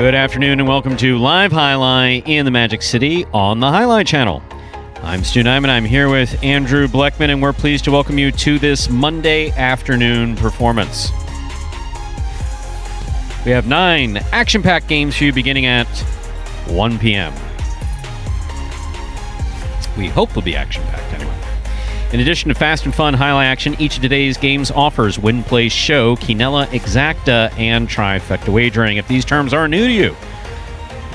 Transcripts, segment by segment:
Good afternoon and welcome to Live Jai-Alai in the Magic City on the Jai-Alai channel. I'm Stu Nyman. I'm here with Andrew Bleckman, and we're pleased to welcome you to this Monday afternoon performance. We have 9 action-packed games for you beginning at 1 p.m. We hope will be action-packed anyway. In addition to fast and fun Jai-Alai action, each of today's games offers win, play, show, quinella, exacta, and trifecta wagering. If these terms are new to you,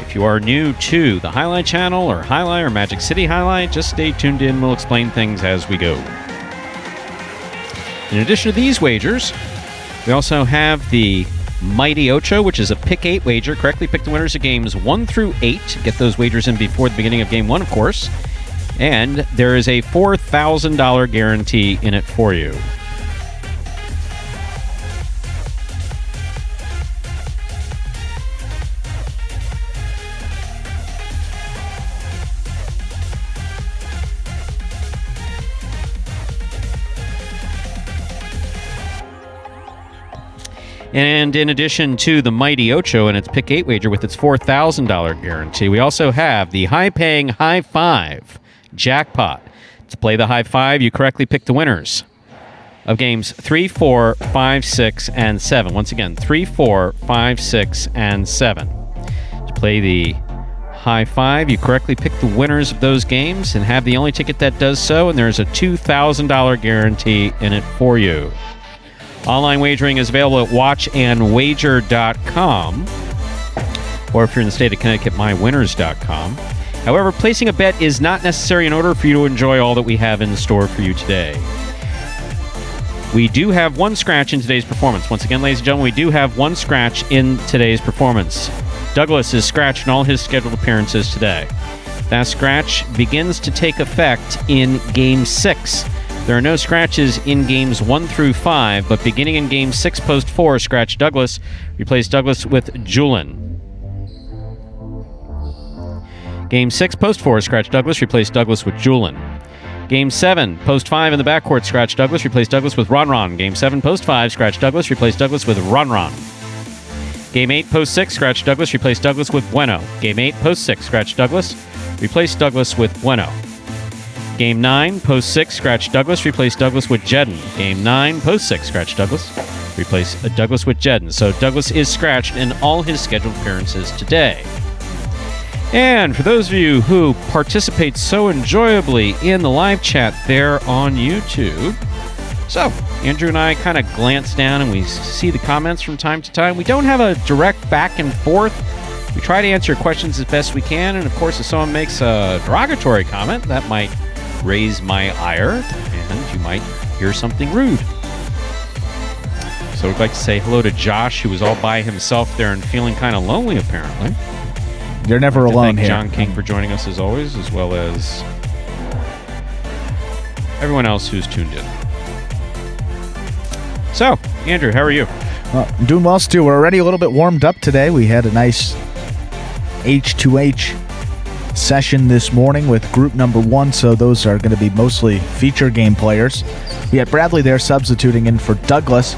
if you are new to the Jai-Alai channel or Jai-Alai or Magic City Jai-Alai, just stay tuned in. We'll explain things as we go. In addition to these wagers, we also have the Mighty Ocho, which is a pick 8 wager. Correctly pick the winners of games 1 through 8. Get those wagers in before the beginning of game 1, of course. And there is a $4,000 guarantee in it for you. And in addition to the Mighty Ocho and its pick 8 wager with its $4,000 guarantee, we also have the high-paying High 5 jackpot. To play the High 5, you correctly pick the winners of games 3, 4, 5, 6, and 7. Once again, 3, 4, 5, 6, and 7. To play the High 5, you correctly pick the winners of those games and have the only ticket that does so, and there's a $2,000 guarantee in it for you. Online wagering is available at watchandwager.com, or if you're in the state of Connecticut, mywinners.com. However, placing a bet is not necessary in order for you to enjoy all that we have in store for you today. We do have one scratch in today's performance. Once again, ladies and gentlemen, we do have one scratch in today's performance. Douglas is scratched in all his scheduled appearances today. That scratch begins to take effect in Game 6. There are no scratches in Games 1 through 5, but beginning in Game 6, Post 4, scratch Douglas. Replace Douglas with Julin. Game 6, Post 4, scratch Douglas. Replace Douglas with Julin. Game 7, Post 5 in the backcourt, scratch Douglas. Replace Douglas with Ron. Game 7, Post 5, scratch Douglas. Replace Douglas with Ron. Game 8, Post 6, scratch Douglas. Replace Douglas with Bueno. Game 8, Post 6, scratch Douglas. Replace Douglas with Bueno. Game 9, Post 6, scratch Douglas. Replace Douglas with Jedden. Game 9, Post 6, scratch Douglas. Replace Douglas with Jedden. So Douglas is scratched in all his scheduled appearances today. And for those of you who participate so enjoyably in the live chat there on YouTube, so Andrew and I kind of glance down and we see the comments from time to time. We don't have a direct back and forth. We try to answer questions as best we can, and of course if someone makes a derogatory comment, that might raise my ire, and you might hear something rude. So we'd like to say hello to Josh, who was all by himself there and feeling kind of lonely, apparently. You're never alone here. Thank John King for joining us as always, as well as everyone else who's tuned in. So, Andrew, how are you? I'm doing well, Stu. We're already a little bit warmed up today. We had a nice H2H session this morning with group number 1, so those are going to be mostly feature game players. We had Bradley there substituting in for Douglas.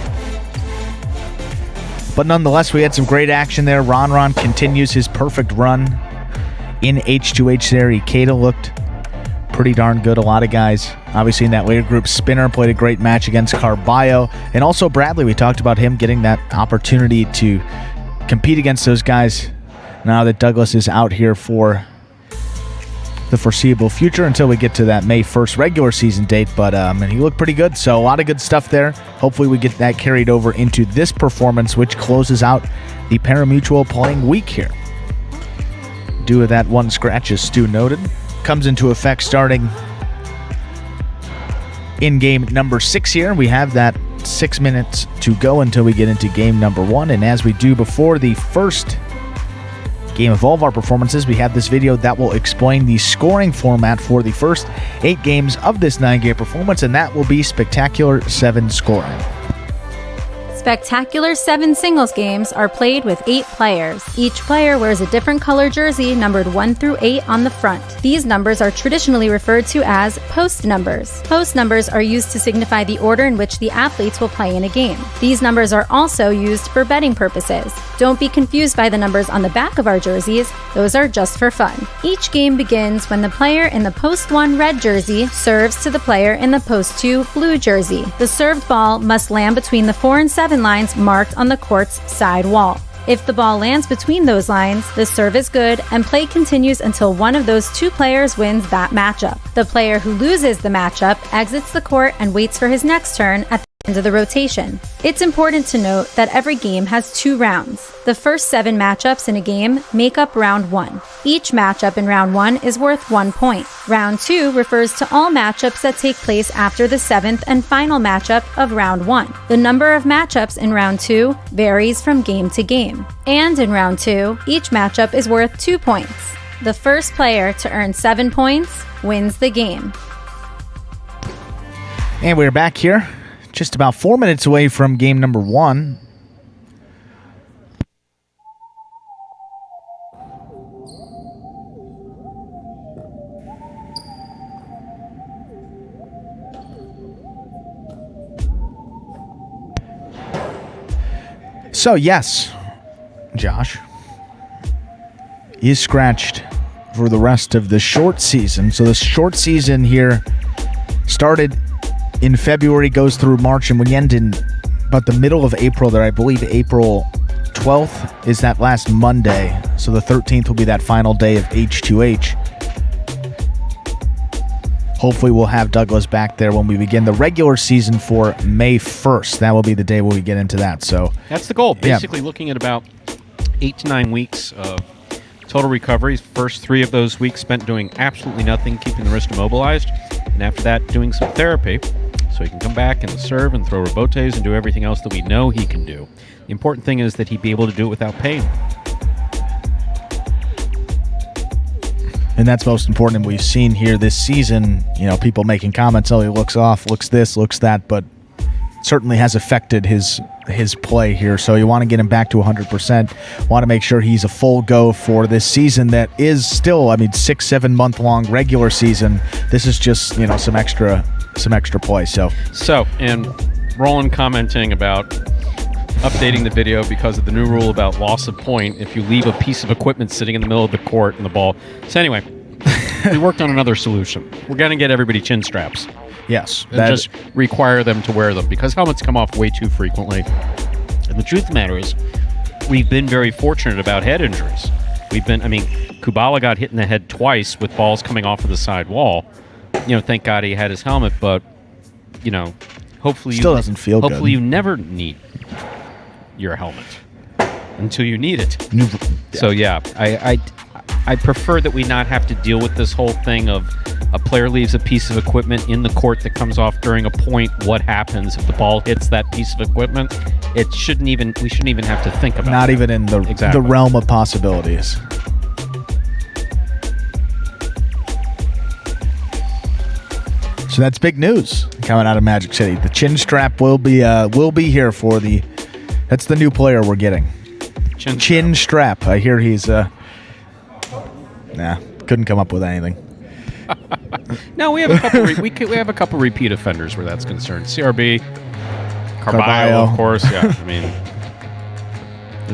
But nonetheless, we had some great action there. Ron continues his perfect run in H2H there. Ikeda looked pretty darn good. A lot of guys, obviously, in that later group. Spinner played a great match against Carballo. And also Bradley, we talked about him getting that opportunity to compete against those guys now that Douglas is out here for the foreseeable future until we get to that May 1st regular season date, but and he looked pretty good, so a lot of good stuff there. Hopefully we get that carried over into this performance, which closes out the Parimutuel playing week here. Due to that one scratch, as Stu noted, comes into effect starting in game number 6 here. We have that 6 minutes to go until we get into game number 1, and as we do before the first game of all of our performances, we have this video that will explain the scoring format for the first 8 games of this 9-game performance, and that will be Spectacular 7 scoring. Spectacular 7 singles games are played with 8 players. Each player wears a different color jersey numbered 1 through 8 on the front. These numbers are traditionally referred to as post numbers. Post numbers are used to signify the order in which the athletes will play in a game. These numbers are also used for betting purposes. Don't be confused by the numbers on the back of our jerseys. Those are just for fun. Each game begins when the player in the post 1 red jersey serves to the player in the post 2 blue jersey. The served ball must land between the 4 and 7 lines marked on the court's side wall. If the ball lands between those lines, the serve is good and play continues until one of those 2 players wins that matchup. The player who loses the matchup exits the court and waits for his next turn at the end of the rotation. It's important to note that every game has 2 rounds. The first 7 matchups in a game make up round 1. Each matchup in round 1 is worth 1 point. Round 2 refers to all matchups that take place after the 7th and final matchup of round 1. The number of matchups in round 2 varies from game to game. And in round 2, each matchup is worth 2 points. The first player to earn 7 points wins the game. And we're back here, just about 4 minutes away from game number 1. So, yes, Josh is scratched for the rest of the short season. So the short season here started in February, goes through March, and we end in about the middle of April there. I believe April 12th is that last Monday. So the 13th will be that final day of H2H. Hopefully we'll have Douglas back there when we begin the regular season for May 1st. That will be the day when we get into that. So that's the goal. Basically looking at about 8 to 9 weeks of total recovery. First 3 of those weeks spent doing absolutely nothing, keeping the wrist immobilized. And after that, doing some therapy so he can come back and serve and throw rebotes and do everything else that we know he can do. The important thing is that he be able to do it without pain. And that's most important. And we've seen here this season, people making comments, oh, he looks off, looks this, looks that, but certainly has affected his play here. So you want to get him back to 100%. Want to make sure he's a full go for this season that is still, 6-7 month long regular season. This is just, some extra play. So and Roland commenting about updating the video because of the new rule about loss of point if you leave a piece of equipment sitting in the middle of the court and the ball. So anyway, we worked on another solution. We're going to get everybody chin straps. Yes. And just require them to wear them because helmets come off way too frequently. And the truth of the matter is, we've been very fortunate about head injuries. Kubala got hit in the head twice with balls coming off of the side wall. Thank God he had his helmet, but, hopefully still doesn't feel good. Hopefully you never need your helmet until you need it. Yeah. So yeah, I prefer that we not have to deal with this whole thing of a player leaves a piece of equipment in the court that comes off during a point. What happens if the ball hits that piece of equipment? We shouldn't even have to think about it. Not even in the realm of possibilities. So that's big news coming out of Magic City. The chin strap will be here for that's the new player we're getting. Chin strap. I hear he's couldn't come up with anything. No, we have a couple. We have a couple repeat offenders where that's concerned. CRB, Carballo, of course. Yeah,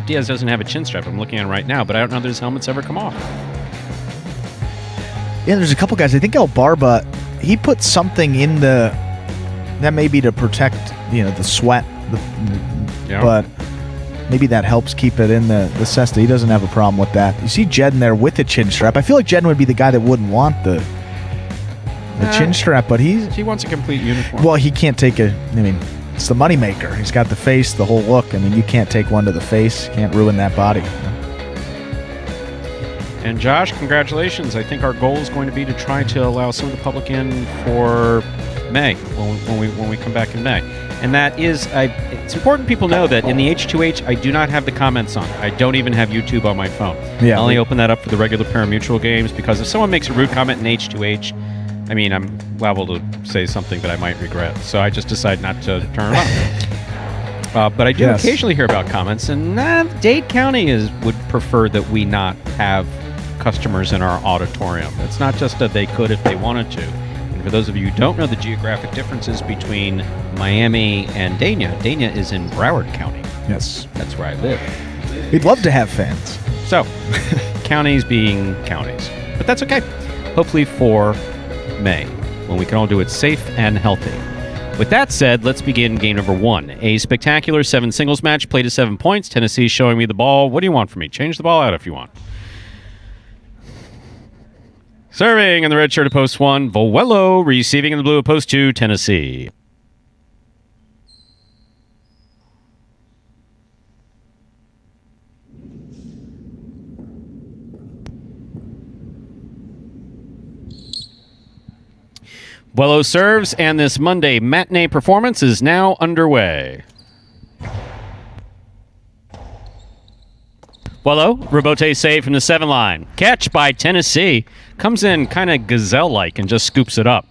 Diaz doesn't have a chin strap. I'm looking at it right now, but I don't know that his helmet's ever come off. Yeah, there's a couple guys. I think El Barba, he put something in that may be to protect the sweat, but maybe that helps keep it in the cesta. He doesn't have a problem with that. You see Jed in there with the chin strap. I feel like Jed would be the guy that wouldn't want the chin strap, but he wants a complete uniform. Well, he can't take it's the moneymaker. He's got the face, the whole look. You can't take one to the face. You can't ruin that body. And Josh, congratulations. I think our goal is going to be to try to allow some of the public in for May, when we come back in May. And that is, it's important people know that in the H2H, I do not have the comments on. I don't even have YouTube on my phone. Yeah, I only open that up for the regular Parimutuel games because if someone makes a rude comment in H2H, I'm liable to say something that I might regret. So I just decide not to turn it on. But I do occasionally hear about comments, and Dade County would prefer that we not have customers in our auditorium. It's not just that they could if they wanted to. And for those of you who don't know the geographic differences between Miami and Dania, Dania is in Broward County. Yes. That's where I live. We'd love to have fans. So, counties being counties. But that's okay. Hopefully for May, when we can all do it safe and healthy. With that said, let's begin game number 1. A spectacular 7 singles match, played to 7 points. Tennessee showing me the ball. What do you want from me? Change the ball out if you want. Serving in the red shirt of post 1, Vuelo. Receiving in the blue of post 2, Tennessee. Vuelo serves, and this Monday matinee performance is now underway. Vuelo, rebote save from the 7 line. Catch by Tennessee. Comes in kind of gazelle-like and just scoops it up.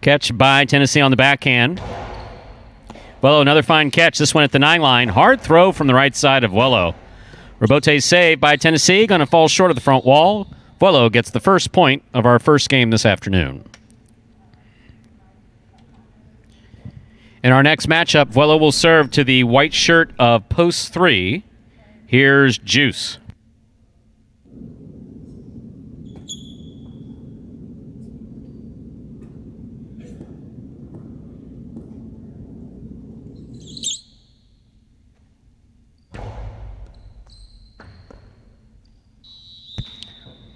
Catch by Tennessee on the backhand. Vuelo, another fine catch. This one at the 9 line. Hard throw from the right side of Vuelo. Rebote save by Tennessee. Going to fall short of the front wall. Vuelo gets the first point of our first game this afternoon. In our next matchup, Vuelo will serve to the white shirt of post 3. Here's Juice.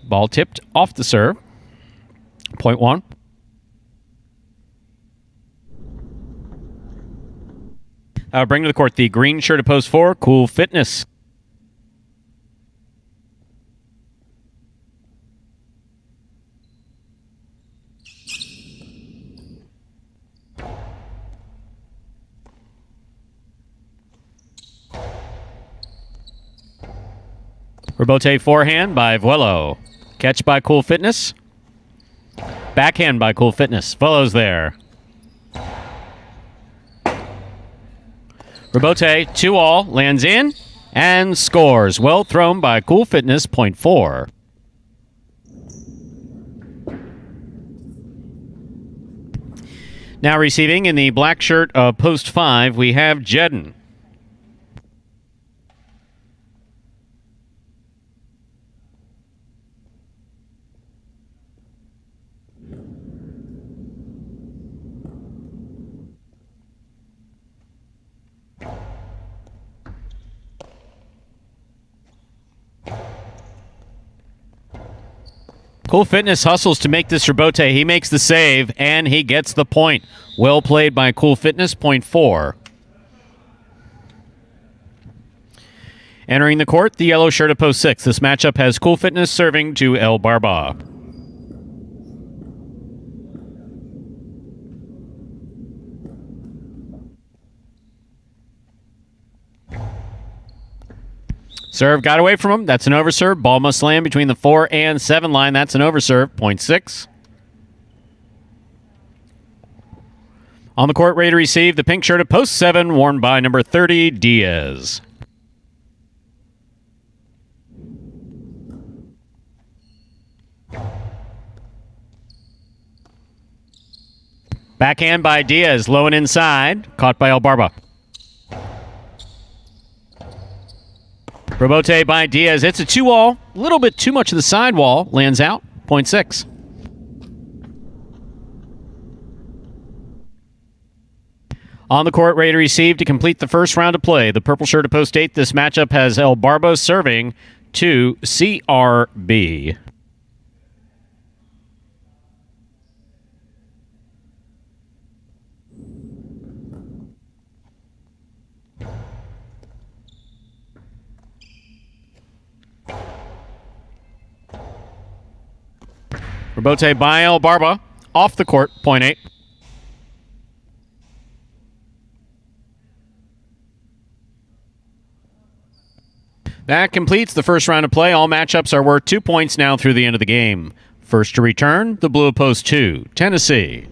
Ball tipped off the serve. Point 1. Bring to the court the green shirt of post 4, Cool Fitness. Rebote forehand by Vuelo. Catch by Cool Fitness. Backhand by Cool Fitness. Vuelo's there. Rebote, 2-all, lands in and scores. Well thrown by Cool Fitness, point 4. Now receiving in the black shirt of post 5, we have Jedden. Cool Fitness hustles to make this rebote. He makes the save, and he gets the point. Well played by Cool Fitness, point 4. Entering the court, the yellow shirt of post 6. This matchup has Cool Fitness serving to El Barba. Serve got away from him. That's an overserve. Ball must land between the 4 and 7 line. That's an overserve. Point 6. On the court, ready to receive the pink shirt of post 7, worn by number 30, Diaz. Backhand by Diaz. Low and inside. Caught by El Barba. Rebote by Diaz. It's a 2-all. A little bit too much of the sidewall. Lands out. Point 6. On the court, ready to receive to complete the first round of play. The purple shirt of post 8. This matchup has El Barbo serving to CRB. Rebote by El Barba. Off the court, point 8. That completes the first round of play. All matchups are worth 2 points now through the end of the game. First to return, the blue of post 2, Tennessee.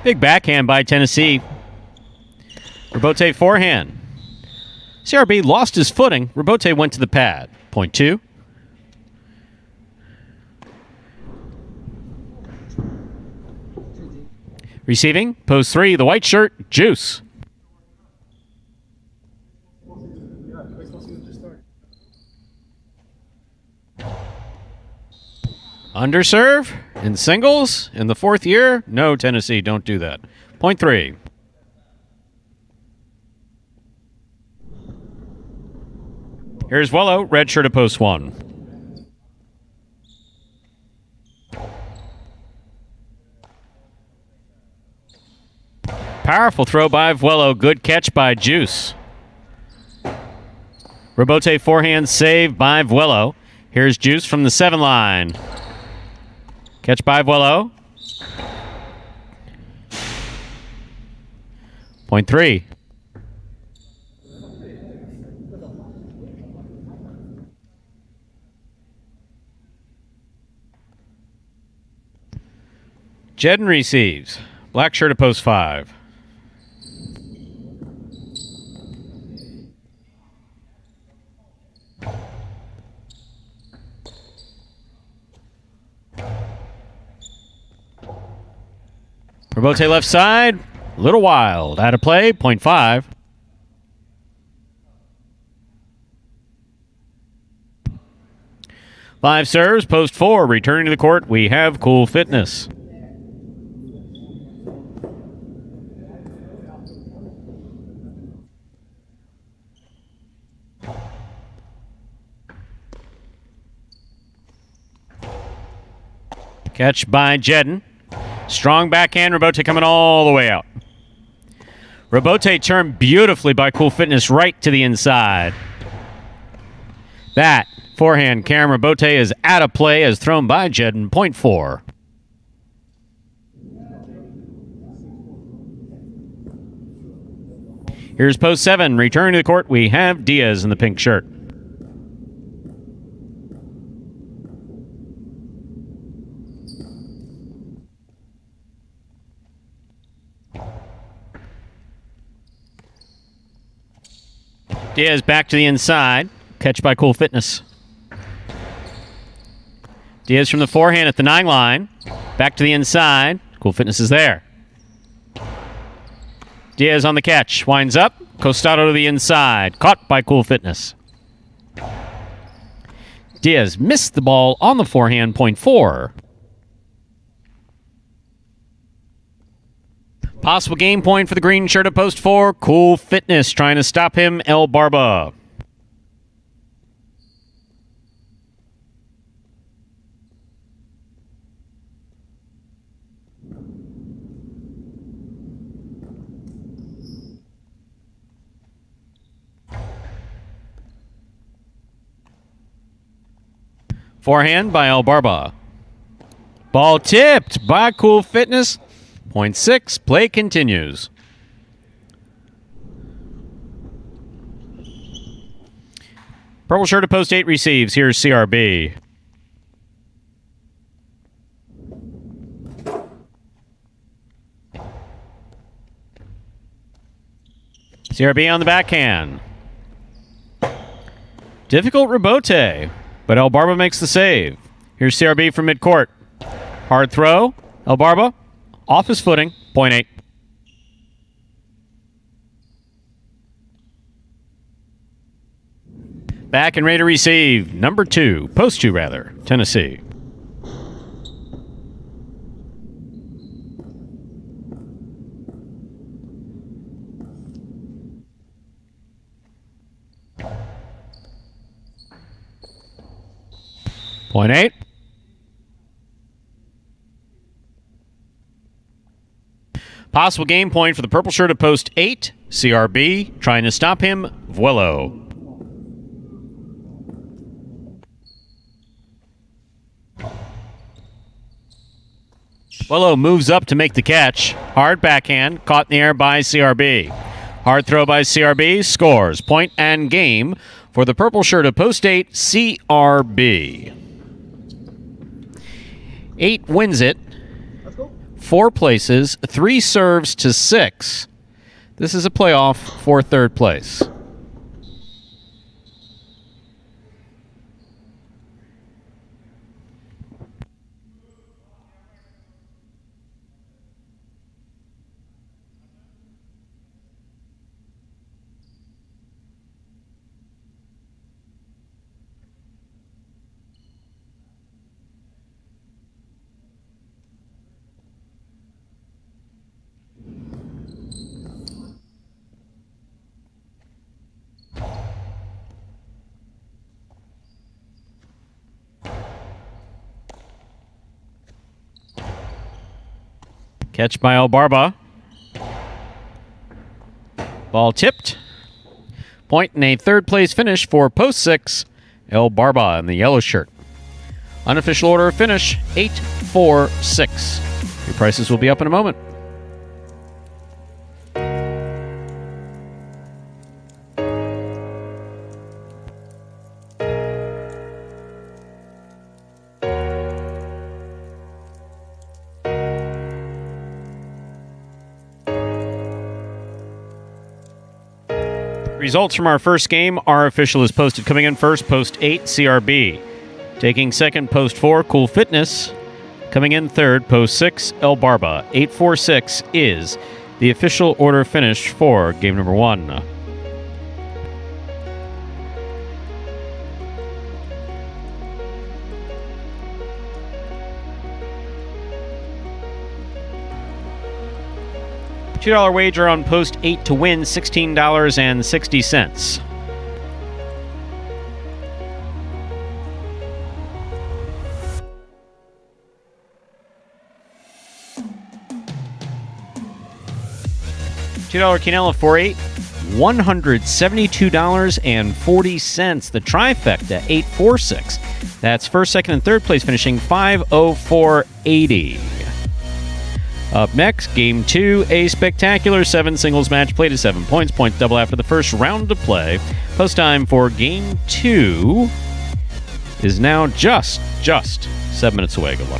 Big backhand by Tennessee. Robote forehand. CRB lost his footing. Robote went to the pad. Point 2. Receiving, pose 3, the white shirt, Juice. Underserve in singles in the 4th year. No, Tennessee, don't do that. Point 3. Here's Wello, red shirt at post 1. Powerful throw by Vuelo. Good catch by Juice. Robote forehand save by Vuelo. Here's Juice from the 7 line. Catch by Vuelo. Point 3. Jedden receives. Black shirt at post 5. Robote left side. Little wild. Out of play. Point 5. Five serves. Post 4. Returning to the court, we have Cool Fitness. Catch by Jedden. Strong backhand. Robote coming all the way out. Robote turned beautifully by Cool Fitness right to the inside. That forehand Cam Robote is out of play as thrown by Jedden. Point 4. Here's post 7. Returning to the court, we have Diaz in the pink shirt. Diaz back to the inside. Catch by Cool Fitness. Diaz from the forehand at the 9 line. Back to the inside. Cool Fitness is there. Diaz on the catch. Winds up. Costado to the inside. Caught by Cool Fitness. Diaz missed the ball on the forehand. Point 4. Possible game point for the green shirt at post 4. Cool Fitness trying to stop him. El Barba. Forehand by El Barba. Ball tipped by Cool Fitness. Point 6. Play continues. Purple shirt at post 8 receives. Here's CRB. CRB on the backhand. Difficult Robote, but El Barba makes the save. Here's CRB from midcourt. Hard throw. El Barba off his footing. Point 8. Back and ready to receive. Number 2. Post 2, rather. Tennessee. Point 8. Possible game point for the purple shirt at post 8. CRB trying to stop him. Vuelo. Vuelo moves up to make the catch. Hard backhand. Caught in the air by CRB. Hard throw by CRB. Scores. Point and game for the purple shirt at post 8. CRB. 8 wins it. 4 places, 3 serves to 6. This is a playoff for 3rd place. Catch by El Barba. Ball tipped. Point in a 3rd place finish for post 6, El Barba in the yellow shirt. Unofficial order of finish, 8-4-6. Your prices will be up in a moment. Results from our first game. Our official is posted. Coming in first, post 8, CRB. Taking second, post 4, Cool Fitness. Coming in third, post 6, El Barba. 8-4-6 is the official order finish for game number 1. $2 wager on post 8 to win, $16.60. $2 Quinella 4-8, $172.40. The trifecta 8-4-6. That's first, second, and third place finishing 504.80. Up next, Game 2, a spectacular 7 singles match played at 7 points. Point double after the first round of play. Post time for Game 2 is now just 7 minutes away. Good luck.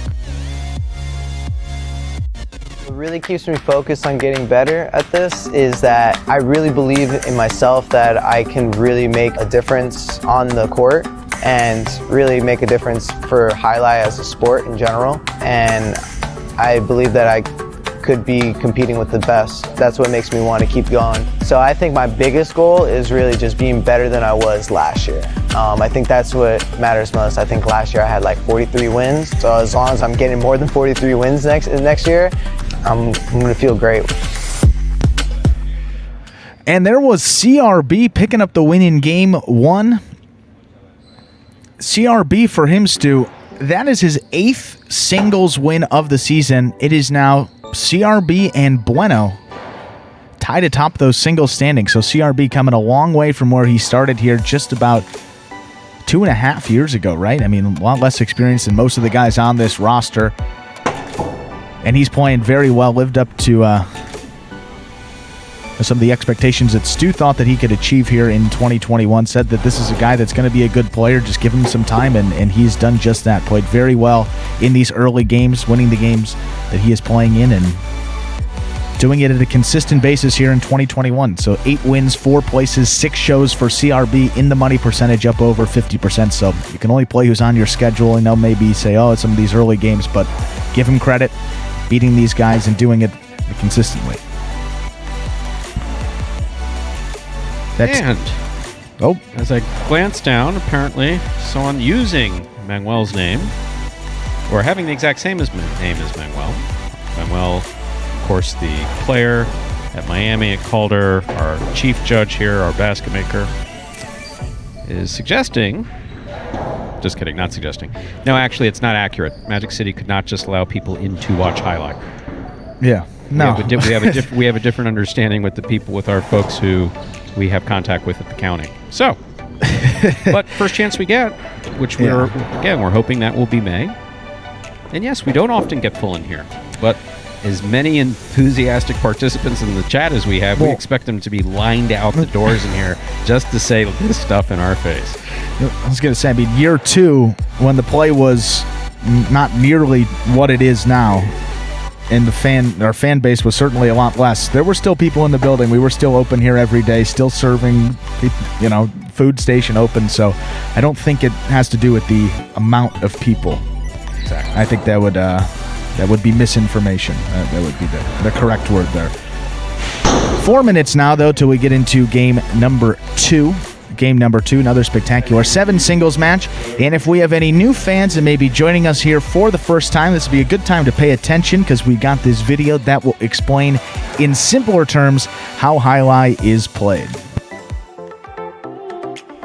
What really keeps me focused on getting better at this is that I really believe in myself that I can really make a difference on the court and really make a difference for Jai-Alai as a sport in general. And I believe that I could be competing with the best. That's what makes me want to keep going. So I think my biggest goal is really just being better than I was last year. I think that's what matters most. I think last year I had like 43 wins. So as long as I'm getting more than 43 wins next year, I'm going to feel great. And there was CRB picking up the win in Game 1. CRB for him, Stu, that is his 8th singles win of the season. It is now CRB and Bueno tied atop those singles standings. So CRB coming a long way from where he started here just about 2.5 years ago, right? I mean, a lot less experience than most of the guys on this roster. And he's playing very well, lived up to some of the expectations that Stu thought that he could achieve here in 2021. Said that this is a guy that's going to be a good player, just give him some time, and he's done just that. Played very well in these early games, winning the games that he is playing in, and doing it at a consistent basis here in 2021. So 8 wins, 4 places, 6 shows for CRB, in the money percentage up over 50%. So you can only play who's on your schedule, and they'll maybe say, oh, it's some of these early games, but give him credit, beating these guys and doing it consistently. And as I glance down, apparently someone using Manuel's name, or having the exact same name as Manuel. Manuel, of course, the player at Miami at Calder, our chief judge here, our basket maker, is suggesting... Just kidding, not suggesting. No, actually, it's not accurate. Magic City could not just allow people in to watch Jai-Alai. Yeah, no. We have a different understanding with the people, with our folks who we have contact with at the county. So, but first chance we get, which we're hoping that will be May. And yes, we don't often get full in here, but as many enthusiastic participants in the chat as we have, we expect them to be lined out the doors in here just to say this stuff in our face. I was going to say, I mean, year 2, when the play was not nearly what it is now, and our fan base was certainly a lot less. There were still people in the building. We were still open here every day, still serving, food station open. So I don't think it has to do with the amount of people. Exactly. I think that would be misinformation. That would be the correct word there. 4 minutes now, though, till we get into game number 2. Game number 2, another spectacular 7 singles match. And if we have any new fans that may be joining us here for the first time, this would be a good time to pay attention because we got this video that will explain in simpler terms how Jai-Alai is played.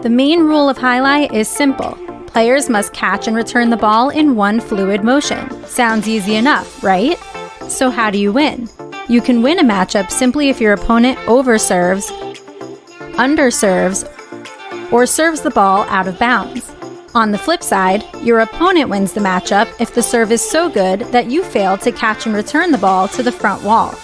The main rule of Jai-Alai is simple. Players must catch and return the ball in one fluid motion. Sounds easy enough, right? So how do you win? You can win a matchup simply if your opponent overserves, underserves, or serves the ball out of bounds. On the flip side, your opponent wins the matchup if the serve is so good that you fail to catch and return the ball to the front wall.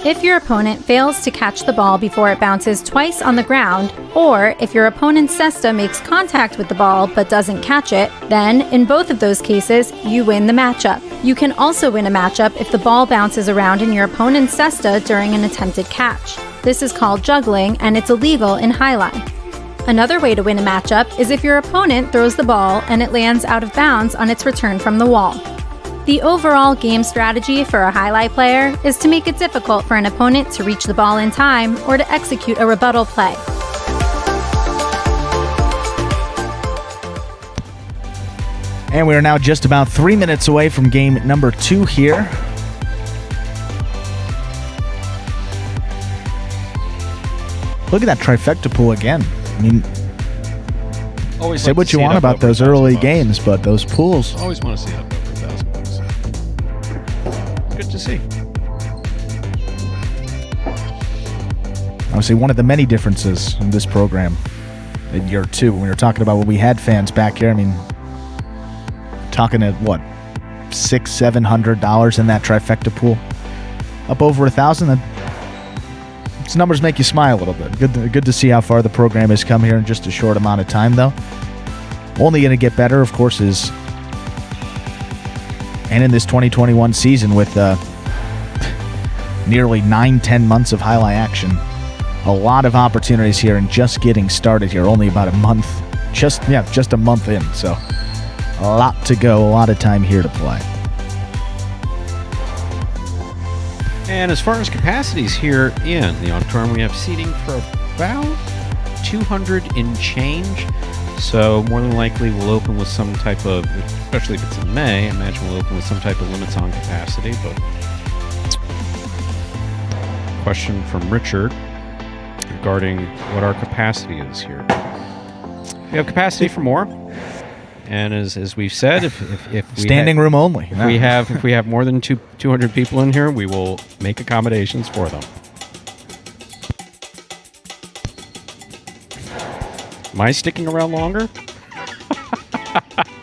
If your opponent fails to catch the ball before it bounces twice on the ground, or if your opponent's cesta makes contact with the ball but doesn't catch it, then, in both of those cases, you win the matchup. You can also win a matchup if the ball bounces around in your opponent's cesta during an attempted catch. This is called juggling, and it's illegal in Jai-Alai. Another way to win a matchup is if your opponent throws the ball and it lands out of bounds on its return from the wall. The overall game strategy for a Jai-Alai player is to make it difficult for an opponent to reach the ball in time or to execute a rebuttal play. And we are now just about 3 minutes away from game number 2 here. Look at that trifecta pool again. I mean, Always say like what to you see it want up about over those 1,000 early bucks. games, but those pools. Always want to see it up over $1,000. Good to see. Obviously, one of the many differences in this program in year 2, when we were talking about when we had fans back here, I mean, talking at what, $600-700 in that trifecta pool, up over $1,000. These numbers make you smile a little bit. Good to see how far the program has come here in just a short amount of time, though. Only going to get better, of course, and in this 2021 season with nearly 9-10 months of Jai-Alai action. A lot of opportunities here and just getting started here. Only about a month. Just a month in. So a lot to go. A lot of time here to play. And as far as capacities here in the auditorium, we have seating for about 200 and change. So more than likely we'll open with some type of, especially if it's in May, I imagine we'll open with some type of limits on capacity. But question from Richard regarding what our capacity is here. We have capacity for more. And as we've said, if we standing room only. If we have more than 200 people in here, we will make accommodations for them. Am I sticking around longer?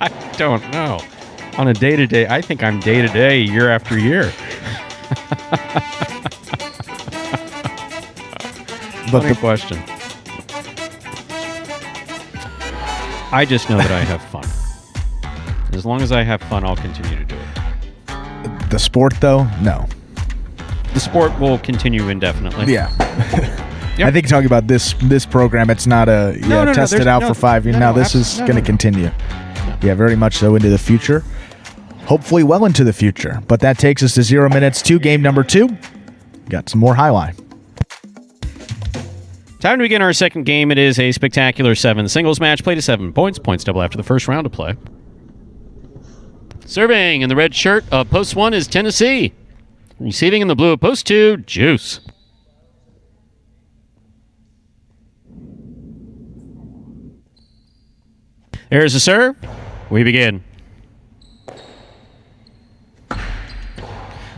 I don't know. On a day-to-day, I think I'm day-to-day, year after year. Funny question. I just know that I have fun. As long as I have fun, I'll continue to do it. The sport, though, no. The sport will continue indefinitely. Yeah. Yep. I think talking about this program, it's not test it out for 5 years. No, this is going to continue. No. Yeah, very much so into the future. Hopefully well into the future. But that takes us to 0 minutes to game number 2. Got some more Jai-Alai. Time to begin our second game. It is a spectacular 7 singles match. Play to 7 points. Points double after the first round of play. Serving in the red shirt of post 1 is Tennessee. Receiving in the blue of post 2, Juice. There's a serve. We begin.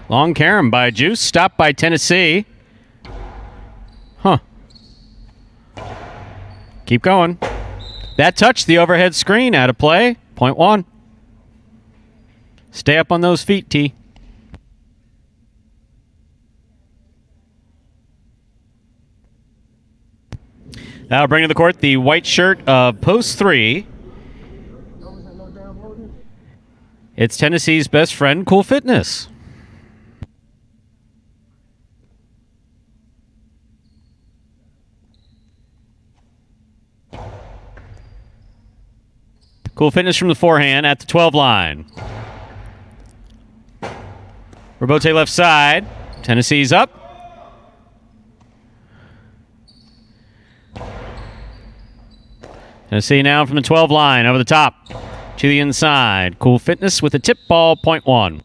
Long carom by Juice. Stopped by Tennessee. Huh. Keep going. That touched the overhead screen. Out of play. Point 1. Stay up on those feet, T. That'll bring to the court the white shirt of post 3. It's Tennessee's best friend, Cool Fitness. Cool Fitness from the forehand at the 12 line. Robote left side. Tennessee's up. Tennessee now from the 12 line over the top to the inside. Cool Fitness with a tip ball, point 1.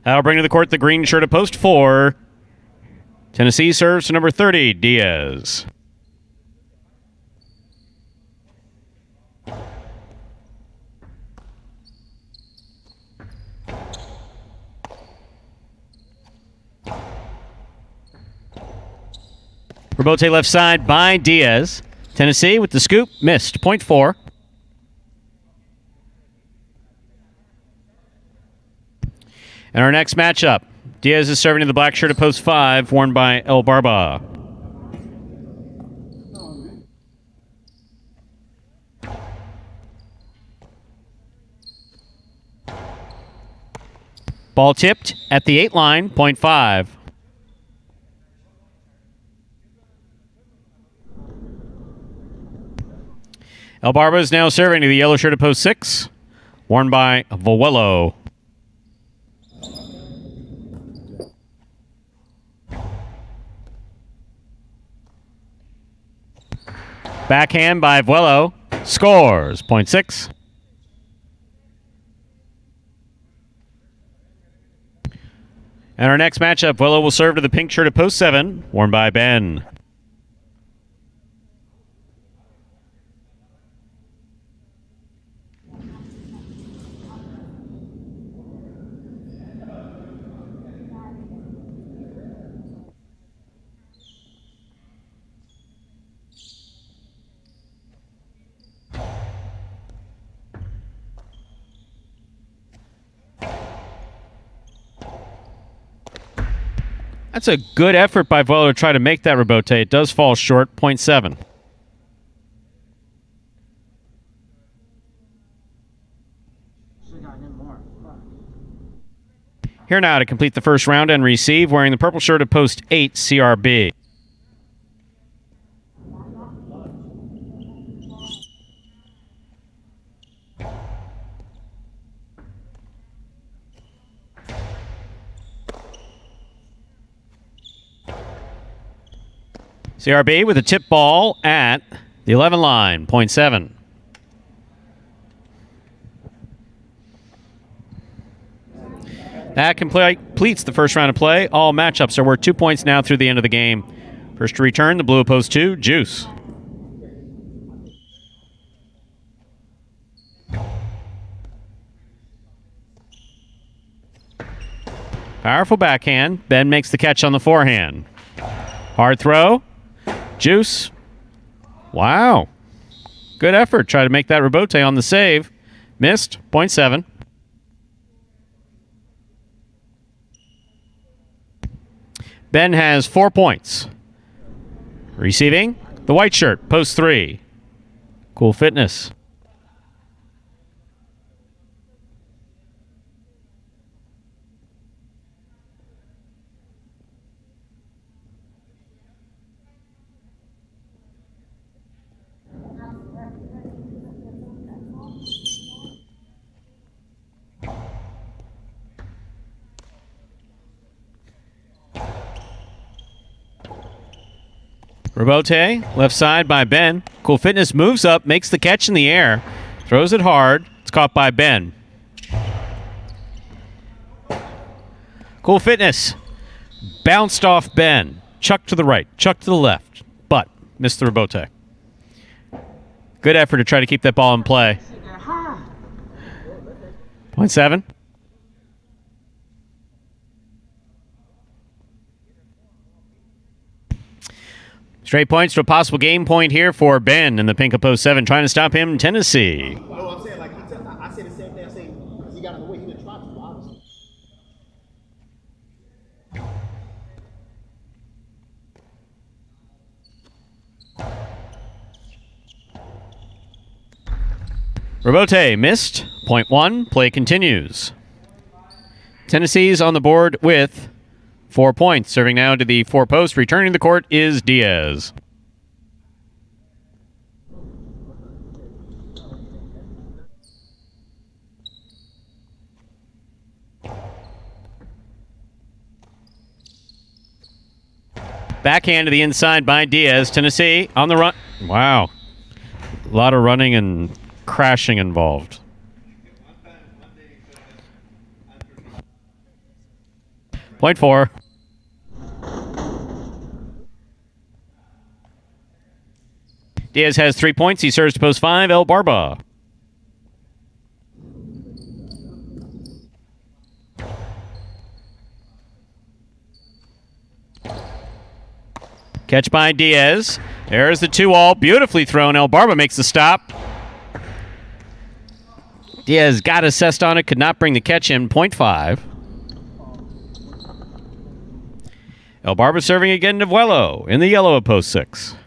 That'll bring to the court the green shirt at post 4. Tennessee serves to number 30, Diaz. Robote left side by Diaz. Tennessee with the scoop, missed, point 4. And our next matchup, Diaz is serving to the black shirt at post 5, worn by El Barba. Ball tipped at the 8 line, point 5. El Barba is now serving to the yellow shirt at post 6, worn by Vuelo. Backhand by Vuelo. Scores. Point 6. And our next matchup, Vuelo will serve to the pink shirt at post 7, worn by Ben. That's a good effort by Vuelo to try to make that rebote. It does fall short, point 7. Here now to complete the first round and receive, wearing the purple shirt at post 8, CRB. CRB with a tip ball at the 11 line, point 7. That completes the first round of play. All matchups are worth 2 points now through the end of the game. First to return, the blue at post 2, Juice. Powerful backhand. Ben makes the catch on the forehand. Hard throw. Juice. Wow. Good effort. Try to make that rebote on the save. Missed. Point 7. Ben has 4 points. Receiving, the white shirt, post 3. Cool Fitness. Rebote, left side by Ben. Cool Fitness moves up, makes the catch in the air, throws it hard. It's caught by Ben. Cool Fitness bounced off Ben. Chuck to the right, chuck to the left, but missed the rebote. Good effort to try to keep that ball in play. Point 7. Straight points to a possible game point here for Ben in the pink of post 7. Trying to stop him, Tennessee. No, I'm saying, like, I say the same thing. I say, because he got in the way, he didn't try to, obviously. Rebote missed. Point 1. Play continues. Tennessee's on the board with 4 points. Serving now to the 4 post. Returning the court is Diaz. Backhand to the inside by Diaz. Tennessee on the run. Wow. A lot of running and crashing involved. Point 4. Diaz has 3 points. He serves to post 5. El Barba. Catch by Diaz. There's the 2-all. Beautifully thrown. El Barba makes the stop. Diaz got assessed on it. Could not bring the catch in. Point 5. El Barba serving again to Vuelo in the yellow of post 6.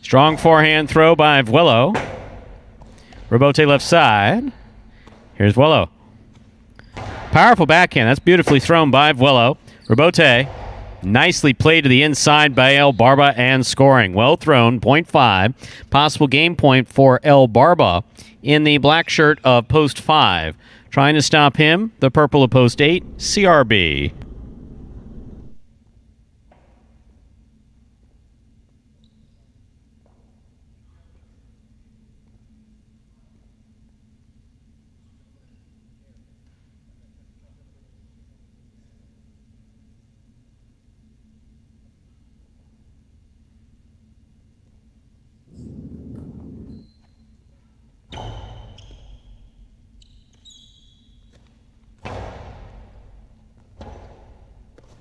Strong forehand throw by Vuelo. Rebote left side. Here's Vuelo. Powerful backhand. That's beautifully thrown by Vuelo. Rebote nicely played to the inside by El Barba and scoring. Well thrown. Point 5. Possible game point for El Barba in the black shirt of post 5. Trying to stop him, the purple of post 8, CRB.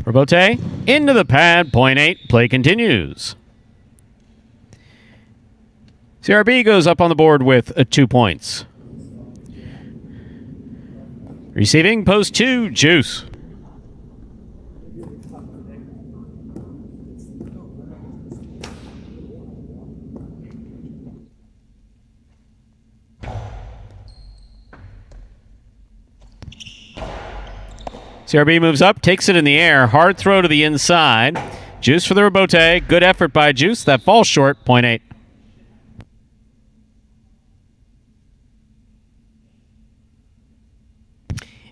Rebote into the pad. Point 8. Play continues. CRB goes up on the board with 2 points. Receiving post 2. Juice. CRB moves up, takes it in the air. Hard throw to the inside. Juice for the Rebote. Good effort by Juice. That falls short. Point 8.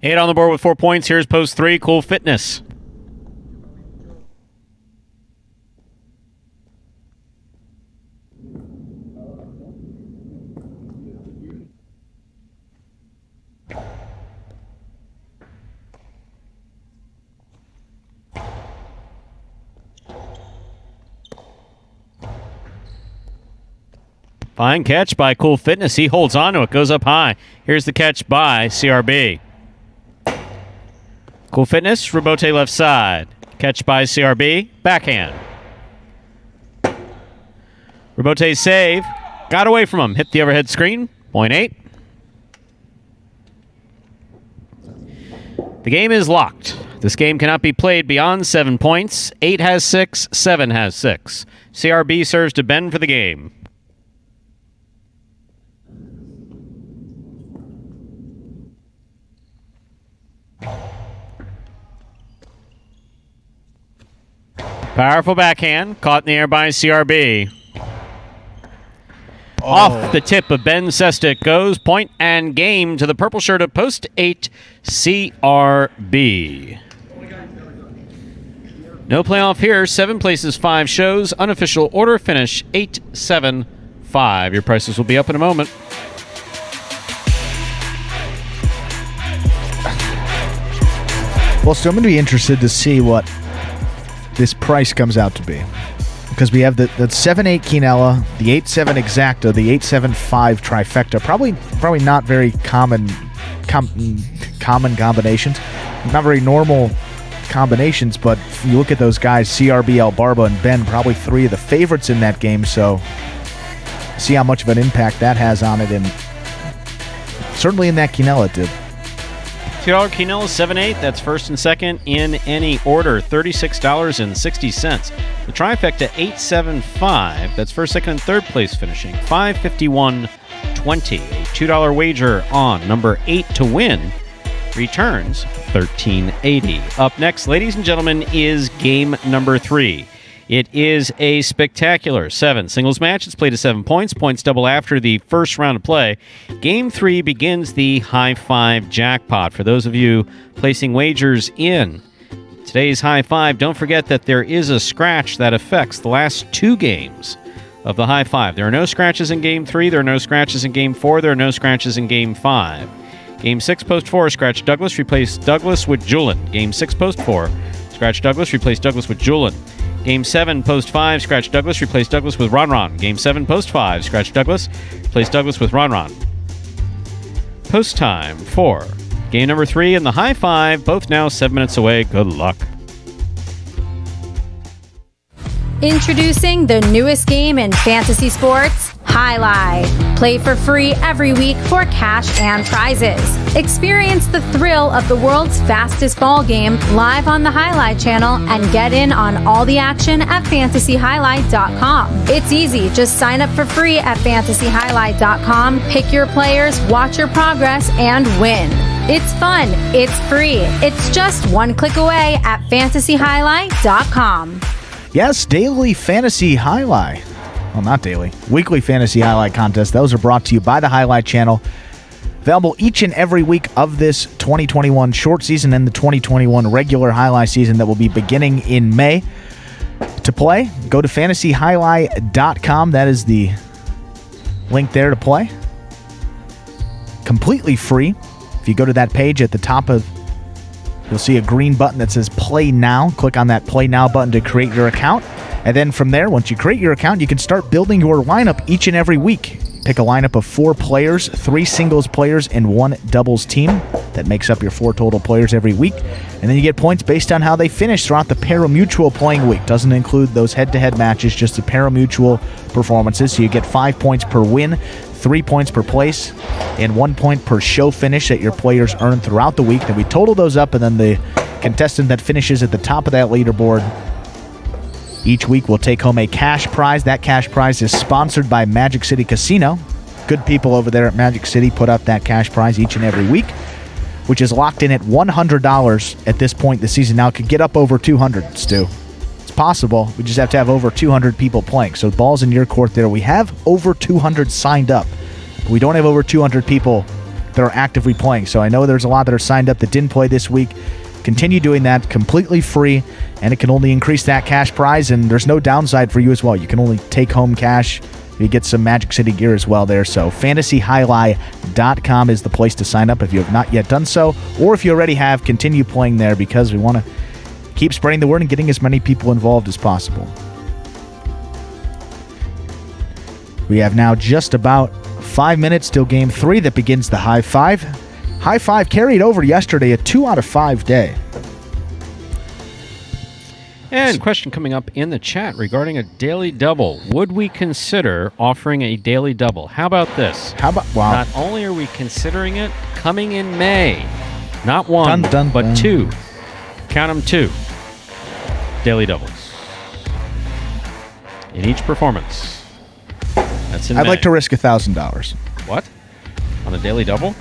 Eight on the board with 4 points. Here's post 3. Cool Fitness. Fine catch by Cool Fitness. He holds on to it. Goes up high. Here's the catch by CRB. Cool Fitness. Rebote left side. Catch by CRB. Backhand. Rebote save. Got away from him. Hit the overhead screen. Point 8. The game is locked. This game cannot be played beyond 7 points. 8 has 6. 7 has 6. CRB serves to Ben for the game. Powerful backhand. Caught in the air by CRB. Oh. Off the tip of Ben Sestic goes. Point and game to the purple shirt of post 8, CRB. No playoff here. 7 places, 5 shows. Unofficial order finish 8, 7, 5. Your prices will be up in a moment. Well, so I'm going to be interested to see what this price comes out to be, because we have the 7-8 Quinella, the 8-7 Exacta, the 8-7-5 trifecta. Probably not very common combinations, not very normal combinations. But if you look at those guys, CRB, El Barba, and Ben, probably 3 of the favorites in that game. So see how much of an impact that has on it, and certainly in that Quinella it did. $2 Quinella 7-8. That's first and second in any order. $36.60. The trifecta 8-7-5. That's first, second, and third place finishing. $551.50. 20. A $2 wager on number 8 to win returns $13.80. Up next, ladies and gentlemen, is game number 3. It is a spectacular 7 singles match. It's played to 7 points. Points double after the first round of play. Game 3 begins the high five jackpot. For those of you placing wagers in today's high five, don't forget that there is a scratch that affects the last 2 games of the high five. There are no scratches in game 3. There are no scratches in game 4. There are no scratches in game 5. Game 6, post 4, scratch Douglas, replace Douglas with Julin. Game 6, post 4, scratch Douglas, replace Douglas with Julin. Game 7, post 5, scratch Douglas, replace Douglas with Ron. Game 7, post 5, scratch Douglas, replace Douglas with Ron. Post time for game number 3 and the high five, both now 7 minutes away. Good luck. Introducing the newest game in fantasy sports, Jai-Alai. Play for free every week for cash and prizes. Experience the thrill of the world's fastest ball game live on the Jai-Alai channel and get in on all the action at fantasyjai-alai.com. It's easy. Just sign up for free at fantasyjai-alai.com, pick your players, watch your progress, and win. It's fun. It's free. It's just one click away at fantasyjai-alai.com. Yes, daily fantasy Jai-Alai. Well, not daily. Weekly fantasy Jai-Alai contests. Those are brought to you by the Jai-Alai channel. Available each and every week of this 2021 short season and the 2021 regular Jai-Alai season that will be beginning in May. To play, go to fantasyjai-alai.com. That is the link there to play. Completely free. If you go to that page at the top of, you'll see a green button that says Play Now. Click on that Play Now button to create your account. And then from there, once you create your account, you can start building your lineup each and every week. Pick a lineup of 4 players, 3 singles players, and 1 doubles team. That makes up your 4 total players every week. And then you get points based on how they finish throughout the Parimutuel playing week. Doesn't include those head-to-head matches, just the Parimutuel performances. So you get 5 points per win, 3 points per place, and 1 point per show finish that your players earn throughout the week. Then we total those up, and then the contestant that finishes at the top of that leaderboard each week will take home a cash prize. That cash prize is sponsored by Magic City Casino. Good people over there at Magic City put up that cash prize each and every week, which is locked in at $100 at this point in the season. Now it could get up over $200, Stu. It's possible. We just have to have over 200 people playing. So ball's in your court there. We have over 200 signed up. But we don't have over 200 people that are actively playing. So I know there's a lot that are signed up that didn't play this week. Continue doing that completely free, and it can only increase that cash prize, and there's no downside for you as well. You can only take home cash. You get some Magic City gear as well there. So fantasyjai-alai.com is the place to sign up if you have not yet done so, or if you already have, continue playing there because we want to keep spreading the word and getting as many people involved as possible. We have now just about 5 minutes till game 3 that begins the high five. High five carried over yesterday, a 2 out of 5 day. And question coming up in the chat regarding a daily double. Would we consider offering a daily double? How about this? How about, wow. Not only are we considering it, coming in May. Not 1, Dun, but dun. 2. Count them 2. Daily doubles. In each performance. That's in I'd May. like to risk $1,000. What? On a daily double?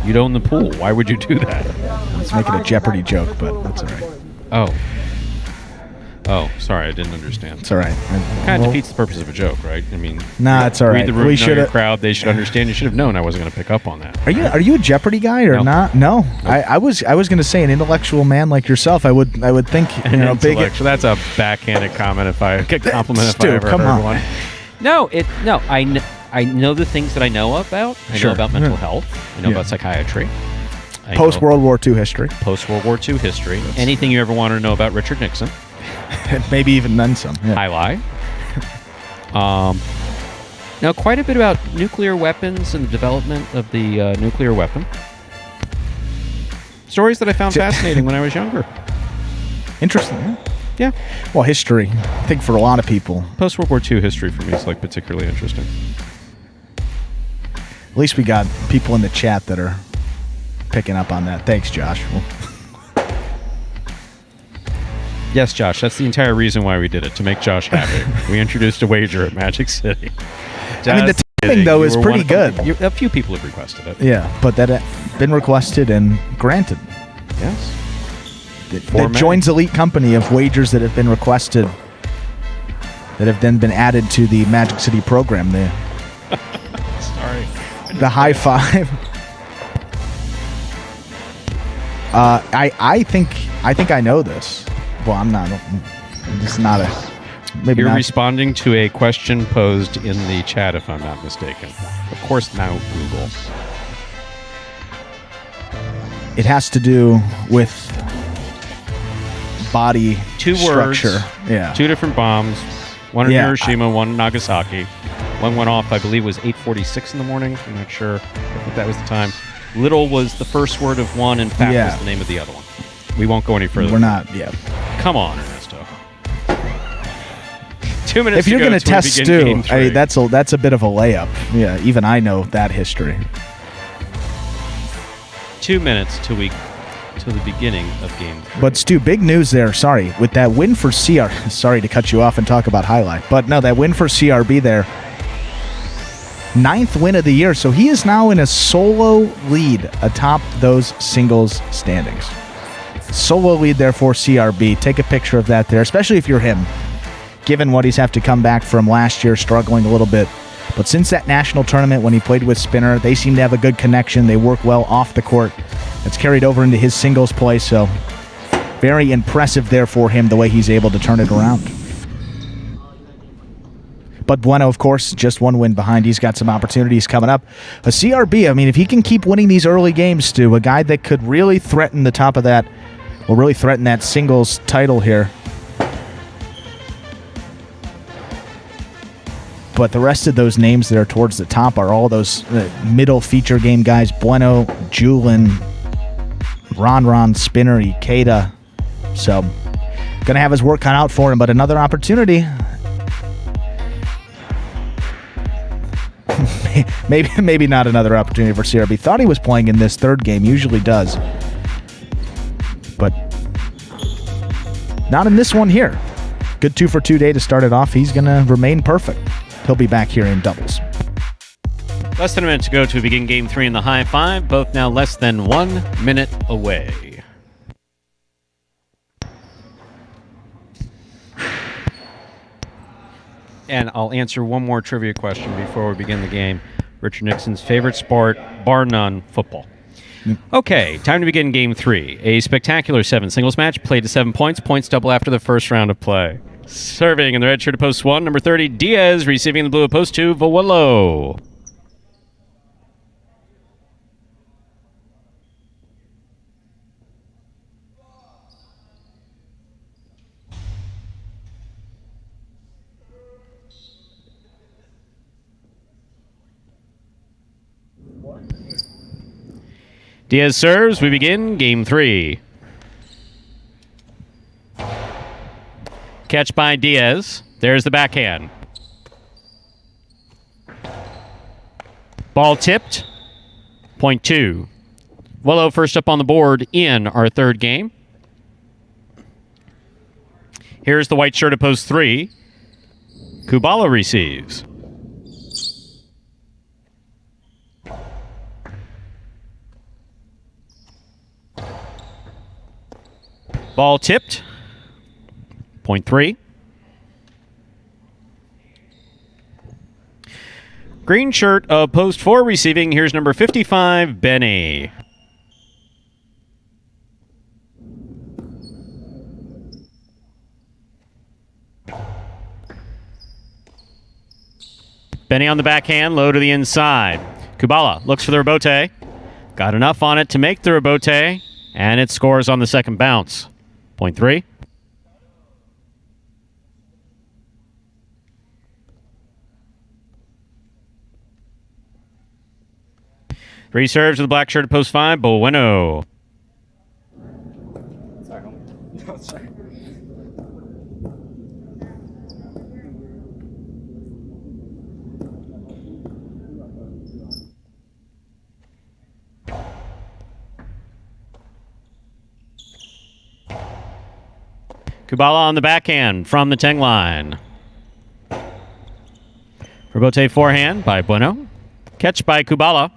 You'd own the pool. Why would you do that? Let's make it a Jeopardy joke, but that's all right. Oh, sorry, I didn't understand. It's all right. Kind of defeats the purpose of a joke, right? I mean, Nah, it's all right. Read the room, We know your should've- crowd. They should understand. You should have known I wasn't going to pick up on that. Are you a Jeopardy guy or No. not? No. I was going to say an intellectual man like yourself. I would think big. Intellectual. That's a backhanded comment. If I get compliment, if I Stu, ever come heard on. one. No. I know the things that I know about. I Sure. know about mental health. I know Yeah. about psychiatry. I Post know World War II history, Post-World War II history. Anything you ever wanted to know about Richard Nixon. maybe even then some. Yeah. Jai-Alai. Now, quite a bit about nuclear weapons and the development of the nuclear weapon. Stories that I found fascinating when I was younger. Interesting. Yeah. Yeah. Well, history. I think for a lot of people, Post-World War II history for me is like particularly interesting. at least we got people in the chat that are picking up on that. Thanks, Josh. Yes, Josh, that's the entire reason why we did it, to make Josh happy. We introduced a wager at Magic City. I mean, the though is pretty good. A few people have requested it. Yeah, but that been requested and granted. Yes. That joins elite company of wagers that have been requested that have then been added to the Magic City program there. Sorry. The high five. I think I know this. Well, I'm not. It's not a. Maybe You're not. responding to a question posed in the chat, if I'm not mistaken. Of course, now Google. It has to do with body Two structure. words. Yeah. Two different bombs. One in Yeah, Hiroshima, one in Nagasaki. One went off, I believe, was 8:46 in the morning. I'm not sure. I think that was the time. Little was the first word of one, and fat was the name of the other one. We won't go any further. We're not. Yeah. Come on, Ernesto. 2 minutes. If you're going to test Stu, that's a bit of a layup. Yeah, even I know that history. 2 minutes till the beginning of game 3. But Stu, big news there. Sorry, with that win for CR. Sorry to cut you off and talk about highlight, but no, that win for CRB there. 9th win of the year, so he is now in a solo lead atop those singles standings. Solo lead there for CRB. Take a picture of that there, especially if you're him, given what he's have to come back from last year, struggling a little bit. But since that national tournament when he played with Spinner, they seem to have a good connection. They work well off the court. It's carried over into his singles play, so very impressive there for him, the way he's able to turn it around. But Bueno, of course, just one win behind. He's got some opportunities coming up. A CRB, I mean, if he can keep winning these early games, Stu, a guy that could really threaten the top of that, will really threaten that singles title here. But the rest of those names that are towards the top are all those middle feature game guys. Bueno, Julin, Ron, Spinner, Ikeda. So, going to have his work cut out for him, but another opportunity. maybe not another opportunity for CRB. Thought he was playing in this third game, usually does. But not in this one here. Good 2-for-2 day to start it off. He's going to remain perfect. He'll be back here in doubles. Less than a minute to go to begin game 3 in the high five. Both now less than 1 minute away. And I'll answer one more trivia question before we begin the game. Richard Nixon's favorite sport, bar none, football. Okay, time to begin game 3. A spectacular 7 singles match, played to 7 points. Points double after the first round of play. Serving in the red shirt of post 1, number 30, Diaz. Receiving the blue of post 2, Vawillo. Diaz serves. We begin game 3. Catch by Diaz. There's the backhand. Ball tipped. Point 2. Willow first up on the board in our third game. Here's the white shirt of post 3. Kubala receives. Ball tipped. Point 3. Green shirt of post 4 receiving. Here's number 55, Benny. Benny on the backhand, low to the inside. Kubala looks for the rebote. Got enough on it to make the rebote, and it scores on the second bounce. Point 3. Three serves to the black shirt at post 5, Bueno. Sorry, homie. No, sorry. Kubala on the backhand from the 10 line. Rebote forehand by Bueno. Catch by Kubala.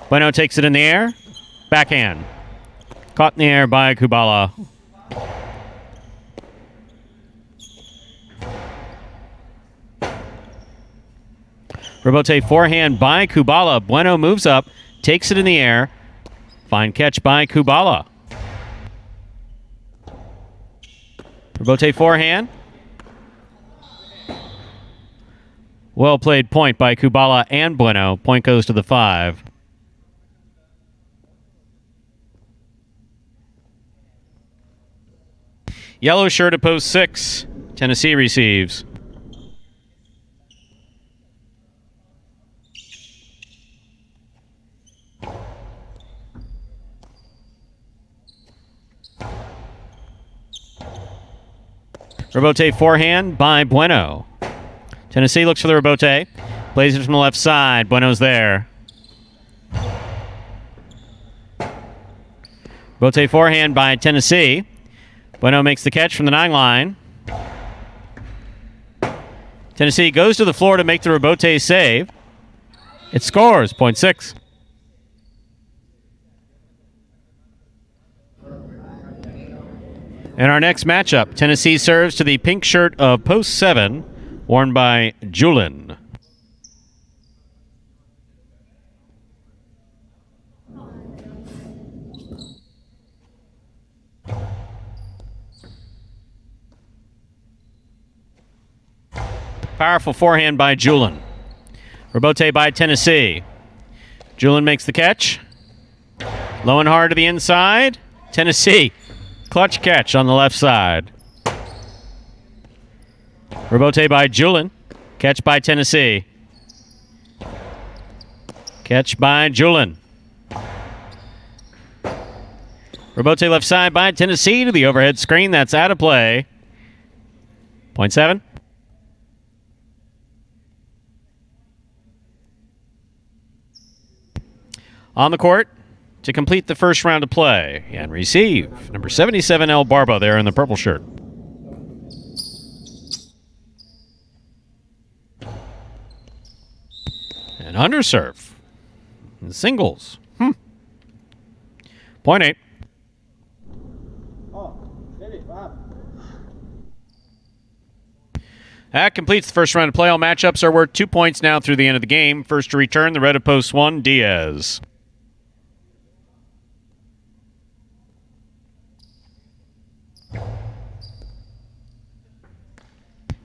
Bueno takes it in the air. Backhand. Caught in the air by Kubala. Rebote forehand by Kubala. Bueno moves up, takes it in the air. Fine catch by Kubala. Rebote forehand. Well played point by Kubala and Bueno. Point goes to the 5. Yellow shirt at post 6. Tennessee receives. Rebote forehand by Bueno. Tennessee looks for the rebote. Plays it from the left side. Bueno's there. Rebote forehand by Tennessee. Bueno makes the catch from the 9 line. Tennessee goes to the floor to make the rebote save. It scores. Point 6. In our next matchup, Tennessee serves to the pink shirt of post 7, worn by Julin. Powerful forehand by Julin. Rebote by Tennessee. Julin makes the catch. Low and hard to the inside. Tennessee. Clutch catch on the left side. Rebote by Julin. Catch by Tennessee. Catch by Julin. Rebote left side by Tennessee to the overhead screen. That's out of play. Point 7. On the court to complete the first round of play and receive number 77, El Barba, there in the purple shirt. And underserve. And singles. Point 8. That completes the first round of play. All matchups are worth 2 points now through the end of the game. First to return, the red of post 1, Diaz.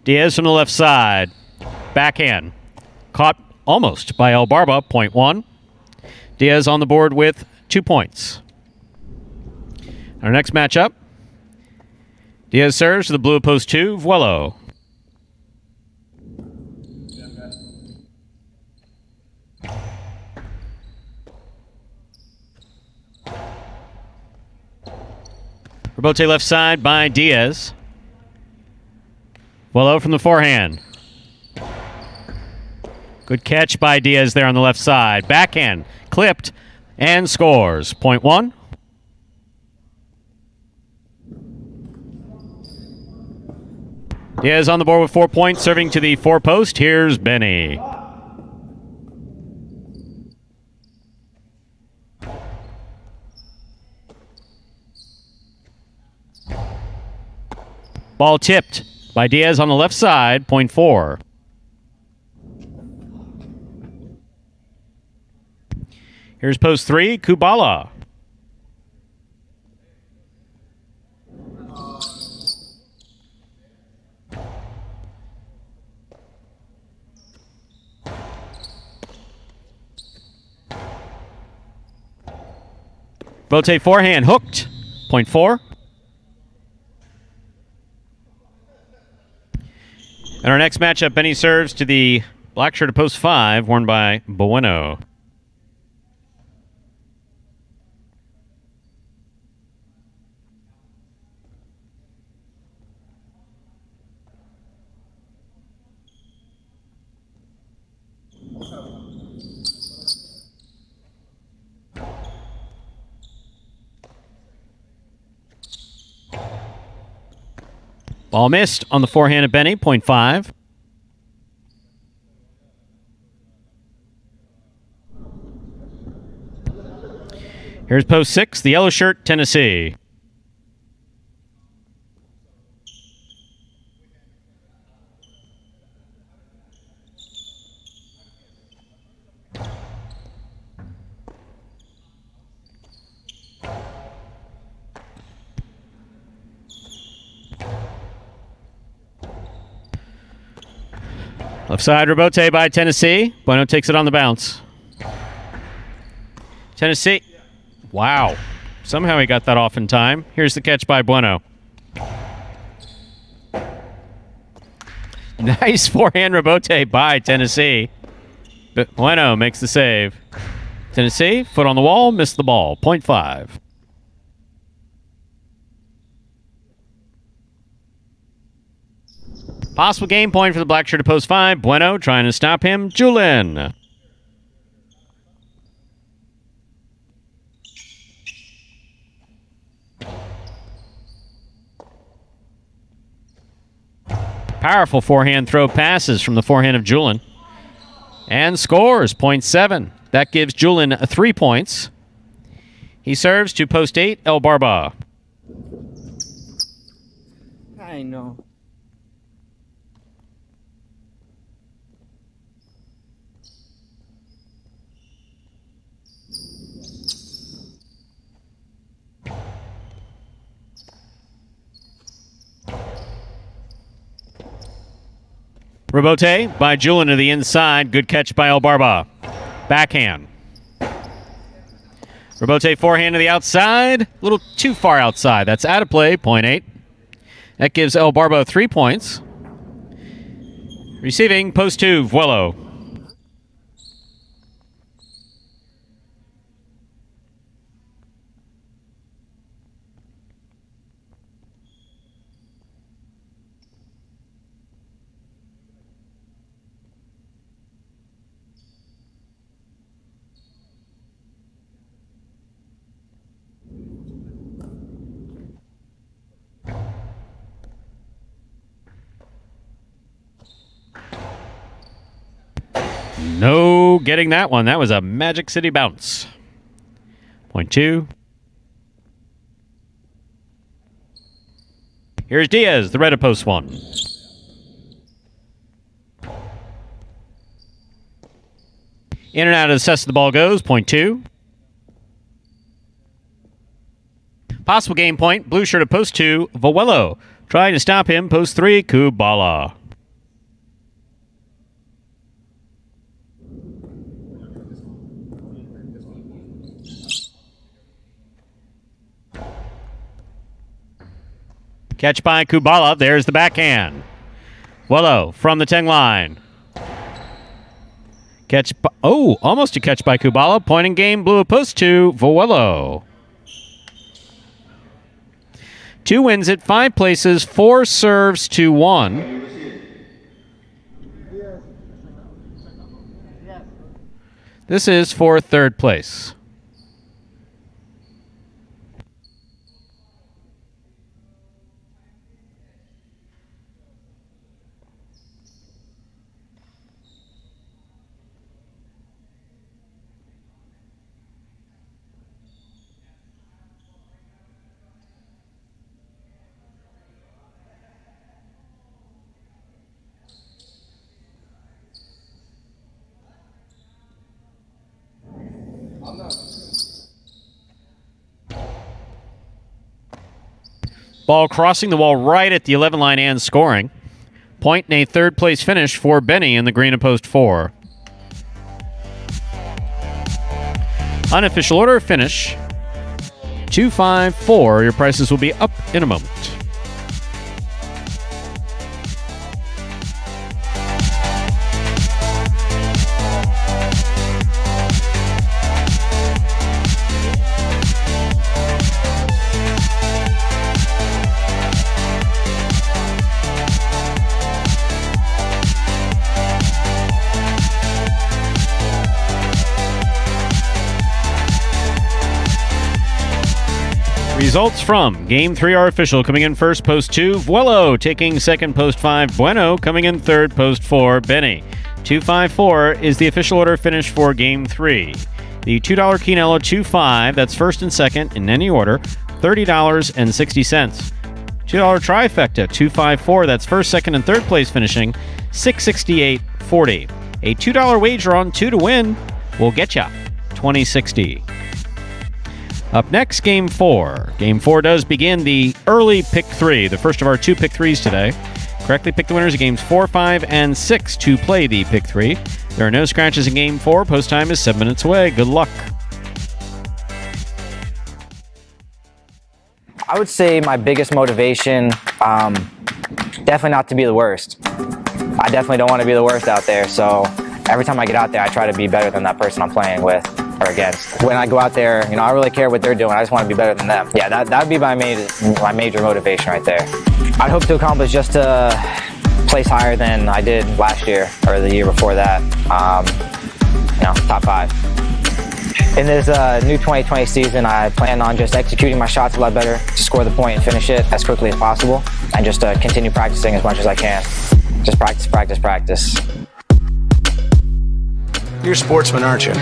Diaz from the left side. Backhand. Caught almost by El Barba. Point 1. Diaz on the board with 2 points. Our next matchup. Diaz serves to the blue of post 2, Vuelo. Rebote left side by Diaz. Vuelo from the forehand. Good catch by Diaz there on the left side. Backhand, clipped, and scores. Point 1. Diaz on the board with 4 points, serving to the 4 post. Here's Benny. Ball tipped by Diaz on the left side. Point 4. Here's post 3, Kubala. Bote forehand hooked. Point 4. And our next matchup, Benny serves to the black shirt of post 5, worn by Bueno. Ball missed on the forehand of Benny, point 5. Here's post 6, the yellow shirt, Tennessee. Left side, rebote by Tennessee. Bueno takes it on the bounce. Tennessee. Wow. Somehow he got that off in time. Here's the catch by Bueno. Nice forehand rebote by Tennessee. But Bueno makes the save. Tennessee, foot on the wall, missed the ball. 0.5. Possible game point for the black shirt at post 5. Bueno trying to stop him. Julin. Powerful forehand throw passes from the forehand of Julin. And scores 0.7. That gives Julin 3 points. He serves to post 8, El Barba. I know. Rebote by Julin to the inside. Good catch by El Barba. Backhand. Rebote forehand to the outside. A little too far outside. That's out of play. 0.8. That gives El Barba 3 points. Receiving post 2, Vuelo. No getting that one. That was a Magic City bounce. 0.2. Here's Diaz, the red of post 1. In and out of the cess the ball goes. 0.2. Possible game point. Blue shirt of post 2. Vuelo trying to stop him. Post 3. Kubala. Catch by Kubala. There's the backhand. Vuelo from the 10 line. Catch by, almost a catch by Kubala. Point in game, blue post 2, Vuelo. 2 wins at 5 places, 4 serves to 1. This is for 3rd place. Ball crossing the wall right at the 11 line and scoring. Point in a 3rd place finish for Benny in the green of post 4. Unofficial order finish 2-5-4. Your prices will be up in a moment. Results from Game 3 are official. Coming in first, post 2, Vuelo. Taking second, post 5, Bueno. Coming in third, post 4, Benny. 2-5-4 is the official order finish for Game 3. The $2 Quinello 2-5, that's first and second in any order, $30.60. $2 Trifecta 2-5-4, that's first, second, and third place finishing, $668.40. A $2 wager on 2 to win will get ya $20.60. Up next, Game 4. Game 4 does begin the early Pick 3, the first of our 2 Pick 3s today. Correctly pick the winners of Games 4, 5, and 6 to play the Pick 3. There are no scratches in Game 4. Post time is 7 minutes away. Good luck. I would say my biggest motivation, definitely not to be the worst. I definitely don't want to be the worst out there, so every time I get out there, I try to be better than that person I'm playing with or against. When I go out there, I don't really care what they're doing. I just want to be better than them. Yeah, that would be my major motivation right there. I'd hope to accomplish just to place higher than I did last year or the year before that. Top 5. In this new 2020 season, I plan on just executing my shots a lot better to score the point and finish it as quickly as possible, and just continue practicing as much as I can. Just practice, practice, practice. You're a sportsman, aren't you?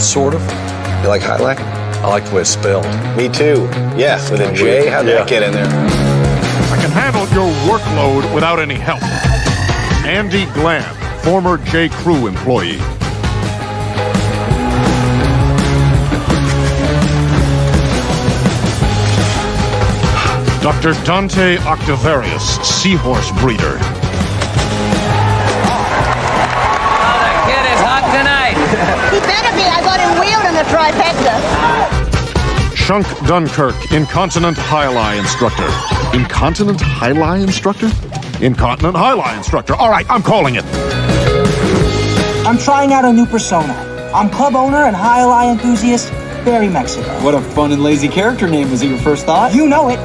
Sort of. You like highlight? I like the way it's spelled. Me too. Yeah, with a J. How'd that get in there? I can handle your workload without any help. Andy Glam, former J. Crew employee. Dr. Dante Octavarius, seahorse breeder. Kid is hot tonight. He better be. I got him wheeled in the trifecta. Shunk Dunkirk, incontinent high-lie instructor. Incontinent high-lie instructor? Incontinent high-lie instructor. All right, I'm calling it. I'm trying out a new persona. I'm club owner and high-lie enthusiast, Barry Mexico. What a fun and lazy character name. Was it your first thought? You know it.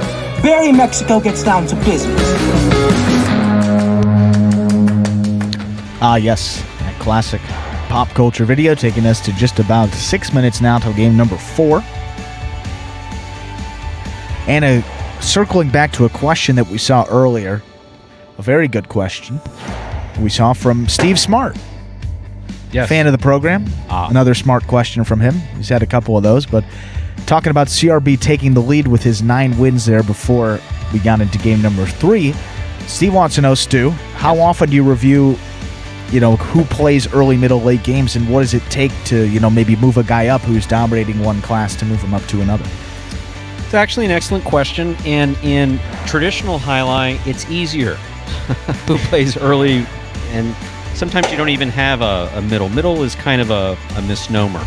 Barry Mexico gets down to business. Yes, that classic pop culture video taking us to just about 6 minutes now till game number 4. And circling back to a question that we saw earlier, a very good question we saw from Steve Smart. Yes. Fan of the program. Another smart question from him. He's had a couple of those, but talking about CRB taking the lead with his 9 wins there before we got into game number 3. Steve wants to know, Stu, how often do you review, who plays early, middle, late games, and what does it take to, maybe move a guy up who's dominating one class to move him up to another? It's actually an excellent question, and in traditional highlight, it's easier. Who plays early, and sometimes you don't even have a middle. Middle is kind of a misnomer.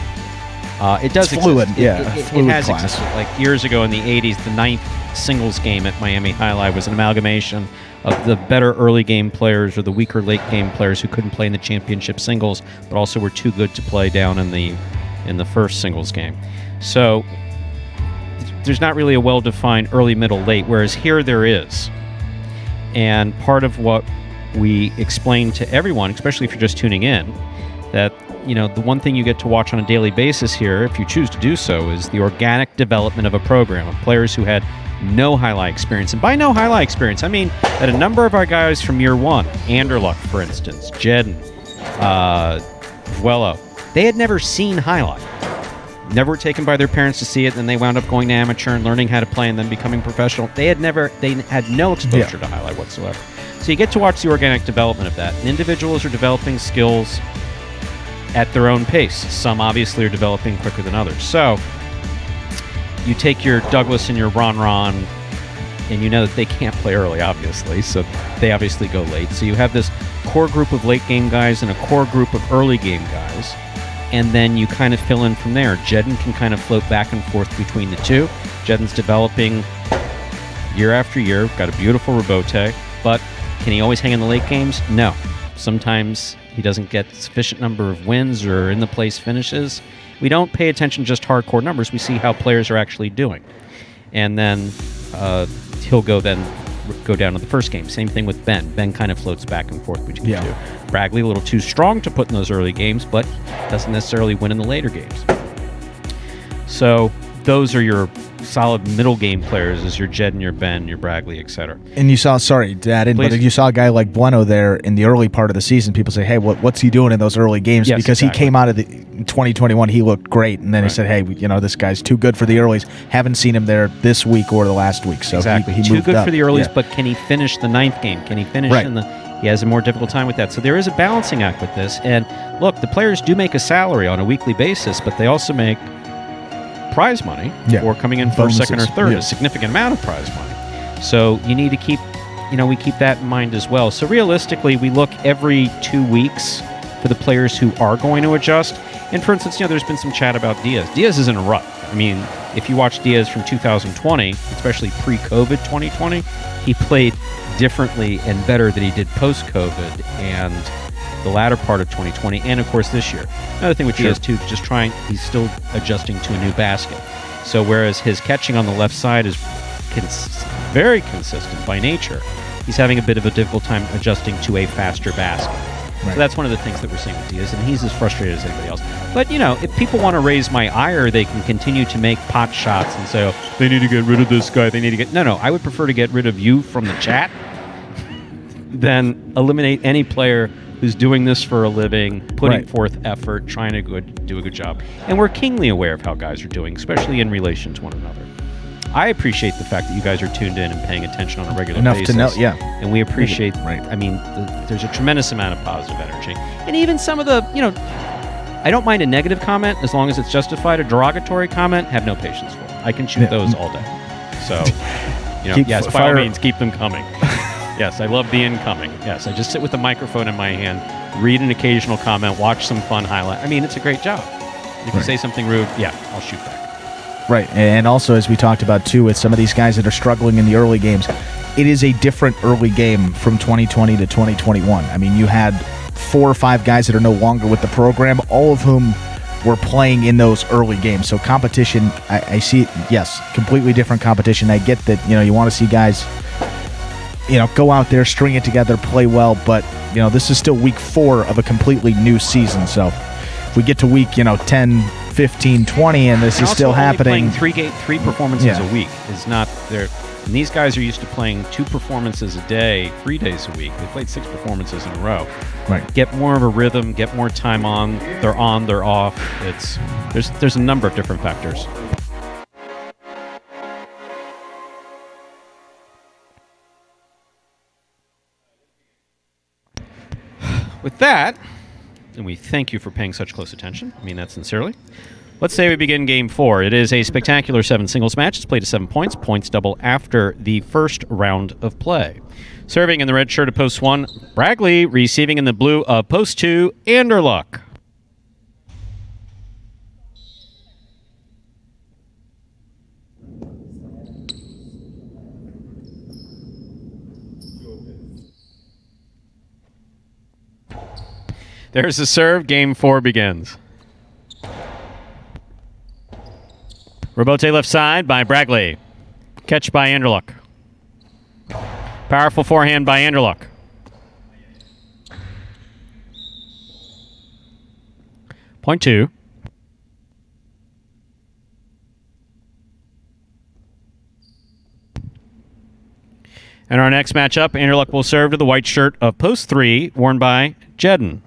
It does it's fluid, exist. Fluid it has class. existed. Like years ago in the 80s, the 9th singles game at Miami Highlight was an amalgamation of the better early game players or the weaker late game players who couldn't play in the championship singles, but also were too good to play down in the first singles game. So there's not really a well-defined early, middle, late, whereas here there is. And part of what we explain to everyone, especially if you're just tuning in, that the one thing you get to watch on a daily basis here, if you choose to do so, is the organic development of a program of players who had no highlight experience. And by no highlight experience, I mean that a number of our guys from year 1, Anderluck, for instance, Jedden, Vuelo, they had never seen highlight. Never were taken by their parents to see it, and they wound up going to amateur and learning how to play and then becoming professional. They had no exposure to highlight whatsoever. So you get to watch the organic development of that. And individuals are developing skills at their own pace. Some obviously are developing quicker than others. So you take your Douglas and your Ron, and you know that they can't play early, obviously, so they obviously go late. So you have this core group of late game guys and a core group of early game guys, and then you kind of fill in from there. Jedden can kind of float back and forth between the two. Jedden's developing year after year, got a beautiful rebote, but can he always hang in the late games? No. Sometimes he doesn't get sufficient number of wins or in the place finishes. We don't pay attention to just hardcore numbers. We see how players are actually doing. And then he'll go down to the first game. Same thing with Ben. Ben kind of floats back and forth between the two. Bragley, a little too strong to put in those early games, but doesn't necessarily win in the later games. So those are your solid middle game players, is your Jed and your Ben, your Bragley, etc. And you saw, sorry to add in, but Please. you saw a guy like Bueno there in the early part of the season. People say, hey, what's he doing in those early games? Yes, because exactly. he came out of the 2021, he looked great. And then he said, hey, this guy's too good for the earlies. Haven't seen him there this week or the last week. So Exactly. he Too moved good up. for the earlies, Yeah. but can he finish the ninth game? Can he finish Right. in the... He has a more difficult time with that. So there is a balancing act with this. And look, the players do make a salary on a weekly basis, but they also make prize money for coming in first, second, or Bonuses. third, Yeah. a significant amount of prize money. So you need to keep, we keep that in mind as well. So realistically, we look every 2 weeks for the players who are going to adjust. And for instance, there's been some chat about Diaz. Diaz is in a rut. I mean, if you watch Diaz from 2020, especially pre-COVID 2020, he played differently and better than he did post-COVID and the latter part of 2020, and of course this year. Another thing with Diaz too, he's still adjusting to a new basket. So whereas his catching on the left side is very consistent by nature, he's having a bit of a difficult time adjusting to a faster basket. Right. So that's one of the things that we're seeing with Diaz, and he's as frustrated as anybody else. But, if people want to raise my ire, they can continue to make pot shots and say, oh, they need to get rid of this guy. They need to get... No, I would prefer to get rid of you from the chat than eliminate any player who's doing this for a living, putting forth effort, trying to do a good job. And we're keenly aware of how guys are doing, especially in relation to one another. I appreciate the fact that you guys are tuned in and paying attention on a regular Enough basis. to know, yeah. And we appreciate, there's a tremendous amount of positive energy. And even some of the, I don't mind a negative comment as long as it's justified. A derogatory comment, have no patience for. I can shoot those all day. So, yes, by all means, keep them coming. Yes, I love the incoming. Yes, I just sit with the microphone in my hand, read an occasional comment, watch some fun highlight. I mean, it's a great job. If you say something rude, I'll shoot back. Right, and also as we talked about too, with some of these guys that are struggling in the early games, it is a different early game from 2020 to 2021. I mean, you had 4 or 5 guys that are no longer with the program, all of whom were playing in those early games. So competition, I see, yes, completely different competition. I get that, you want to see guys, go out there, string it together, play well, but, this is still week 4 of a completely new season. So if we get to week, 10, 15, 20, and this is still happening. Playing 3 performances a week is not there. And these guys are used to playing 2 performances a day, 3 days a week. They played 6 performances in a row. Right. Get more of a rhythm, get more time on, they're off. There's a number of different factors. With that, and we thank you for paying such close attention. I mean that sincerely. Let's say we begin Game 4. It is a spectacular 7 singles match. It's played to 7 points. Points double after the first round of play. Serving in the red shirt of post 1, Bragley. Receiving in the blue of post 2, Anderluck. There's the serve. Game 4 begins. Robote left side by Bragley. Catch by Anderluck. Powerful forehand by Anderluck. Point 2. And our next matchup, Anderluck will serve to the white shirt of post 3, worn by Jedden.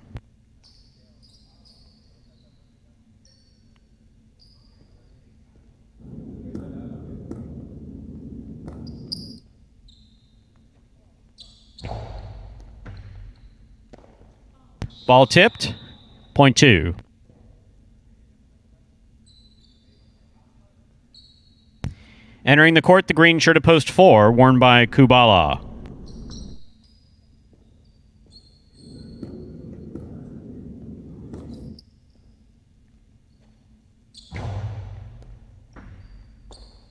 Ball tipped. Point 2. Entering the court, the green shirt of post 4, worn by Kubala.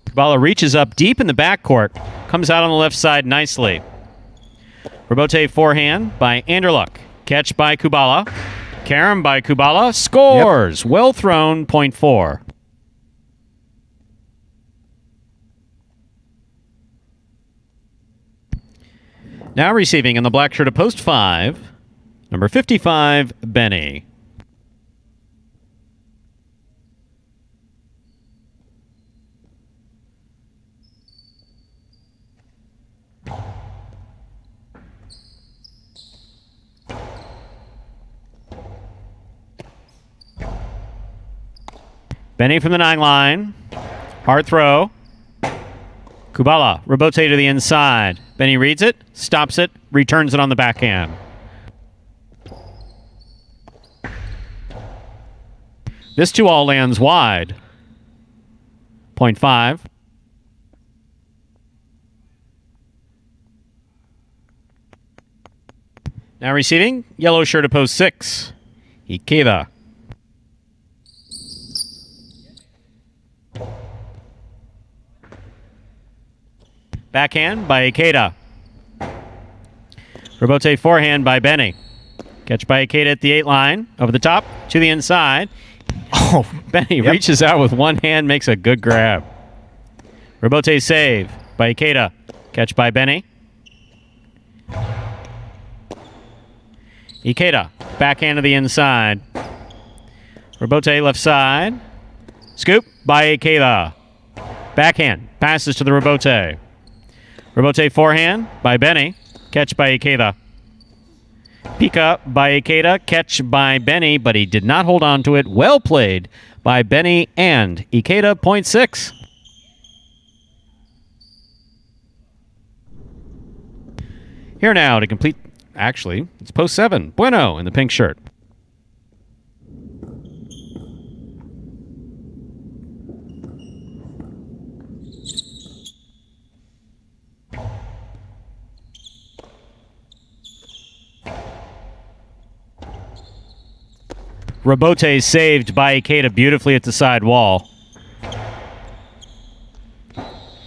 Kubala reaches up deep in the backcourt. Comes out on the left side nicely. Robote forehand by Anderluck. Catch by Kubala. Karam by Kubala. Scores! Yep. Well thrown, point 4. Now receiving in the black shirt of post 5, number 55, Benny. Benny from the 9 line. Hard throw. Kubala, rebote to the inside. Benny reads it, stops it, returns it on the backhand. This 2-all lands wide. Point 5. Now receiving, yellow shirt at post 6. Ikeda. Backhand by Ikeda. Rebote forehand by Benny. Catch by Ikeda at the 8 line. Over the top, to the inside. Oh, Benny reaches out with one hand, makes a good grab. Rebote save by Ikeda. Catch by Benny. Ikeda, backhand to the inside. Rebote left side. Scoop by Ikeda. Backhand, passes to the Rebote. Rebote forehand by Benny. Catch by Ikeda. Pika by Ikeda. Catch by Benny, but he did not hold on to it. Well played by Benny and Ikeda. Point 6. Here now to complete. Actually, it's post 7. Bueno in the pink shirt. Rebote saved by Ikeda beautifully at the side wall.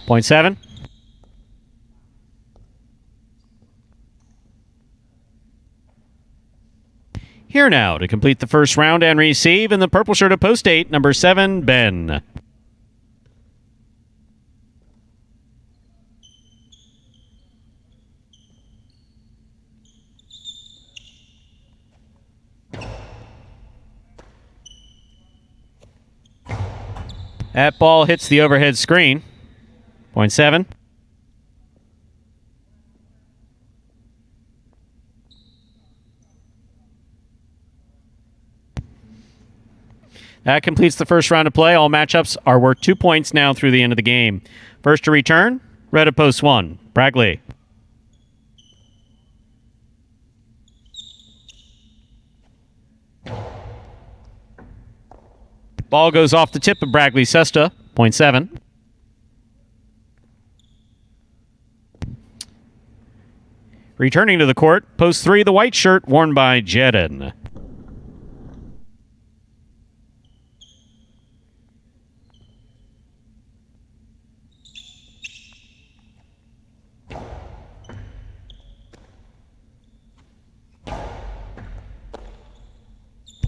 Point 7. Here now to complete the first round and receive in the purple shirt of post 8, number 7, Ben. That ball hits the overhead screen. Point 7. That completes the first round of play. All matchups are worth 2 points now through the end of the game. First to return, red of post 1, Bragley. Ball goes off the tip of Bragley's cesta. Point 7. Returning to the court, post 3, the white shirt worn by Jedden.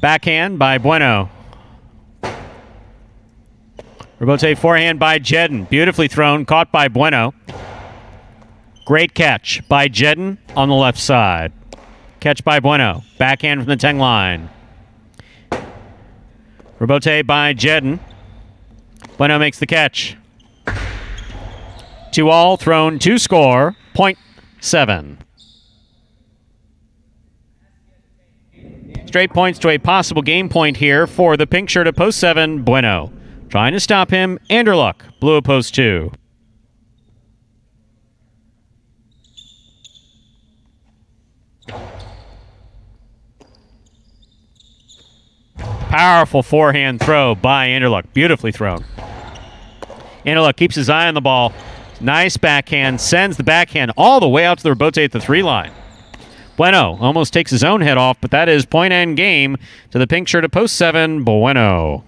Backhand by Bueno. Rebote forehand by Jedden. Beautifully thrown. Caught by Bueno. Great catch by Jedden on the left side. Catch by Bueno. Backhand from the 10 line. Rebote by Jedden. Bueno makes the catch. 2-all thrown to score. Point 7. Straight points to a possible game point here for the pink shirt at post 7, Bueno. Trying to stop him, Anderluck, blue at post 2. Powerful forehand throw by Anderluck. Beautifully thrown. Anderluck keeps his eye on the ball. Nice backhand. Sends the backhand all the way out to the Rebote at the 3 line. Bueno almost takes his own head off, but that is point and game to the pink shirt at post 7, Bueno.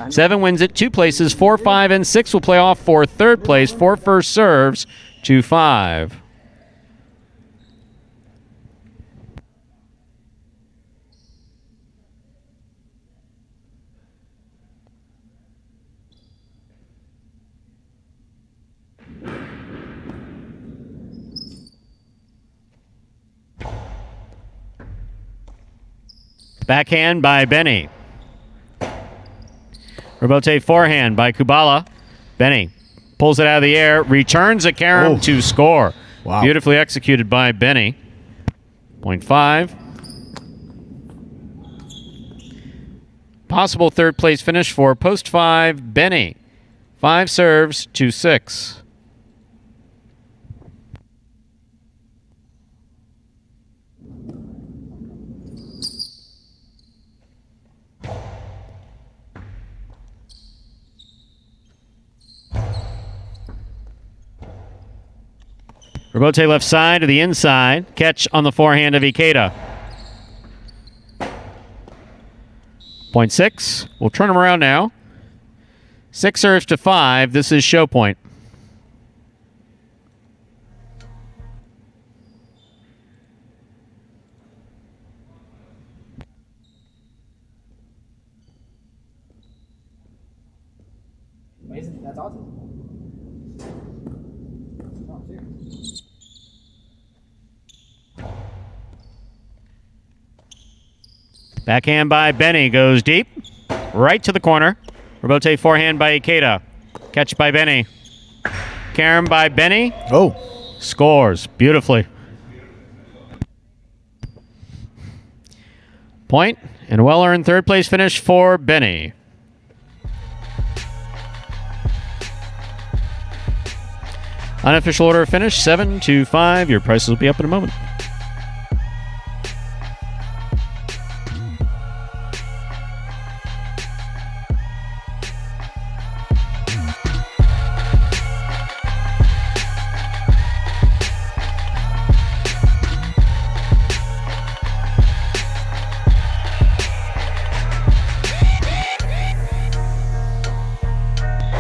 7 wins it 2 places. 4, 5, and 6 will play off for 3rd place. 4 first serves to 5. Backhand by Benny. Rebote forehand by Kubala. Benny pulls it out of the air, returns a carom to score. Wow. Beautifully executed by Benny. Point 5. Possible third place finish for post 5, Benny. 5 serves to 6. Robote left side to the inside. Catch on the forehand of Ikeda. Point 6. We'll turn him around now. 6 serves to 5. This is show point. Amazing. That's awesome. Backhand by Benny goes deep. Right to the corner. Robote forehand by Ikeda. Catch by Benny. Carom by Benny. Oh. Scores beautifully. Point and a well-earned third place finish for Benny. Unofficial order of finish 7-5. Your prices will be up in a moment.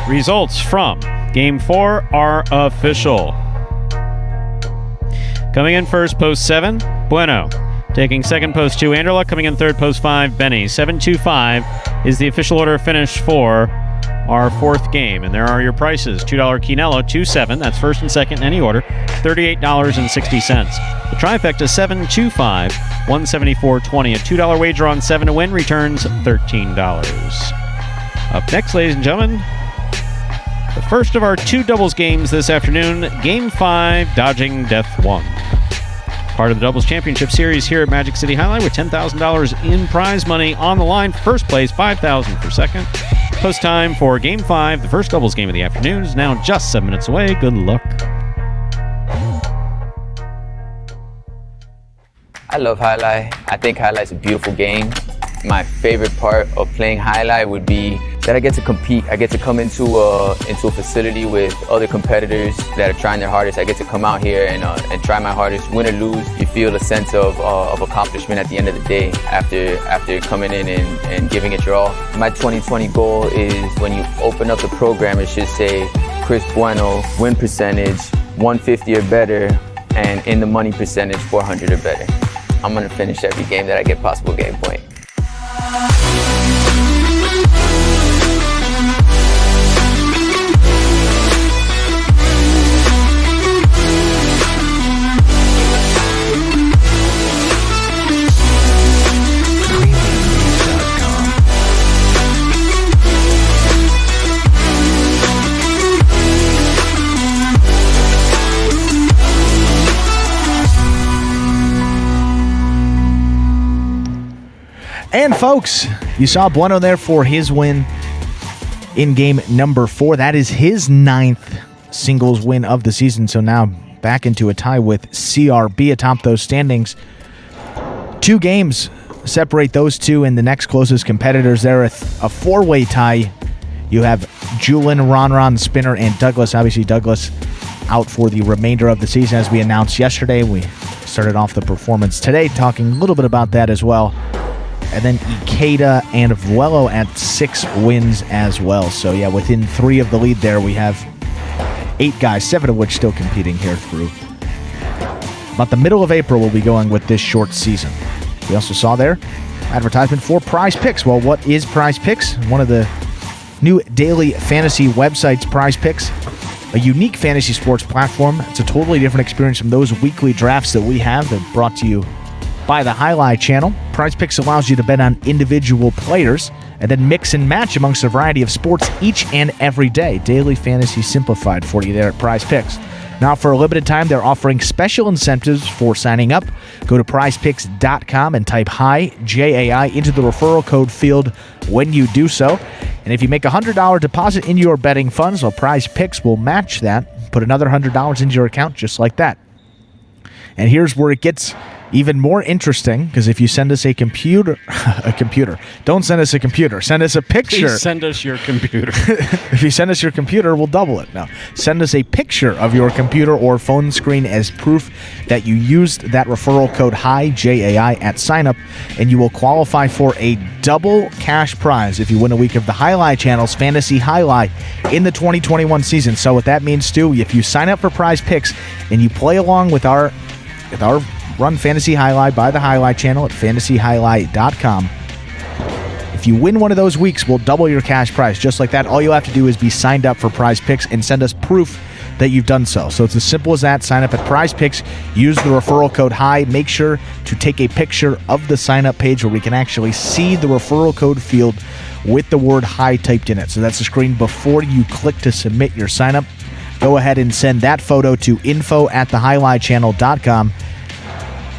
Results from Game 4 are official. Coming in first, post 7, Bueno. Taking second, post 2, Anderla. Coming in third, post 5, Benny. 7-5 is the official order of finish for our fourth game. And there are your prices. $2 Quinello, 2-7. That's first and second in any order. $38.60. The trifecta, 7-5, $174.20. A $2 wager on 7 to win returns $13. Up next, ladies and gentlemen, the first of our 2 doubles games this afternoon, Game 5, Dodging Death 1. Part of the Doubles Championship Series here at Magic City Jai-Alai with $10,000 in prize money on the line. First place, $5,000 for second. Post time for Game 5, the first doubles game of the afternoon, is now just 7 minutes away. Good luck. I love Jai-Alai. I think Jai-Alai is a beautiful game. My favorite part of playing Jai-Alai would be that I get to compete. I get to come into a facility with other competitors that are trying their hardest. I get to come out here and try my hardest. Win or lose, you feel a sense of accomplishment at the end of the day after coming in and giving it your all. My 2020 goal is when you open up the program, it should say Chris Bueno, win percentage 150 or better, and in the money percentage 400 or better. I'm gonna finish every game that I get possible game point. And folks, you saw Bueno there for his win in game number 4. That is his 9th singles win of the season. So now back into a tie with CRB atop those standings. 2 games separate those two, and the next closest competitors there. A 4-way tie. You have Julian, Ron, Spinner, and Douglas. Obviously, Douglas out for the remainder of the season, as we announced yesterday. We started off the performance today talking a little bit about that as well. And then Ikeda and Vuelo at 6 wins as well. So yeah, within 3 of the lead there, we have 8 guys, 7 of which still competing here through about the middle of April. We'll be going with this short season. We also saw there advertisement for Prize Picks. Well, what is Prize Picks? One of the new daily fantasy websites, Prize Picks, a unique fantasy sports platform. It's a totally different experience from those weekly drafts that we have that are brought to you by the Jai-Alai channel. Prize Picks allows you to bet on individual players and then mix and match amongst a variety of sports each and every day. Daily fantasy simplified for you there at Prize Picks. Now, for a limited time, they're offering special incentives for signing up. Go to prizepicks.com and type HI, J-A-I, into the referral code field when you do so. And if you make a $100 deposit into your betting funds, well, Prize Picks will match that. Put another $100 into your account just like that. And here's where it gets even more interesting, because if you send us a computer, don't send us a computer, send us a picture. Please send us your computer. If you send us your computer, we'll double it. No, send us a picture of your computer or phone screen as proof that you used that referral code HI, J-A-I, at sign up, and you will qualify for a double cash prize if you win a week of the Highlight Channel's Fantasy Highlight in the 2021 season. So what that means, Stu, if you sign up for Prize Picks and you play along with our Run Fantasy Highlight by the Highlight Channel at fantasyhighlight.com. If you win one of those weeks, we'll double your cash prize. Just like that, all you have to do is be signed up for Prize Picks and send us proof that you've done so. So it's as simple as that. Sign up at Prize Picks. Use the referral code HI. Make sure to take a picture of the sign-up page where we can actually see the referral code field with the word HI typed in it. So that's the screen before you click to submit your sign-up. Go ahead and send that photo to info@thehighlightchannel.com.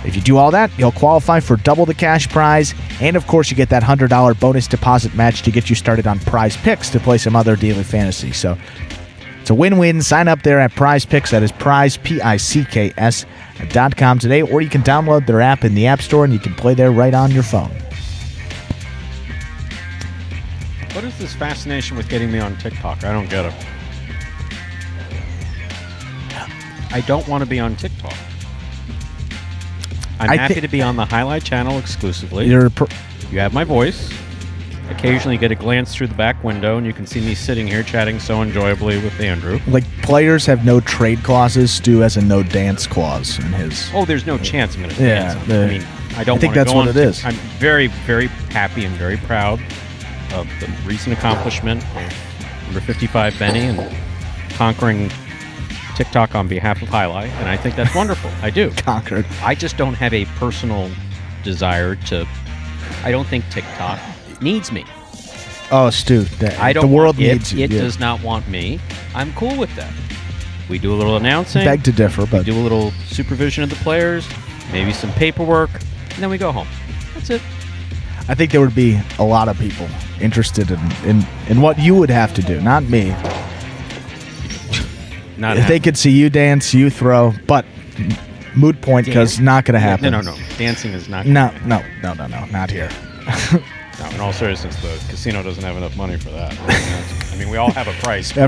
If you do all that, you'll qualify for double the cash prize, and of course you get that $100 bonus deposit match to get you started on Prize Picks to play some other daily fantasy. So it's a win-win. Sign up there at Prize Picks. That is prize, PICKS.com today, or you can download their app in the App Store and you can play there right on your phone. What is this fascination with getting me on TikTok? I don't get it. I don't want to be on TikTok. I'm happy to be on the Highlight Channel exclusively. You have my voice. Occasionally you get a glance through the back window and you can see me sitting here chatting so enjoyably with Andrew. Like, players have no trade clauses. Stu has a no dance clause in his. Oh, there's no chance I'm going to dance on it. I mean, I think that's what it is. I'm very, very happy and very proud of the recent accomplishment of number 55 Benny and conquering TikTok on behalf of Highlight, and I think that's wonderful. I do. Conquered. I just don't have a personal desire to. I don't think TikTok needs me. Oh, Stu, the world needs you. It does not want me. I'm cool with that. We do a little announcing. Beg to differ, but we do a little supervision of the players, maybe some paperwork, and then we go home. That's it. I think there would be a lot of people interested in what you would have to do, not me. If they could see you dance, you throw, but moot point, because not going to happen. No. Dancing is not. No, not here. No, in all seriousness, the casino doesn't have enough money for that. I mean, we all have a price. We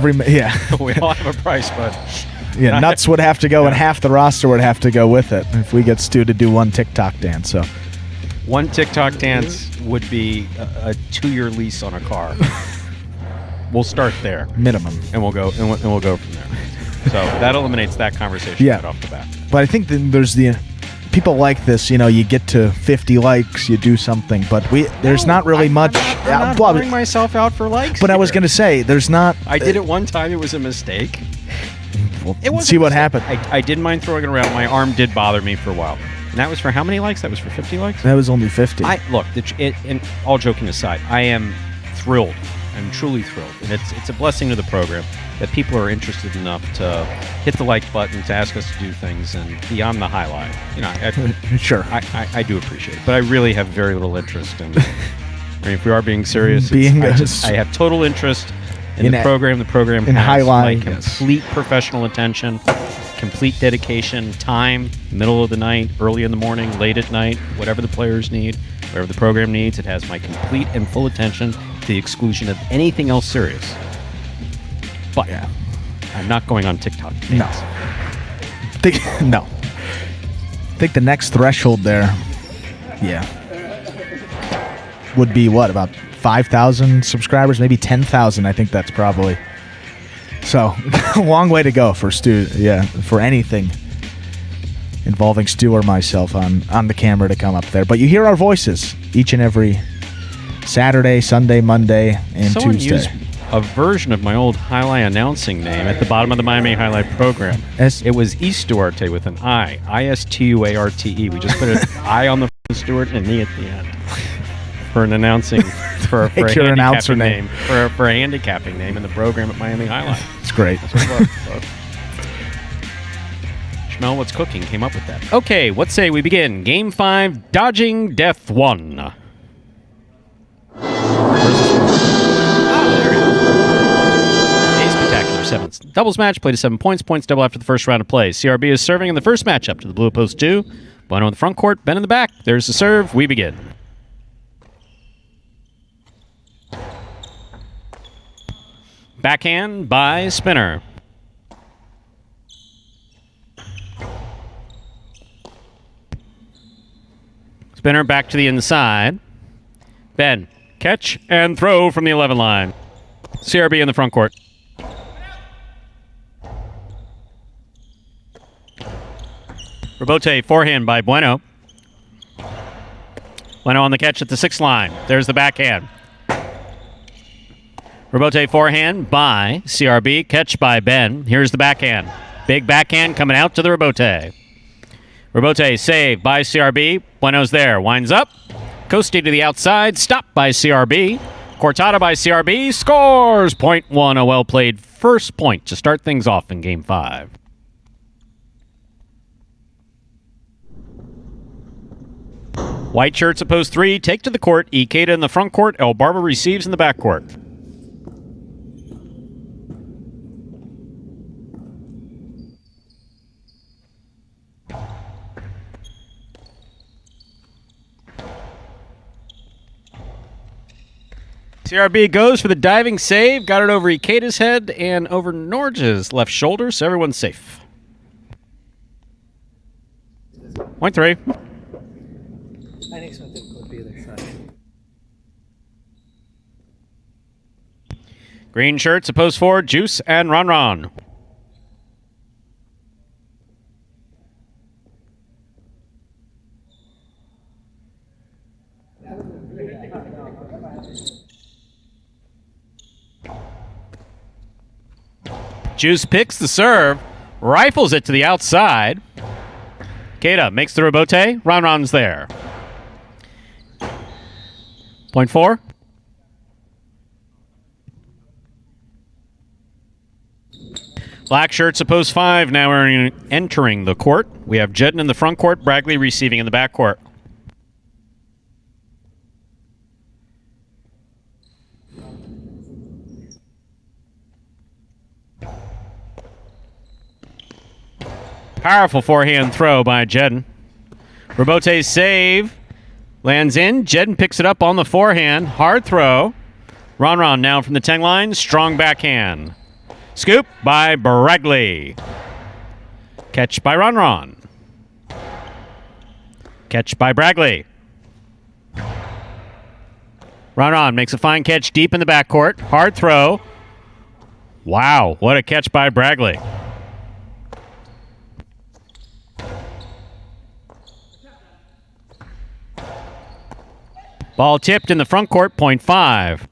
all have a price, but nuts would have to go, and half the roster would have to go with it if we get Stu to do one TikTok dance. So, one TikTok dance would be a 2-year lease on a car. We'll start there, minimum, and we'll go from there. So that eliminates that conversation right off the bat. But I think there's the people like this. You get to 50 likes, you do something, but there's not really much. I'm not pouring myself out for likes. But I was going to say, there's not. I did it one time. It was a mistake. We'll see what happened. I didn't mind throwing it around. My arm did bother me for a while. And that was for how many likes? That was for 50 likes? That was only 50. Look, and all joking aside, I am thrilled. I'm truly thrilled. And it's a blessing to the program that people are interested enough to hit the like button, to ask us to do things, and beyond the highlight. Sure. I do appreciate it. But I really have very little interest in. I mean, if we are being serious, I have total interest in the program. The program has highlight, my complete professional attention, complete dedication, time, middle of the night, early in the morning, late at night, whatever the players need, whatever the program needs. It has my complete and full attention, to the exclusion of anything else serious. But I'm not going on TikTok. No. No. I think the next threshold there, would be what, about 5,000 subscribers, maybe 10,000. I think that's probably. So, a long way to go for Stu. For anything involving Stu or myself on the camera to come up there. But you hear our voices each and every Saturday, Sunday, Monday, and Tuesday. Used a version of my old Highlight announcing name at the bottom of the Miami Highlight program. It was Estuarte with an I. I-S-T-U-A-R-T-E. We just put an I on the Stewart and an E at the end. For an announcing, for a handicapping name. For a handicapping name in the program at Miami Highlight. It's great. Smell What's Cooking came up with that. Okay, what say we begin? Game 5, Dodging Death 1. Spectacular 7th doubles match, played to 7 points. Points double after the first round of play. CRB is serving in the first matchup to the blue opposed 2. Bueno in the front court, Ben in the back. There's the serve. We begin. Backhand by Spinner. Spinner back to the inside. Ben, catch and throw from the 11 line. CRB in the front court. Rebote forehand by Bueno. Bueno on the catch at the 6 line. There's the backhand. Rebote forehand by CRB. Catch by Ben. Here's the backhand. Big backhand coming out to the Rebote. Rebote saved by CRB. Bueno's there. Winds up. Coasty to the outside. Stopped by CRB. Cortada by CRB. Scores! Point 1. A well-played first point to start things off in Game 5. White shirts opposed 3. Take to the court. Ikeda in the front court. El Barba receives in the back court. CRB goes for the diving save. Got it over Ikeda's head and over Norge's left shoulder, so everyone's safe. Point 3. Green shirts opposed 4. Juice and Ron. Juice picks the serve, rifles it to the outside. Keita makes the rebote. Ron's there. Point 4. Black shirts opposed 5. Now we're entering the court. We have Jedden in the front court, Bragley receiving in the back court. Powerful forehand throw by Jedden. Rebote's save. Lands in. Jedden picks it up on the forehand. Hard throw. Ron now from the 10 line. Strong backhand. Scoop by Bragley. Catch by Ron. Catch by Bragley. Ron makes a fine catch deep in the backcourt. Hard throw. Wow, what a catch by Bragley. Ball tipped in the front court, point 5.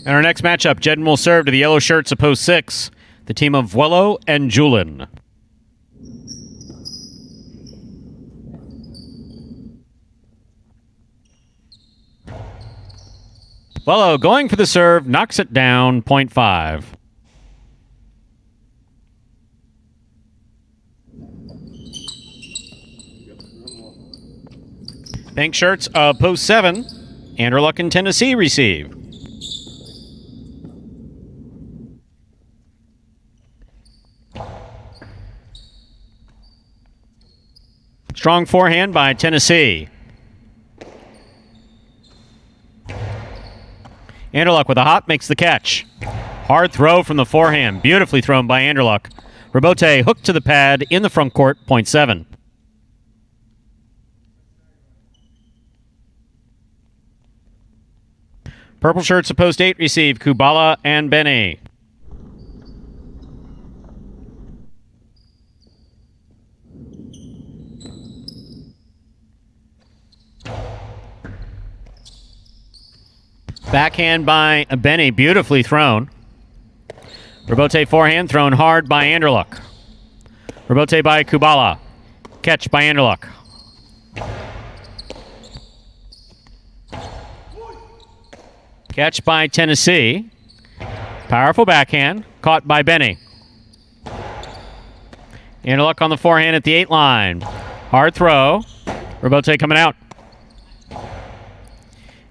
In our next matchup, Jedden will serve to the yellow shirts opposed 6, the team of Vuelo and Julin. Vuelo going for the serve, knocks it down, point 5. Pink shirts post 7. Anderluck and Tennessee receive. Strong forehand by Tennessee. Anderluck with a hop makes the catch. Hard throw from the forehand. Beautifully thrown by Anderluck. Rebote hooked to the pad in the front court, point 7. Purple shirts opposed 8 receive Kubala and Benny. Backhand by Benny, beautifully thrown. Rebote forehand thrown hard by Anderluck. Rebote by Kubala. Catch by Anderluck. Catch by Tennessee. Powerful backhand. Caught by Benny. Interlock on the forehand at the 8 line. Hard throw. Rebote coming out.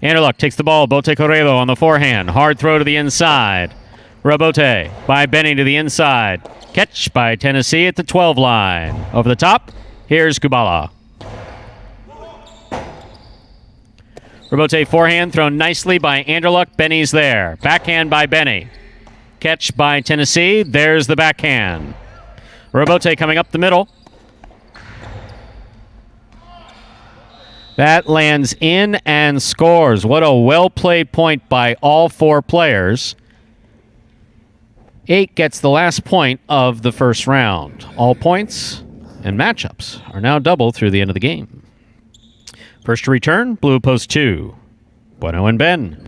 Interlock takes the ball. Bote Corredo on the forehand. Hard throw to the inside. Rebote by Benny to the inside. Catch by Tennessee at the 12 line. Over the top, here's Kubala. Rebote forehand thrown nicely by Anderluck. Benny's there. Backhand by Benny. Catch by Tennessee. There's the backhand. Rebote coming up the middle. That lands in and scores. What a well-played point by all 4 players. 8 gets the last point of the first round. All points and matchups are now double through the end of the game. First to return, blue post 2. Bueno and Ben.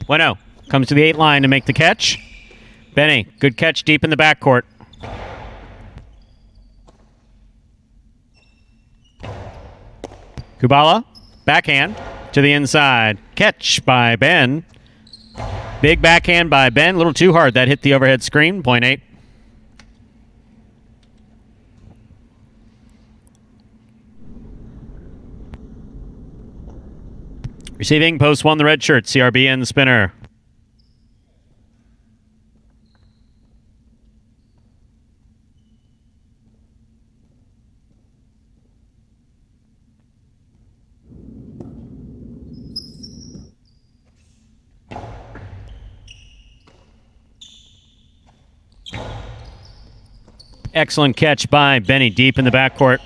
Bueno comes to the 8 line to make the catch. Benny, good catch deep in the backcourt. Kubala, backhand to the inside. Catch by Ben. Big backhand by Ben. A little too hard. That hit the overhead screen. Point 8. Receiving post 1, the red shirt. CRB and the spinner. Excellent catch by Benny deep in the backcourt.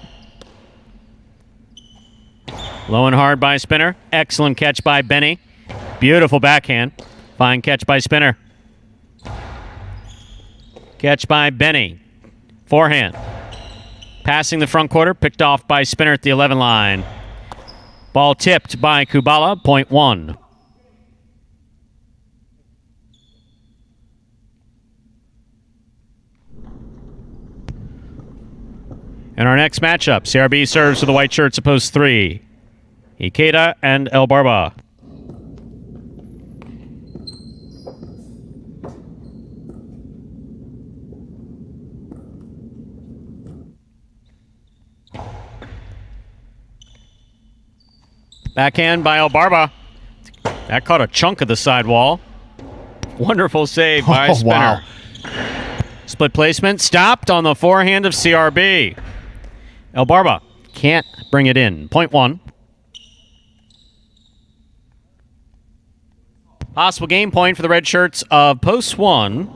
Low and hard by Spinner. Excellent catch by Benny. Beautiful backhand. Fine catch by Spinner. Catch by Benny. Forehand. Passing the front quarter. Picked off by Spinner at the 11 line. Ball tipped by Kubala. Point 1. In our next matchup, CRB serves for the white shirts at post 3. Ikeda and El Barba. Backhand by El Barba. That caught a chunk of the sidewall. Wonderful save by Spinner. Wow. Split placement stopped on the forehand of CRB. El Barba can't bring it in. Point 1. Possible game point for the red shirts of post 1.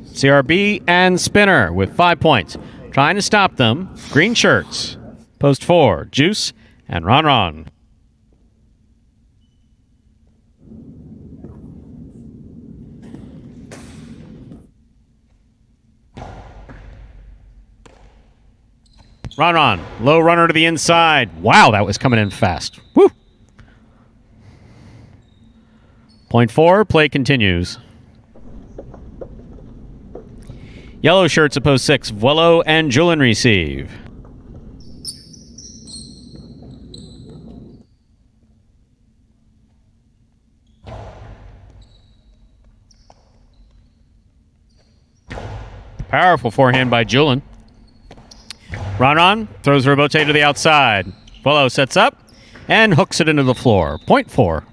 CRB and Spinner with 5 points. Trying to stop them. Green shirts. Post 4. Juice and Ron Ron. Ron Ron, low runner to the inside. Wow, that was coming in fast. Woo! Point 4, play continues. Yellow shirts at post 6. Vuelo and Julian receive. Powerful forehand by Julian. Ron throws Rebote to the outside. Vuelo sets up and hooks it into the floor. Point 4.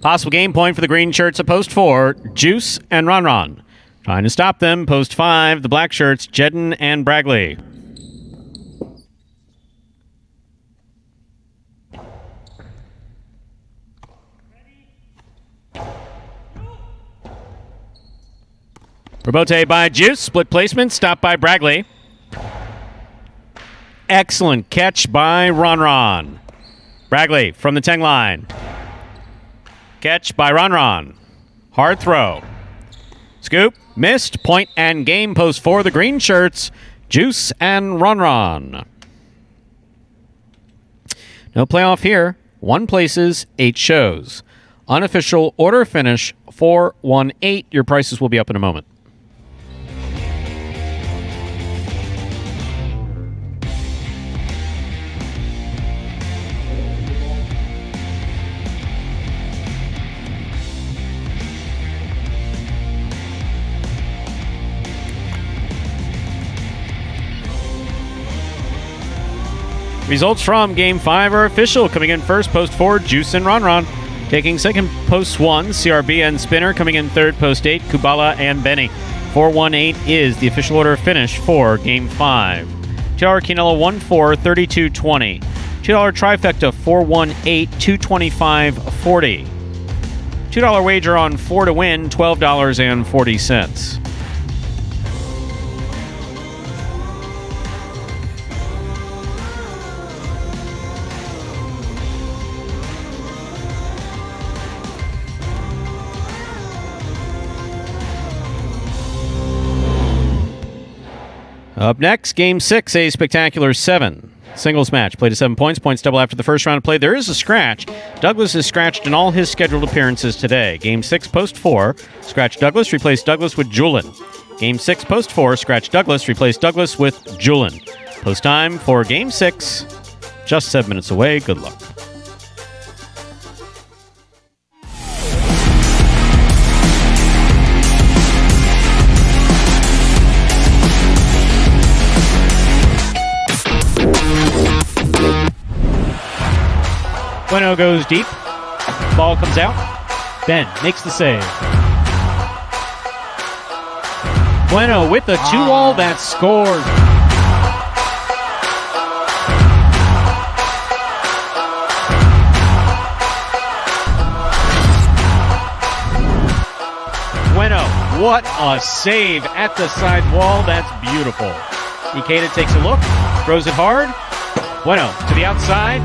Possible game point for the green shirts at post 4. Juice and Ron. Trying to stop them. Post 5. The black shirts, Jedden and Bragley. Rebote by Juice. Split placement. Stopped by Bragley. Excellent catch by Ron. Bragley from the 10 line. Catch by Ron. Hard throw. Scoop. Missed. Point and game. Post 4. The green shirts. Juice and Ron. No playoff here. 1 places, 8 shows. Unofficial order finish 418. Your prices will be up in a moment. Results from Game 5 are official. Coming in first, post 4, Juice and Ron. Taking second, post 1, CRB and Spinner. Coming in third, post 8, Kubala and Benny. 418 is the official order of finish for Game 5. $2 Quinella 1-4, 32-20. $2 trifecta 418, 225.40. $2 wager on 4 to win, $12.40. Up next, Game 6, a spectacular 7. Singles match. Played to 7 points. Points double after the first round of play. There is a scratch. Douglas is scratched in all his scheduled appearances today. Game 6, post 4. Scratch Douglas. Replace Douglas with Julin. Game 6, post 4. Scratch Douglas. Replace Douglas with Julin. Post time for Game 6. Just 7 minutes away. Good luck. Bueno goes deep. Ball comes out. Ben makes the save. Bueno with the 2-all that scores. Bueno, what a save at the side wall. That's beautiful. Ikeda takes a look, throws it hard. Bueno to the outside.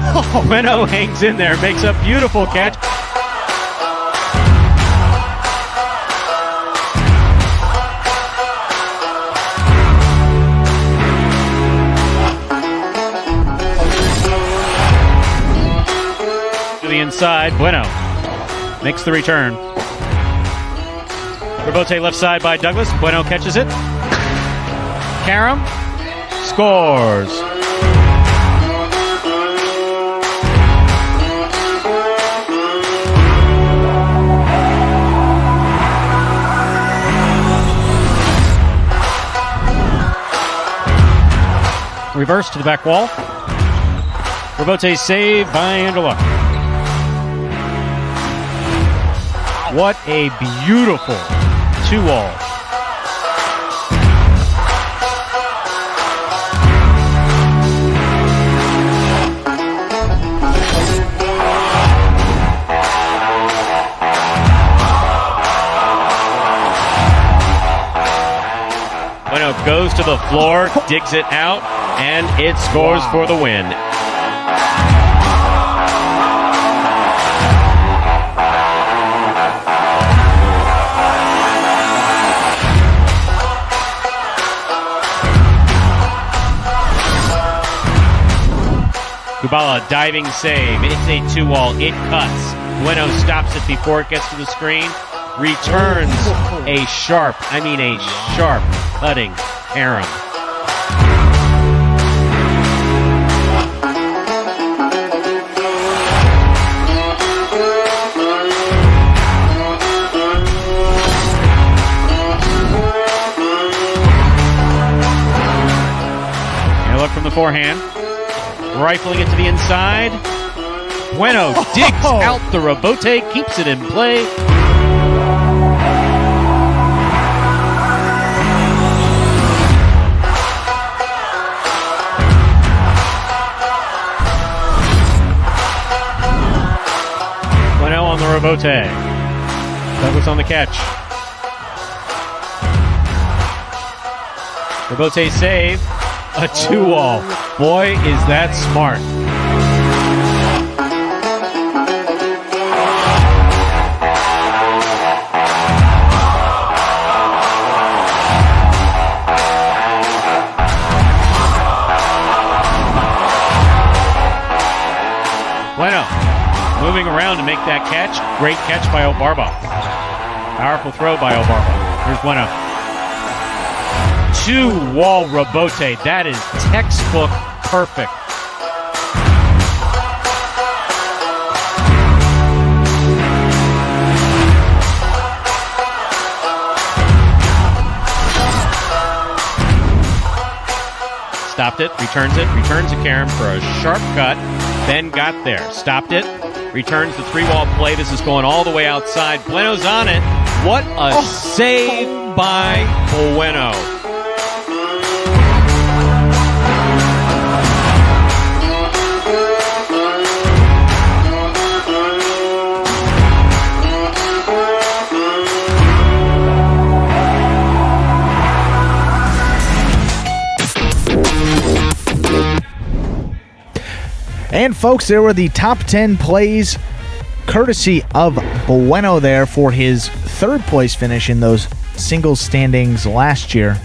Bueno hangs in there, makes a beautiful catch. To the inside. Bueno makes the return. Rebote left side by Douglas. Bueno catches it. Karam scores. Reverse to the back wall. Rebote save by Andela. What a beautiful 2-all. Bueno goes to the floor, digs it out, and it scores for the win. Kubala diving save. It's a 2-all. It cuts. Bueno stops it before it gets to the screen. Returns a sharp cutting Aram. And look from the forehand. Rifling it to the inside. Bueno digs out the rebote, keeps it in play. Bueno on the rebote. Douglas on the catch. Rebote save. A 2-all. Boy, is that smart. Bueno moving around to make that catch. Great catch by Obarba. Powerful throw by Obarba. Here's Bueno. Two-wall rebote. That is textbook perfect. Stopped it, returns to Karam for a sharp cut, then got there. Stopped it, returns the three-wall play. This is going all the way outside. Bueno's on it. What a save by Bueno. And folks, there were the top 10 plays courtesy of Bueno there for his third place finish in those singles standings last year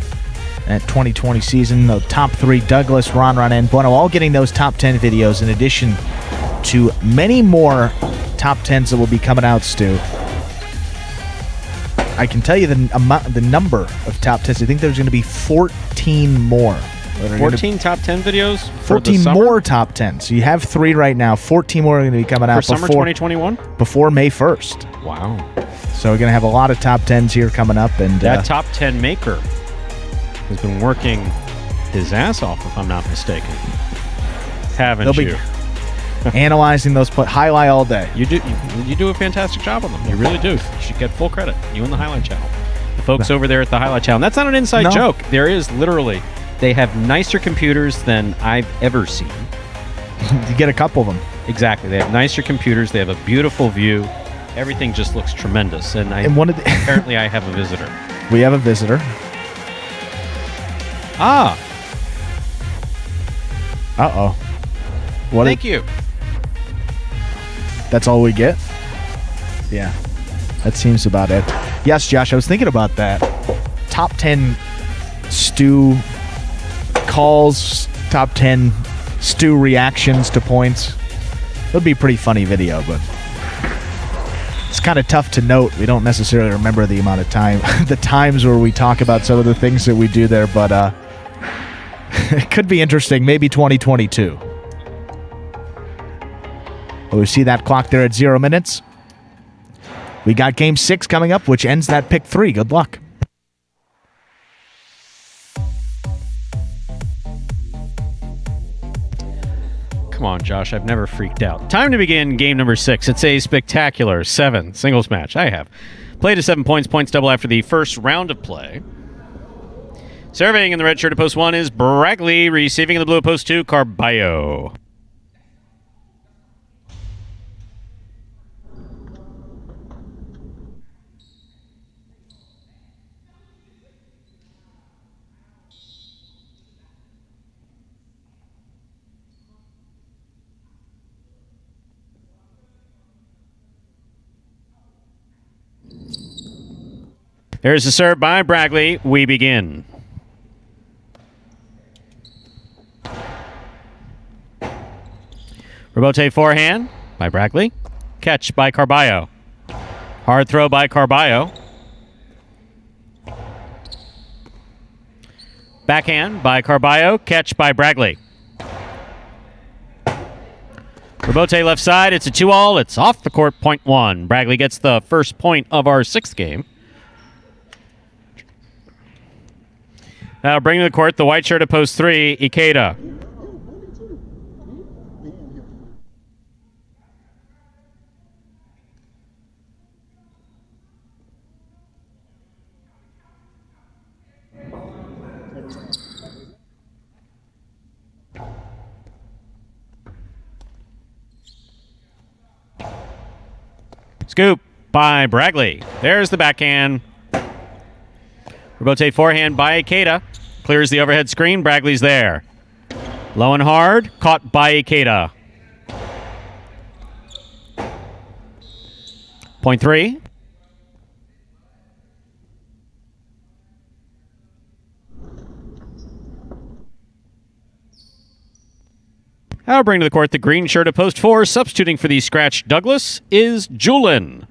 at 2020 season. The top three, Douglas, Ron, and Bueno, all getting those top 10 videos in addition to many more top 10s that will be coming out, Stu. I can tell you the number of top 10s. I think there's going to be 14 more. 14 top 10 videos? 14 more top 10. So you have 3 right now. 14 more are going to be coming out for summer 2021? Before May 1st. Wow. So we're going to have a lot of top 10s here coming up. And that top 10 maker has been working his ass off, if I'm not mistaken. Haven't you? Analyzing those plays. Highlight all day. You do a fantastic job on them. You really do. You should get full credit. You and the Highlight Channel. The folks over there at the Highlight Channel. That's not an inside joke. There is literally... They have nicer computers than I've ever seen. You get a couple of them. Exactly. They have nicer computers. They have a beautiful view. Everything just looks tremendous. And apparently I have a visitor. We have a visitor. Ah. Uh-oh. Thank you. That's all we get? Yeah. That seems about it. Yes, Josh, I was thinking about that. Top 10 Stu calls, top 10 Stu reactions to points. It would be a pretty funny video, but it's kind of tough to note. We don't necessarily remember the amount of time, the times where we talk about some of the things that we do there, but it could be interesting. Maybe 2022. Well, we see that clock there at 0 minutes. We got Game 6 coming up, which ends that pick 3. Good luck. Come on, Josh. I've never freaked out. Time to begin game number 6. It's a spectacular 7 singles match. I have played to 7 points. Points double after the first round of play. Serving in the red shirt at post 1 is Brackley. Receiving in the blue at post 2, Carballo. There's the serve by Brackley. We begin. Rebote forehand by Brackley. Catch by Carballo. Hard throw by Carballo. Backhand by Carballo. Catch by Brackley. Rebote left side. It's a 2-all. It's off the court, point 1. Brackley gets the first point of our 6th game. Now bring to the court the white shirt at post 3, Ikeda. Scoop by Brackley. There's the backhand. Rebote forehand by Ikeda. Clears the overhead screen. Brackley's there. Low and hard. Caught by Ikeda. Point 3. I'll bring to the court the green shirt of post 4. Substituting for the scratched Douglas is Julian.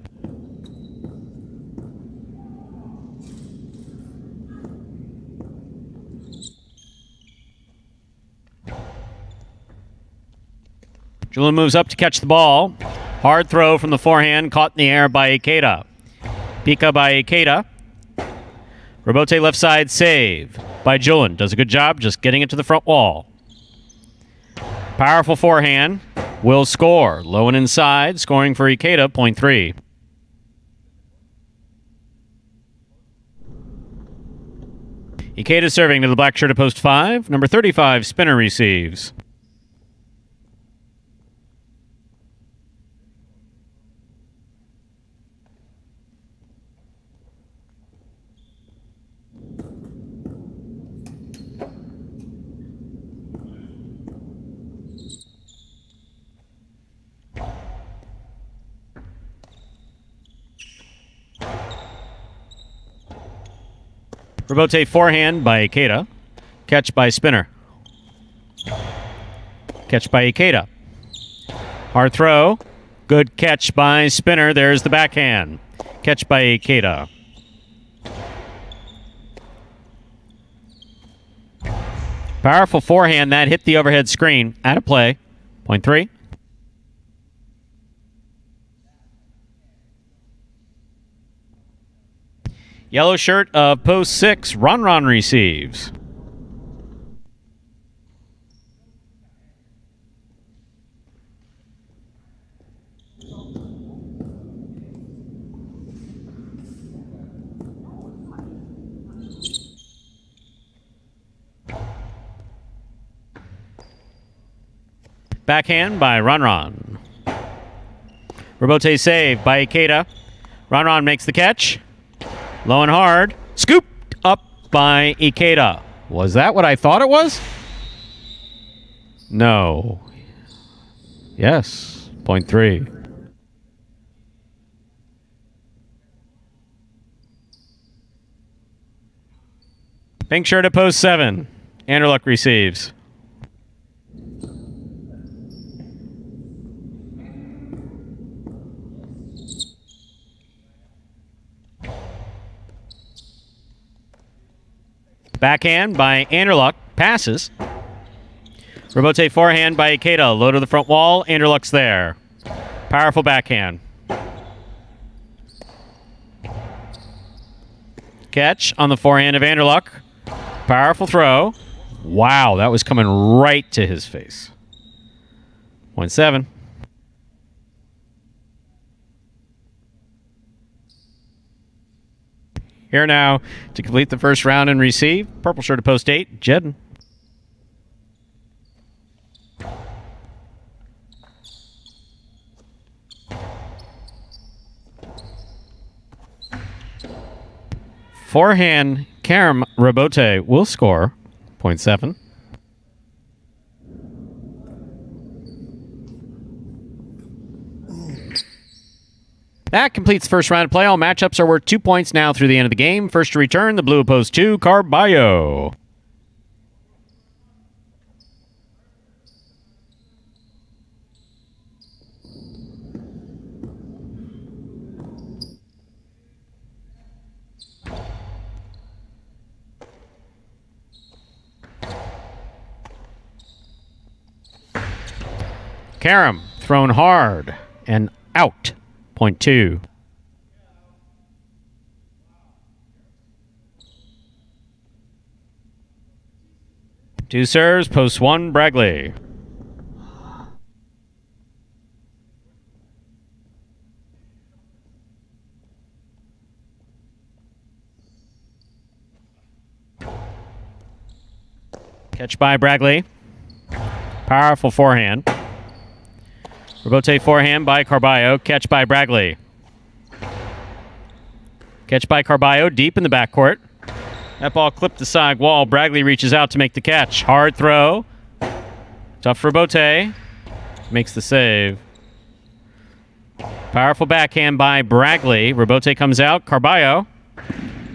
Julian moves up to catch the ball. Hard throw from the forehand, caught in the air by Ikeda. Pika by Ikeda. Robote left side save by Julian. Does a good job just getting it to the front wall. Powerful forehand. Will score. Low and inside. Scoring for Ikeda, 0.3. Ikeda serving to the black shirt of post 5. Number 35, spinner receives. Robote forehand by Ikeda. Catch by spinner. Catch by Ikeda. Hard throw. Good catch by spinner. There's the backhand. Catch by Ikeda. Powerful forehand that hit the overhead screen. Out of play. 0.3. Yellow shirt of post 6, Ron receives. Backhand by Ron. Robote save by Ikeda. Ron makes the catch. Low and hard. Scooped up by Ikeda. Was that what I thought it was? No. Yes. 0.3. Pink shirt at post 7. Anderluck receives. Backhand by Anderluck. Passes. Robote forehand by Ikeda. Low to the front wall. Anderluck's there. Powerful backhand. Catch on the forehand of Anderluck. Powerful throw. Wow, that was coming right to his face. 0.7. Here now to complete the first round and receive. Purple shirt to post 8, Jedden. Forehand, Karam Robote will score 0.7. That completes the first round of play. All matchups are worth 2 points now through the end of the game. First to return, the blue opposed 2, Carballo. Karam thrown hard and out. 0.2. Two serves, post 1, Bragley. Catch by Bragley. Powerful forehand. Robote forehand by Carballo. Catch by Bragley. Catch by Carballo deep in the backcourt. That ball clipped the side wall. Bragley reaches out to make the catch. Hard throw. Tough for Robote. Makes the save. Powerful backhand by Bragley. Robote comes out. Carballo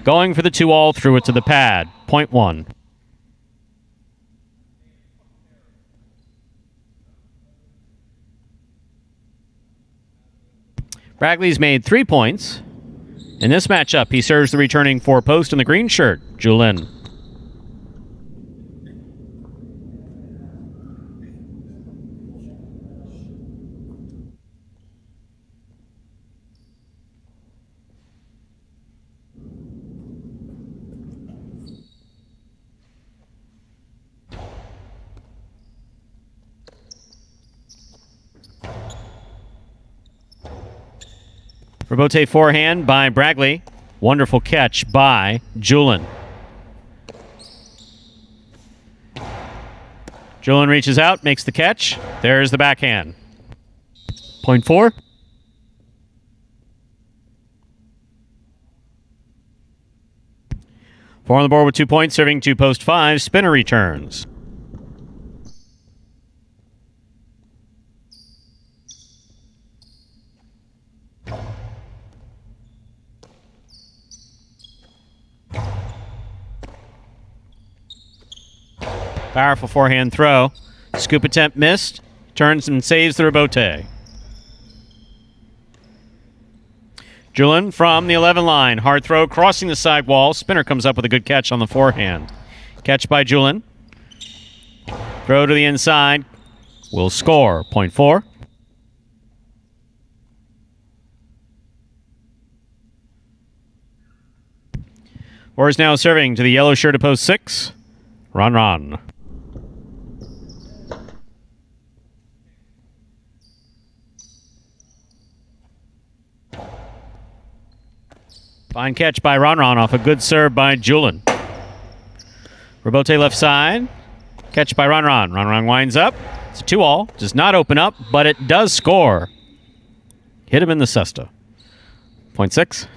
going for the 2-all. Threw it to the pad. 0.1. Bragley's made 3 points. In this matchup, he serves the returning 4-post in the green shirt, Julin. Rebote forehand by Bragley. Wonderful catch by Julin. Julin reaches out, makes the catch. There's the backhand. Point 4. Four on the board with 2 points, serving 2 post 5. Spinner returns. Powerful forehand throw. Scoop attempt missed. Turns and saves the rebote. Julin from the 11 line. Hard throw crossing the sidewall. Spinner comes up with a good catch on the forehand. Catch by Julin. Throw to the inside. Will score. Point 4. Or is now serving to the yellow shirt of post 6. Ron. Fine catch by Ron off a good serve by Julin. Rebote left side. Catch by Ron. Ron winds up. It's a 2-all. Does not open up, but it does score. Hit him in the cesta. Point 6.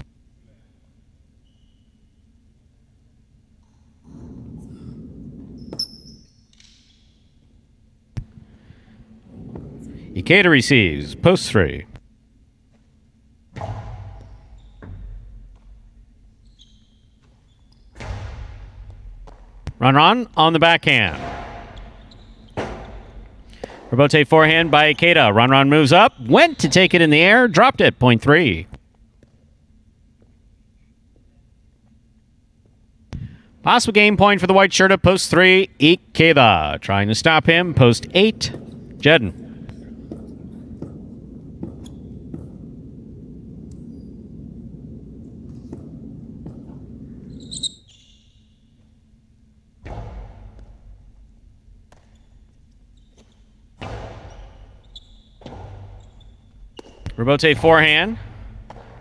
Ikeda receives. Post 3. Ron on the backhand. Rebote forehand by Ikeda. Ron moves up. Went to take it in the air. Dropped it. Point 3. Possible game point for the white shirt of post 3. Ikeda. Trying to stop him. Post 8. Jedden. Rebote forehand.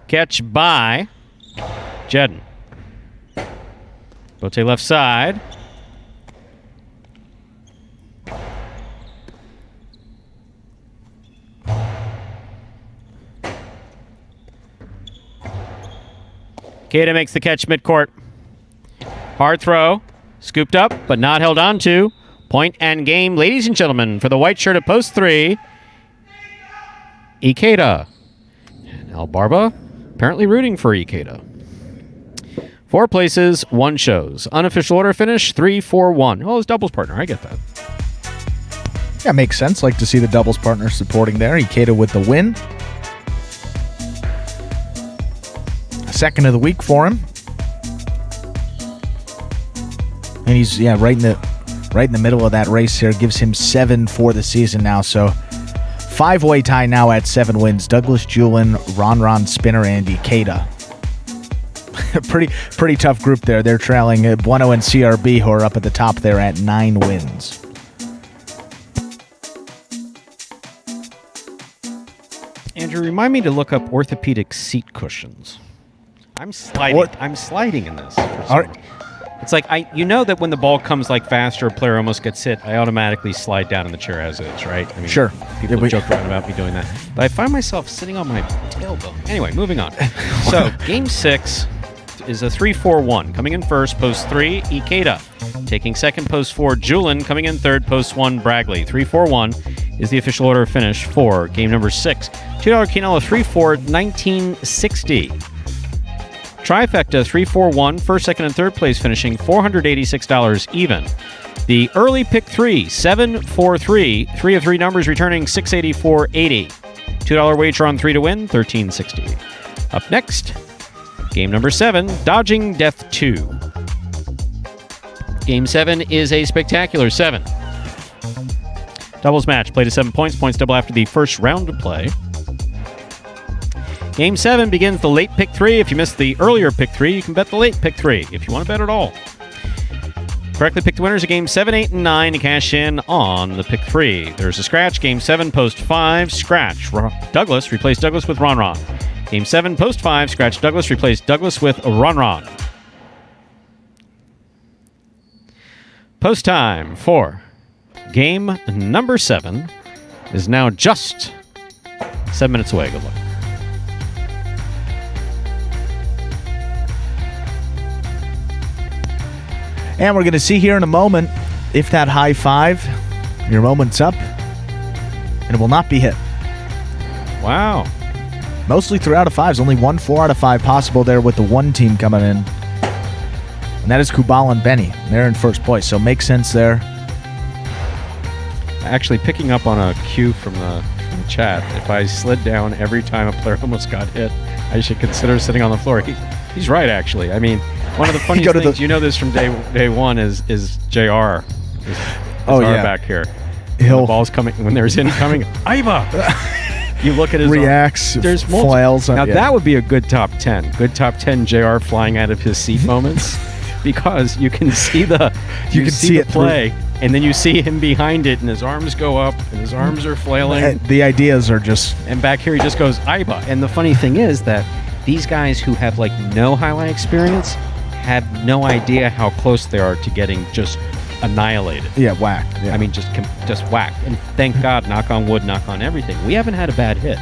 Catch by Jedden. Rebote left side. Ikeda makes the catch midcourt. Hard throw. Scooped up, but not held on to. Point and game, ladies and gentlemen, for the white shirt of post 3. Ikeda. And El Barba apparently rooting for Ikeda. 4 places, 1 shows. Unofficial order finish, 3-4-1. Oh, his doubles partner. I get that. Yeah, makes sense. Like to see the doubles partner supporting there. Ikeda with the win. Second of the week for him. And he's right in the middle of that race here. Gives him 7 for the season now. So 5-way tie now at 7 wins. Douglas, Julin, Ron, Spinner, and Ikeda. pretty tough group there. They're trailing Bueno and CRB, who are up at the top there at 9 wins. Andrew, remind me to look up orthopedic seat cushions. I'm sliding in this. It's like that when the ball comes like faster, a player almost gets hit, I automatically slide down in the chair as is, right? I mean, sure. People joke around about me doing that. But I find myself sitting on my tailbone. Anyway, moving on. So, game 6 is a 3-4-1. Coming in first, post 3, Ikeda. Taking second, post 4, Julin. Coming in third, post 1, Bragley. 3-4-1 is the official order of finish for game number 6. $2 Quinella 3-4, 1960. Trifecta 3-4-1, first, second, and third place finishing $486 even. The early pick 3, 7-4-3, 3 of 3 numbers returning $684.80. $2 wager on 3 to win, $13.60. Up next, game number 7, Dodging Death 2. Game 7 is a spectacular 7. Doubles match, play to 7 points. Points double after the first round of play. Game 7 begins the late pick 3. If you missed the earlier pick 3, you can bet the late pick 3 if you want to bet at all. Correctly picked winners of Game 7, 8, and 9 to cash in on the pick 3. There's a scratch. Game 7, post 5, scratch. Douglas, replace Douglas with Ron Ron. Game 7, post 5, scratch Douglas, replace Douglas with Ron Ron. Post time for game number 7 is now just 7 minutes away. Good luck. And we're going to see here in a moment if that high 5, your moment's up, and it will not be hit. Wow. Mostly 3 out of 5s. Only 1 4 out of 5 possible there with the 1 team coming in. And that is Kubal and Benny. They're in first place, so makes sense there. Actually, picking up on a cue from the chat, if I slid down every time a player almost got hit, I should consider sitting on the floor. He's right, actually. I mean, one of the funniest things, you know this from day one, is JR. Back here. The ball's coming, when there's incoming, Aiba! You look at his reacts, there's flails. Now that would be a good top 10. Good top 10 JR flying out of his seat moments, because you can see the play, and then you see him behind it, and his arms go up, and his arms are flailing. The ideas are just... And back here he just goes, Aiba. And the funny thing is that these guys who have like no highlight experience have no idea how close they are to getting just annihilated. Yeah, whacked. Yeah. I mean, just whacked. And thank God, knock on wood, knock on everything, we haven't had a bad hit.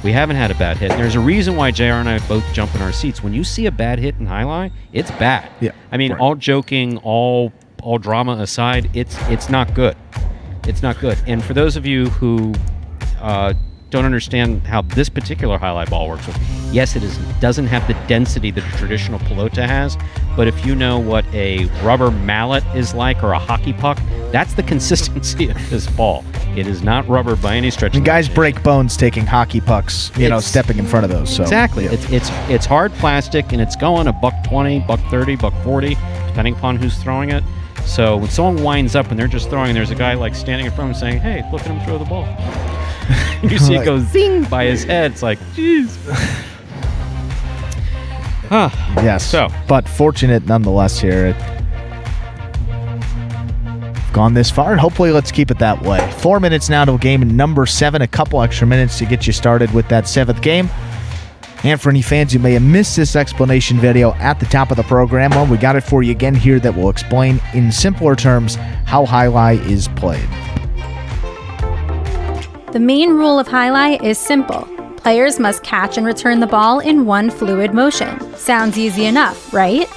And there's a reason why JR and I both jump in our seats. When you see a bad hit in highlight, it's bad. Yeah. I mean, all joking, all drama aside, it's not good. It's not good. And for those of you who don't understand how this particular highlight ball works, yes, doesn't have the density that a traditional pelota has, but if you know what a rubber mallet is like, or a hockey puck, that's the consistency of this ball. It is not rubber by any stretch. And guys break bones taking hockey pucks, stepping in front of those. So exactly, yeah. It's hard plastic, and it's going $1.20, $1.30, $1.40, depending upon who's throwing it. So when someone winds up and they're just throwing, there's a guy like standing in front of him saying, "Hey, look at him throw the ball." You see it go zing by his head. It's like, jeez. Yes. But fortunate nonetheless here. Gone this far, and hopefully let's keep it that way. 4 minutes now to game number 7. A couple extra minutes to get you started with that 7th game. And for any fans who may have missed this explanation video at the top of the program, well, we got it for you again here that will explain in simpler terms how highlight is played. The main rule of highlight is simple. Players must catch and return the ball in one fluid motion. Sounds easy enough, right?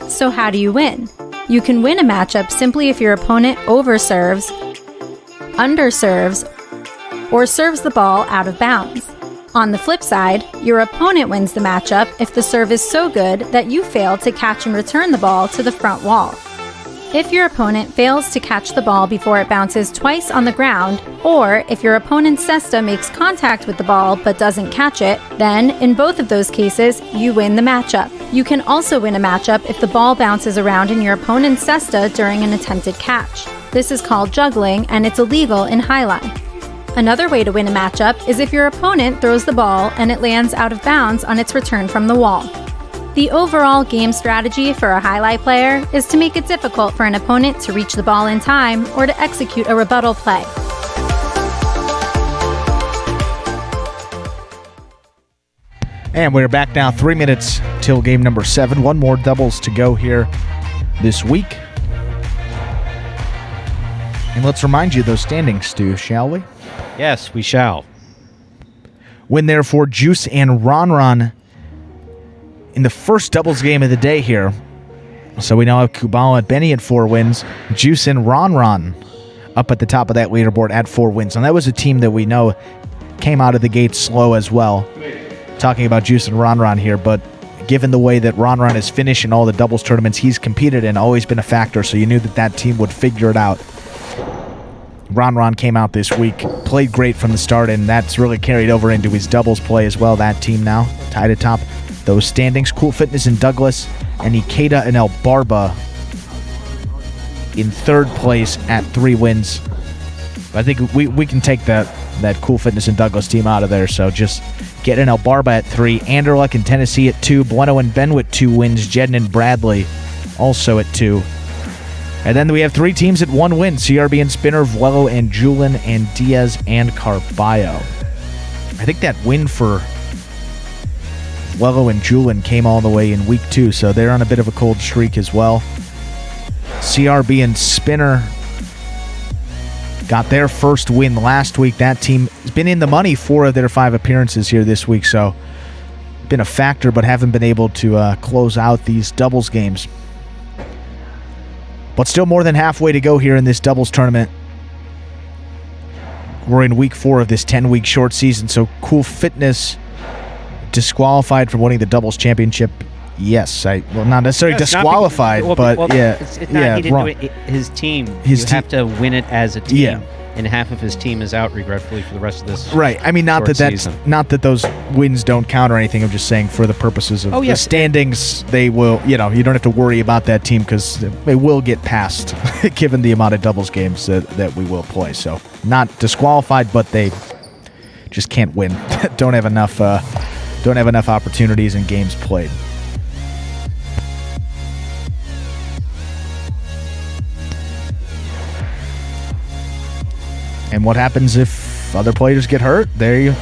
So how do you win? You can win a matchup simply if your opponent overserves, underserves, or serves the ball out of bounds. On the flip side, your opponent wins the matchup if the serve is so good that you fail to catch and return the ball to the front wall. If your opponent fails to catch the ball before it bounces twice on the ground, or if your opponent's cesta makes contact with the ball but doesn't catch it, then, in both of those cases, you win the matchup. You can also win a matchup if the ball bounces around in your opponent's cesta during an attempted catch. This is called juggling, and it's illegal in highlight. Another way to win a matchup is if your opponent throws the ball and it lands out of bounds on its return from the wall. The overall game strategy for a highlight player is to make it difficult for an opponent to reach the ball in time or to execute a rebuttal play. And we're back now. 3 minutes till game number 7. One more doubles to go here this week. And let's remind you of those standings, Stu, shall we? Yes, we shall. Win there for Juice and Ron Ron in the first doubles game of the day here. So we now have Kubala and Benny at 4 wins. Juice and Ron Ron up at the top of that leaderboard at 4 wins. And that was a team that we know came out of the gate slow as well. Talking about Juice and Ron Ron here, but given the way that Ron Ron has finished in all the doubles tournaments he's competed in, always been a factor, so you knew that that team would figure it out. Ron came out this week, played great from the start, and that's really carried over into his doubles play as well. That team now tied atop those standings. Cool Fitness and Douglas, and Ikeda and El Barba in third place at 3 wins. I think we can take that Cool Fitness and Douglas team out of there, so just get in El Barba at 3, Anderlecht and Tennessee at 2, Bueno and Ben with 2 wins, Jedden and Bradley also at 2. And then we have 3 teams at 1 win, CRB and Spinner, Vuelo and Julin, and Diaz and Carballo. I think that win for Vuelo and Julin came all the way in week 2, so they're on a bit of a cold streak as well. CRB and Spinner got their first win last week. That team has been in the money 4 of their 5 appearances here this week, so been a factor, but haven't been able to close out these doubles games. But still more than halfway to go here in this doubles tournament. We're in week 4 of this 10-week short season, so Cool Fitness disqualified from winning the doubles championship. Yes, well, not necessarily disqualified, but yeah. It's not, he didn't do it. His team. You have to win it as a team. Yeah. And half of his team is out, regretfully, for the rest of this. Right. I mean, not that those wins don't count or anything. I'm just saying for the purposes of the standings, they will. You don't have to worry about that team because they will get passed, given the amount of doubles games that we will play. So not disqualified, but they just can't win. Don't have enough opportunities and games played. And what happens if other players get hurt? They're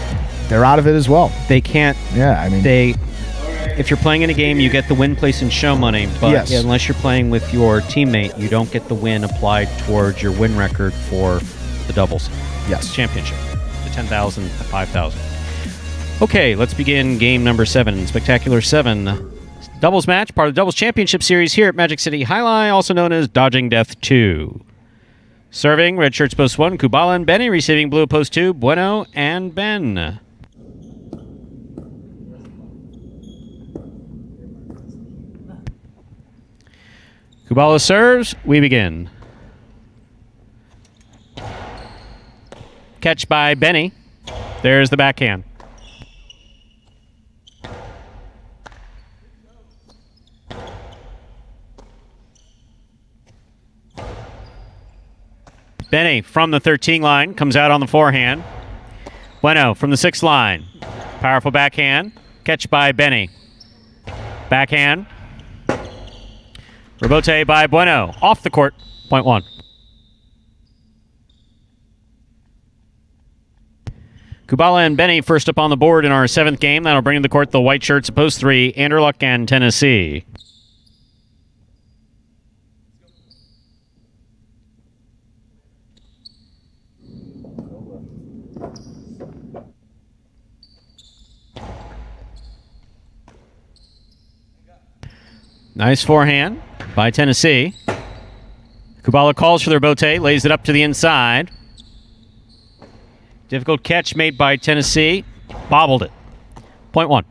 out of it as well. They can't. Yeah, I mean, if you're playing in a game, you get the win, place, and show money. But unless you're playing with your teammate, you don't get the win applied towards your win record for the doubles. Yes. Championship. The 10,000, the 5,000. Okay, let's begin game number 7. Spectacular 7. Doubles match, part of the Doubles Championship Series here at Magic City Jai-Alai, also known as Dodging Death 2. Serving, red shirts post 1, Kubala and Benny. Receiving, blue post 2, Bueno and Ben. Kubala serves, we begin. Catch by Benny. There's the backhand. Benny from the 13 line comes out on the forehand. Bueno from the 6 line. Powerful backhand. Catch by Benny. Backhand. Rebote by Bueno. Off the court. Point 1. Kubala and Benny first up on the board in our 7th game. That'll bring to the court the white shirts at post 3, Anderlecht and Tennessee. Nice forehand by Tennessee. Kubala calls for their bote, lays it up to the inside. Difficult catch made by Tennessee. Bobbled it. Point 1.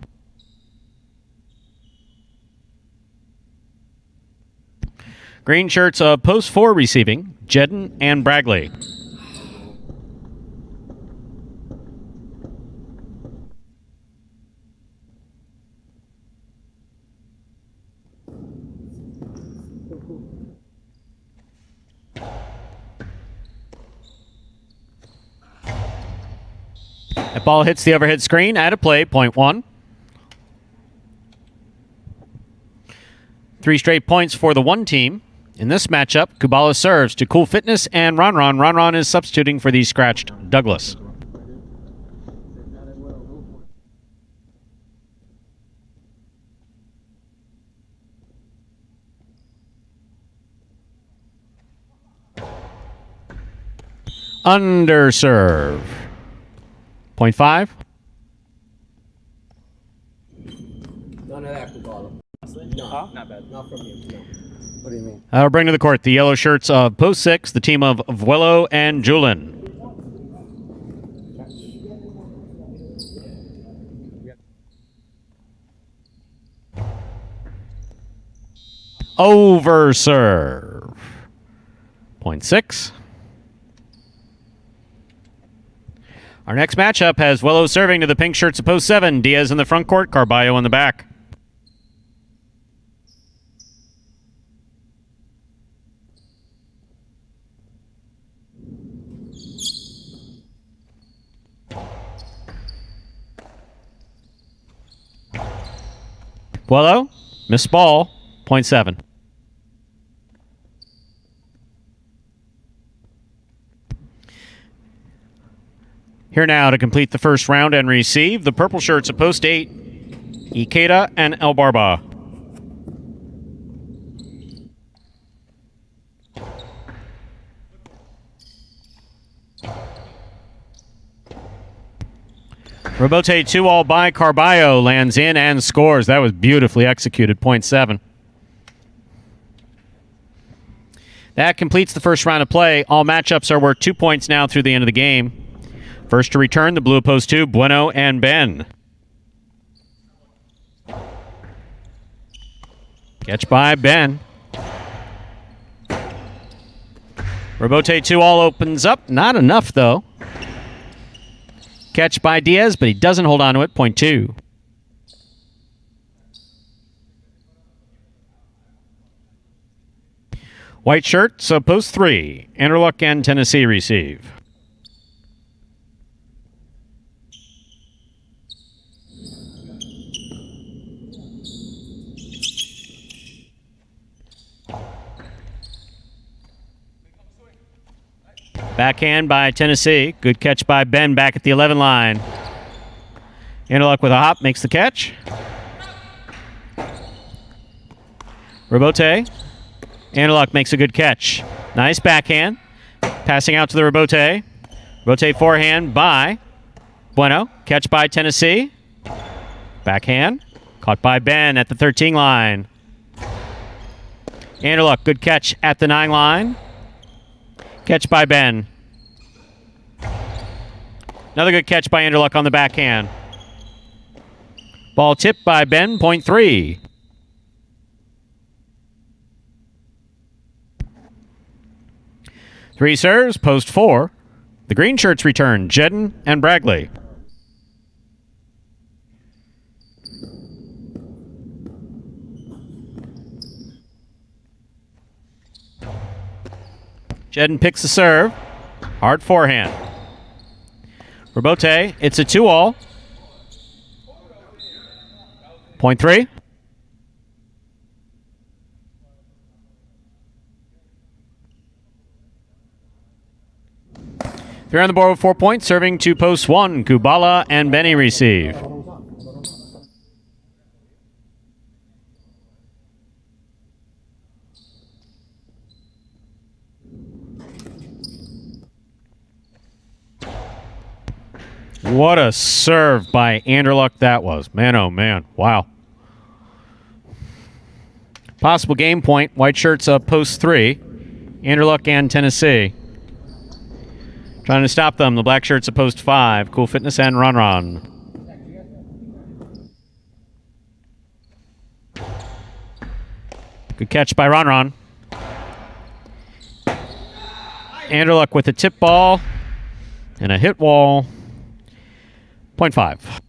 Green shirts post 4 receiving, Jedden and Bradley. That ball hits the overhead screen. Out of play, point 1. 3 straight points for the 1 team. In this matchup, Kubala serves to Cool Fitness and Ron. Ron is substituting for the scratched Douglas. Under serve. Point 5. None of that, Kubala. No, not bad. Not from you. No. What do you mean? That'll bring to the court the yellow shirts of post 6, the team of Vuelo and Julin. Over serve. Point 6. Our next matchup has Willow serving to the pink shirts of post 7. Diaz in the front court, Carballo in the back. Willow, miss ball, point 7. Here now to complete the first round and receive the purple shirts of post 8, Ikeda and El Barba. Robote 2-all by Carballo lands in and scores. That was beautifully executed, point 7. That completes the first round of play. All matchups are worth 2 points now through the end of the game. First to return, the blue of post 2, Bueno and Ben. Catch by Ben. Robote 2-all opens up. Not enough, though. Catch by Diaz, but he doesn't hold on to it. Point 2. White shirt, so post 3. Anderluck and Tennessee receive. Backhand by Tennessee. Good catch by Ben back at the 11 line. Anderluck with a hop makes the catch. Robote. Anderluck makes a good catch. Nice backhand. Passing out to the Robote. Robote forehand by Bueno. Catch by Tennessee. Backhand. Caught by Ben at the 13 line. Anderluck, good catch at the 9 line. Catch by Ben. Another good catch by Anderluck on the backhand. Ball tipped by Ben, point 3. Three serves, post 4. The green shirts return, Jedden and Bragley. Jedden picks the serve. Hard forehand. Robote, it's a 2-all. Point 3. They're on the board with 4 points, serving to post 1. Kubala and Benny receive. What a serve by Anderluck that was. Man, oh man. Wow. Possible game point. White shirts up post 3. Anderluck and Tennessee. Trying to stop them. The black shirts up post 5. Cool Fitness and Ron Ron. Good catch by Ron Ron. Anderluck with a tip ball and a hit wall. Point 5.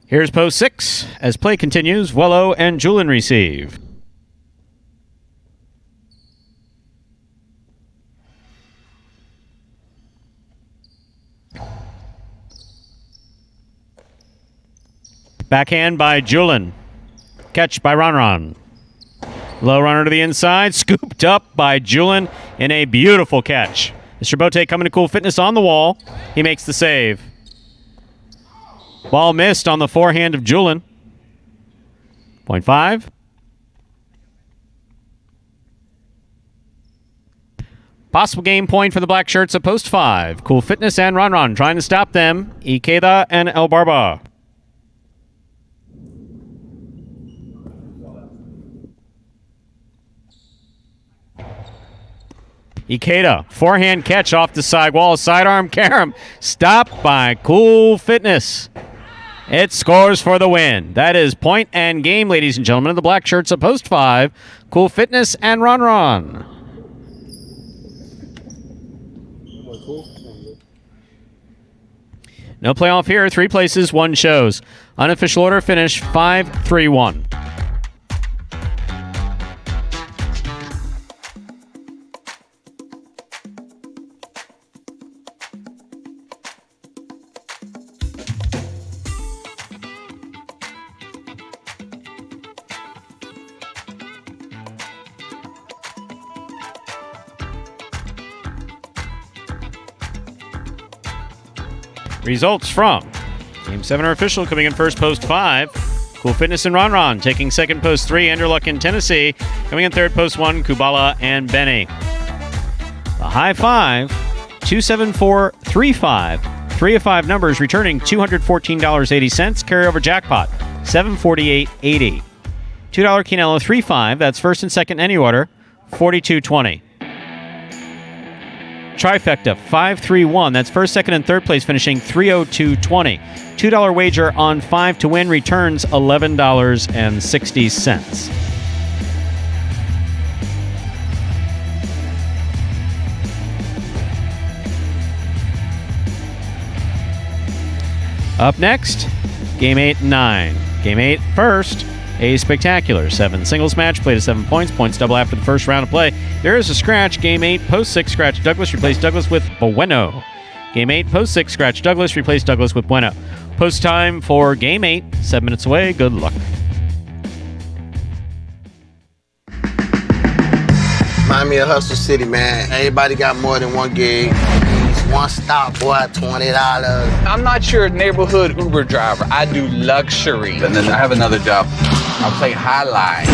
Here's post 6. As play continues, Wello and Julian receive. Backhand by Julian. Catch by Ron Ron. Low runner to the inside, scooped up by Julian in a beautiful catch. Mr. Bote coming to Cool Fitness on the wall. He makes the save. Ball missed on the forehand of Julian. Point 5. Possible game point for the black shirts at post 5. Cool Fitness and Ron Ron trying to stop them. Ikeda and El Barba. Ikeda, forehand catch off the side wall, sidearm carom, stopped by Cool Fitness. It scores for the win. That is point and game, ladies and gentlemen, of the black shirts at post 5, Cool Fitness and Ron Ron. No playoff here. 3 places, 1 shows. Unofficial order finish 5-3-1. Results from Game 7 are official. Coming in first, post 5. Cool Fitness and Ron Ron. Taking second, post 3. Andrew Luck in Tennessee. Coming in third, post 1. Kubala and Benny. The high 5, 27435. 3 of 5 numbers returning $214.80. Carryover jackpot, $748.80. $2 Quinello 3-5. That's first and second in any order, $42.20. Trifecta 5-3-1. That's first, second, and third place, finishing $302.20. $2 wager on 5 to win returns $11.60. Up next, Game 8 and 9. Game 8 first, a spectacular 7 singles match, played at 7 points. Points double after the first round of play. There is a scratch. Game 8, post 6, scratch Douglas, replace Douglas with Bueno. Game 8, post 6, scratch Douglas, replace Douglas with Bueno. Post time for Game 8, 7 minutes away. Good luck. Remind me of Hustle City, man. Everybody got more than one gig. One stop, boy, $20. I'm not your neighborhood Uber driver. I do luxury. And then I have another job. I play highlight.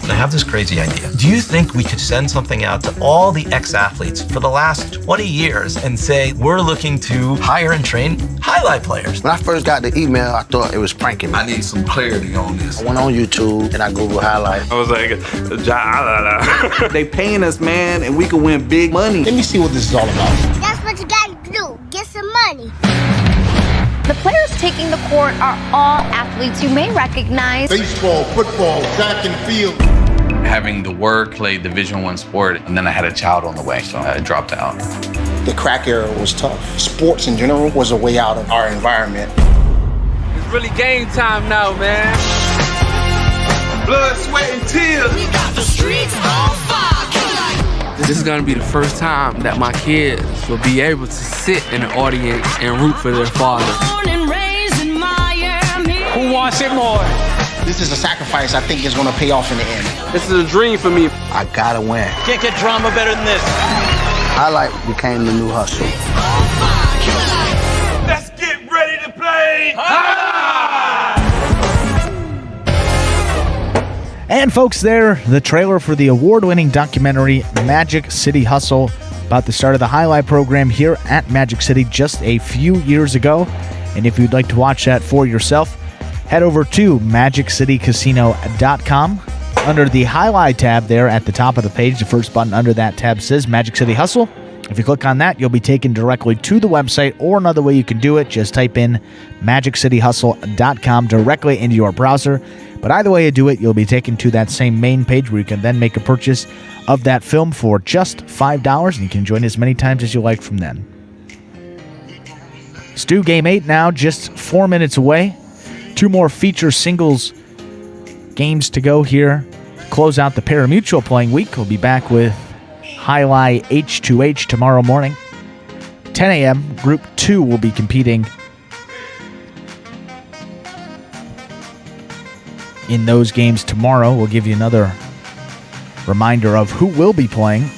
I have this crazy idea. Do you think we could send something out to all the ex-athletes for the last 20 years and say, we're looking to hire and train highlight players? When I first got the email, I thought it was pranking me. I need some clarity on this. I went on YouTube and I Googled highlight. I was like, Jai-Alai. They paying us, man, and we can win big money. Let me see what this is all about. That's what you gotta do. Get some money. The players taking the court are all athletes you may recognize. Baseball, football, track and field. Having the word play Division I sport, and then I had a child on the way, so I dropped out. The crack era was tough. Sports in general was a way out of our environment. It's really game time now, man. Blood, sweat, and tears. We got the streets on fire. This is gonna be the first time that my kids will be able to sit in the audience and root for their father. Who wants it more? This is a sacrifice I think is going to pay off in the end. This is a dream for me. I gotta win. Can't get drama better than this. Highlight became the new hustle. Let's get ready to play. And folks, there, the trailer for the award-winning documentary Magic City Hustle, about the start of the highlight program here at Magic City just a few years ago. And if you'd like to watch that for yourself, head over to MagicCityCasino.com. Under the highlight tab there at the top of the page, the first button under that tab says Magic City Hustle. If you click on that, you'll be taken directly to the website, or another way you can do it, just type in MagicCityHustle.com directly into your browser. But either way you do it, you'll be taken to that same main page where you can then make a purchase of that film for just $5, and you can join as many times as you like from then. Stu, Game 8 now, just 4 minutes away. 2 more feature singles games to go here. Close out the Parimutuel playing week. We'll be back with Highlight H2H tomorrow morning. 10 a.m. Group 2 will be competing in those games tomorrow. We'll give you another reminder of who will be playing.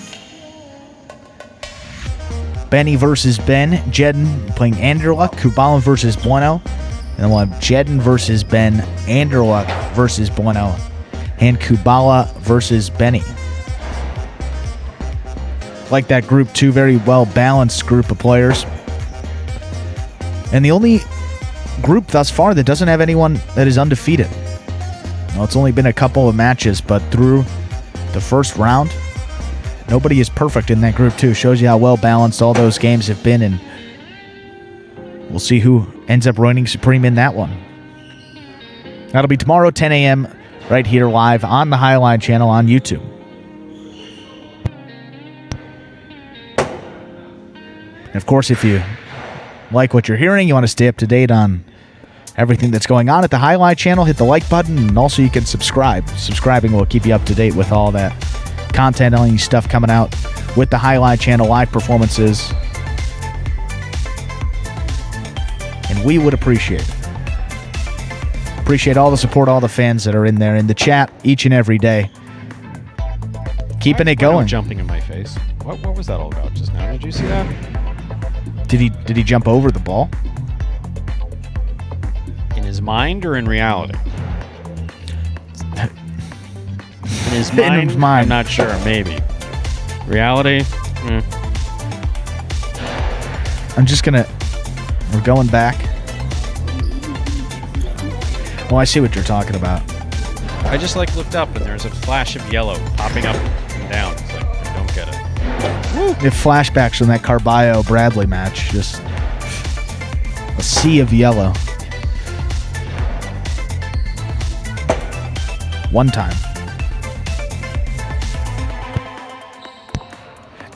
Benny versus Ben. Jedden playing Anderluck. Kubala versus Bueno. And then we'll have Jedden versus Ben. Anderluck versus Bueno. And Kubala versus Benny. Like that Group 2, very well-balanced group of players. And the only group thus far that doesn't have anyone that is undefeated. Well, it's only been a couple of matches, but through the first round, nobody is perfect in that Group 2. Shows you how well-balanced all those games have been, and we'll see who ends up reigning supreme in that one. That'll be tomorrow, 10 a.m., right here live on the Highline channel on YouTube. And of course, if you like what you're hearing, you want to stay up to date on everything that's going on at the Highlight channel, hit the like button, and also you can subscribe. Subscribing will keep you up to date with all that content, all any stuff coming out with the Highlight channel, live performances. And we would appreciate it. Appreciate all the support, all the fans that are in there in the chat each and every day. Keeping it going. Jumping in my face. What was that all about just now? Did you see that? Did he jump over the ball? In his mind or in reality? In his mind? In his mind. I'm not sure. Maybe. Reality? I'm just going to... We're going back. Oh, I see what you're talking about. I just looked up and there's a flash of yellow popping up and down. It's like, I don't get it. It flashbacks from that Carballo-Bradley match. Just a sea of yellow. One time.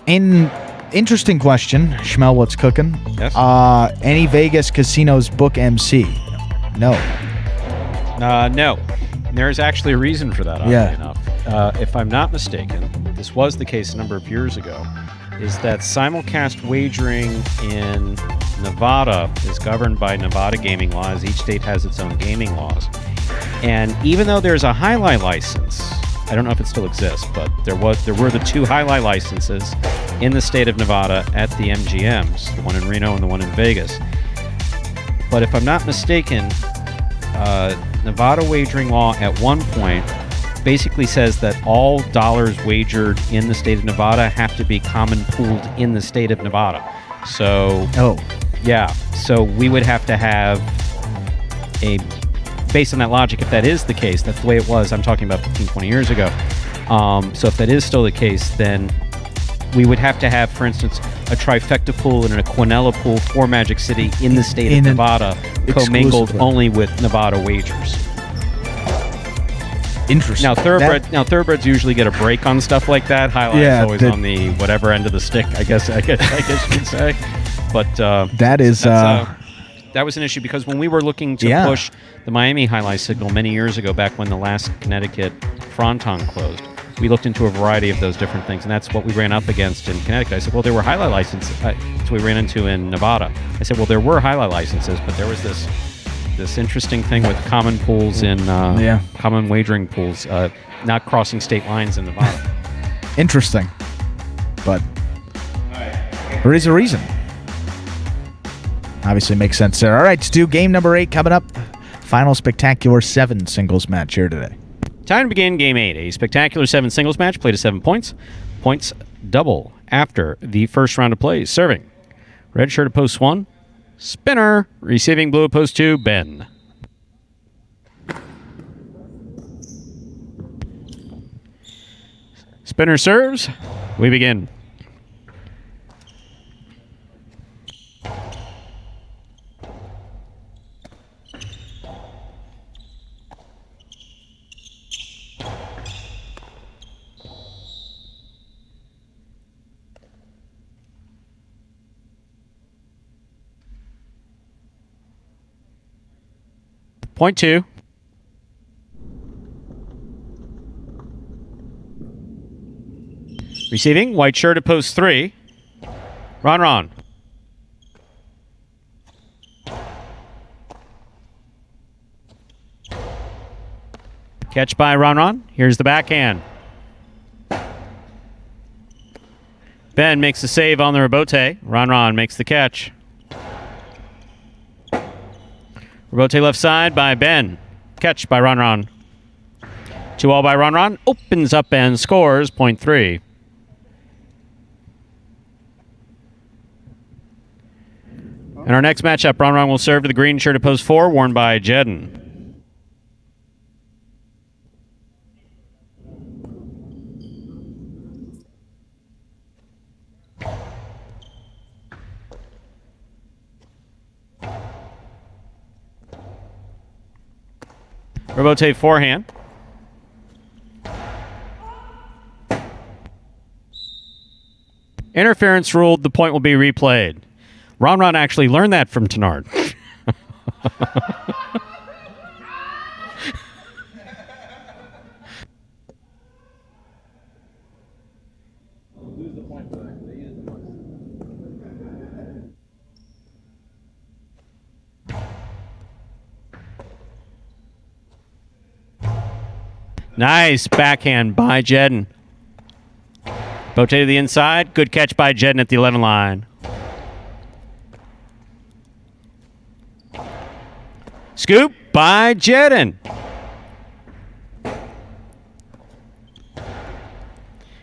Interesting question, Schmel, what's cooking? Yes. Any Vegas casinos book MC? No. No. There's actually a reason for that, oddly enough. If I'm not mistaken, this was the case a number of years ago, is that simulcast wagering in Nevada is governed by Nevada gaming laws. Each state has its own gaming laws. And even though there's a highlight license, I don't know if it still exists, but there were the 2 highlight licenses in the state of Nevada at the MGMs, the one in Reno and the one in Vegas. But if I'm not mistaken, Nevada wagering law at one point basically says that all dollars wagered in the state of Nevada have to be common pooled in the state of Nevada. So, so we would have to have based on that logic, if that is the case, that's the way it was, I'm talking about 15, 20 years ago. So if that is still the case, then we would have to have, for instance, a trifecta pool and a quinella pool for Magic City in the state of Nevada, commingled only with Nevada wagers. Interesting. Now thoroughbreds usually get a break on stuff like that. Highlight's always on the whatever end of the stick, I guess you could say. But that was an issue because when we were looking to push the Miami highlight signal many years ago, back when the last Connecticut fronton closed, we looked into a variety of those different things, and that's what we ran up against in Connecticut. I said, well, there were highlight licenses. That's what we ran into in Nevada. I said, well, there were highlight licenses, but there was this interesting thing with common pools in common wagering pools, not crossing state lines in Nevada. Interesting, but there is a reason. Obviously makes sense there. All right, let's do game number 8 coming up. Final spectacular 7 singles match here today. Time to begin game 8. A spectacular 7 singles match played to 7 points. Points double after the first round of plays. Serving, red shirt at post 1, Spinner. Receiving, blue at post 2, Ben. Spinner serves. We begin. Point 2. Receiving, white shirt at post 3. Ron. Catch by Ron. Here's the backhand. Ben makes the save on the rebote. Ron makes the catch. Rebote left side by Ben. Catch by Ron. 2-all by Ron. Opens up and scores. Point 3. In our next matchup, Ron will serve to the green shirt at post 4, worn by Jedden. Rebote forehand. Interference ruled. The point will be replayed. Ron actually learned that from Tenard. Nice backhand by Jedden. Bote to the inside. Good catch by Jedden at the 11 line. Scoop by Jedden.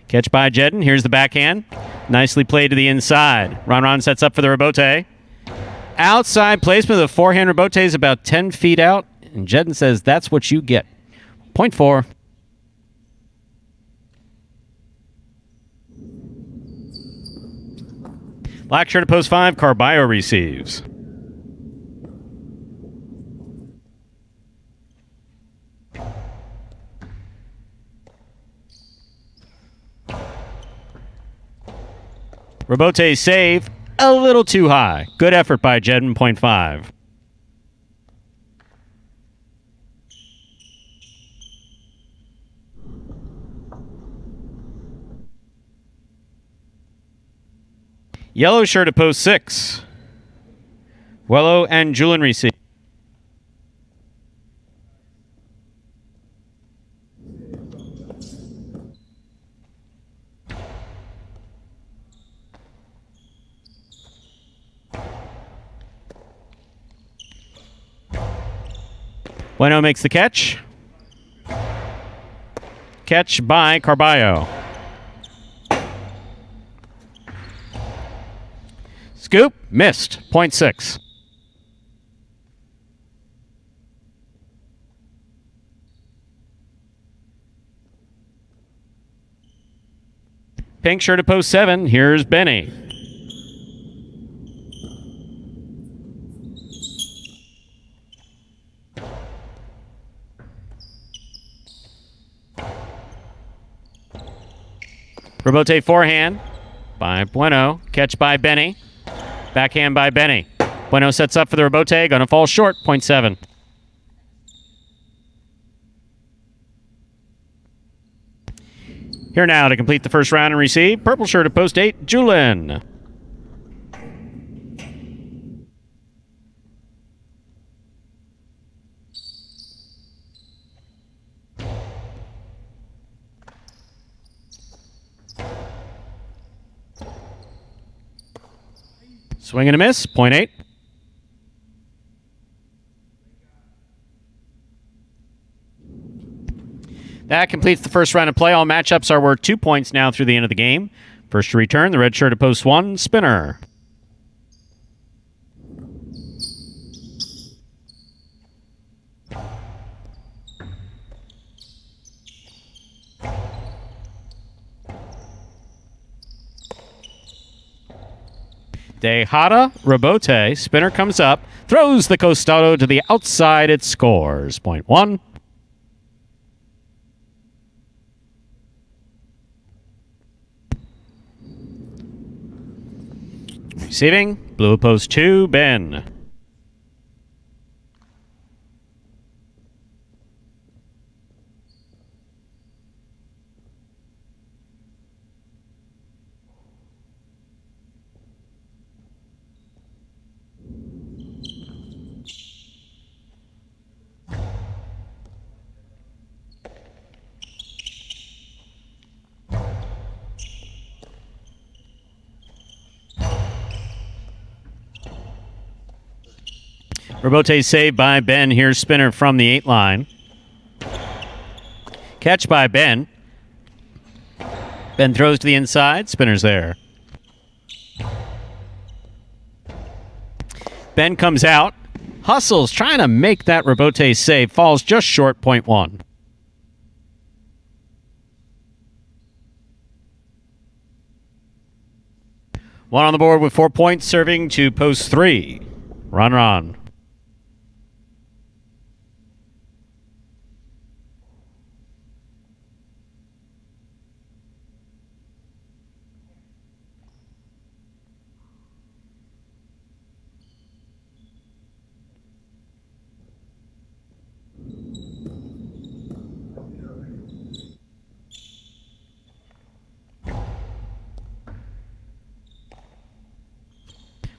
Catch by Jedden. Here's the backhand. Nicely played to the inside. Ron sets up for the rebote. Outside placement of the forehand rebote is about 10 feet out. And Jedden says that's what you get. Point 4. Black shirt at post 5. Carballo receives. Rebote save. A little too high. Good effort by Jedden. Point 5. Yellow shirt at post 6. Wello and Julian receive. Bueno makes the catch. Catch by Carballo. Scoop, missed. Point 6. Pink shirt at post 7. Here's Benny. Rebote forehand by Bueno. Catch by Benny. Backhand by Benny. Bueno sets up for the rebote. Gonna fall short. Point 7. Here now to complete the first round and receive. Purple shirt at post 8. Julin. Swing and a miss. Point 8. That completes the first round of play. All matchups are worth 2 points now through the end of the game. First to return, the red shirt at post 1, Spinner. Dejada, rebote, Spinner comes up, throws the costado to the outside, it scores. Point 1. Receiving, blue post 2, Ben. Rebote saved by Ben. Here's Spinner from the 8 line. Catch by Ben. Ben throws to the inside. Spinner's there. Ben comes out. Hustles, trying to make that rebote save. Falls just short. Point 1. One on the board with 4 points, serving to post 3. Ron.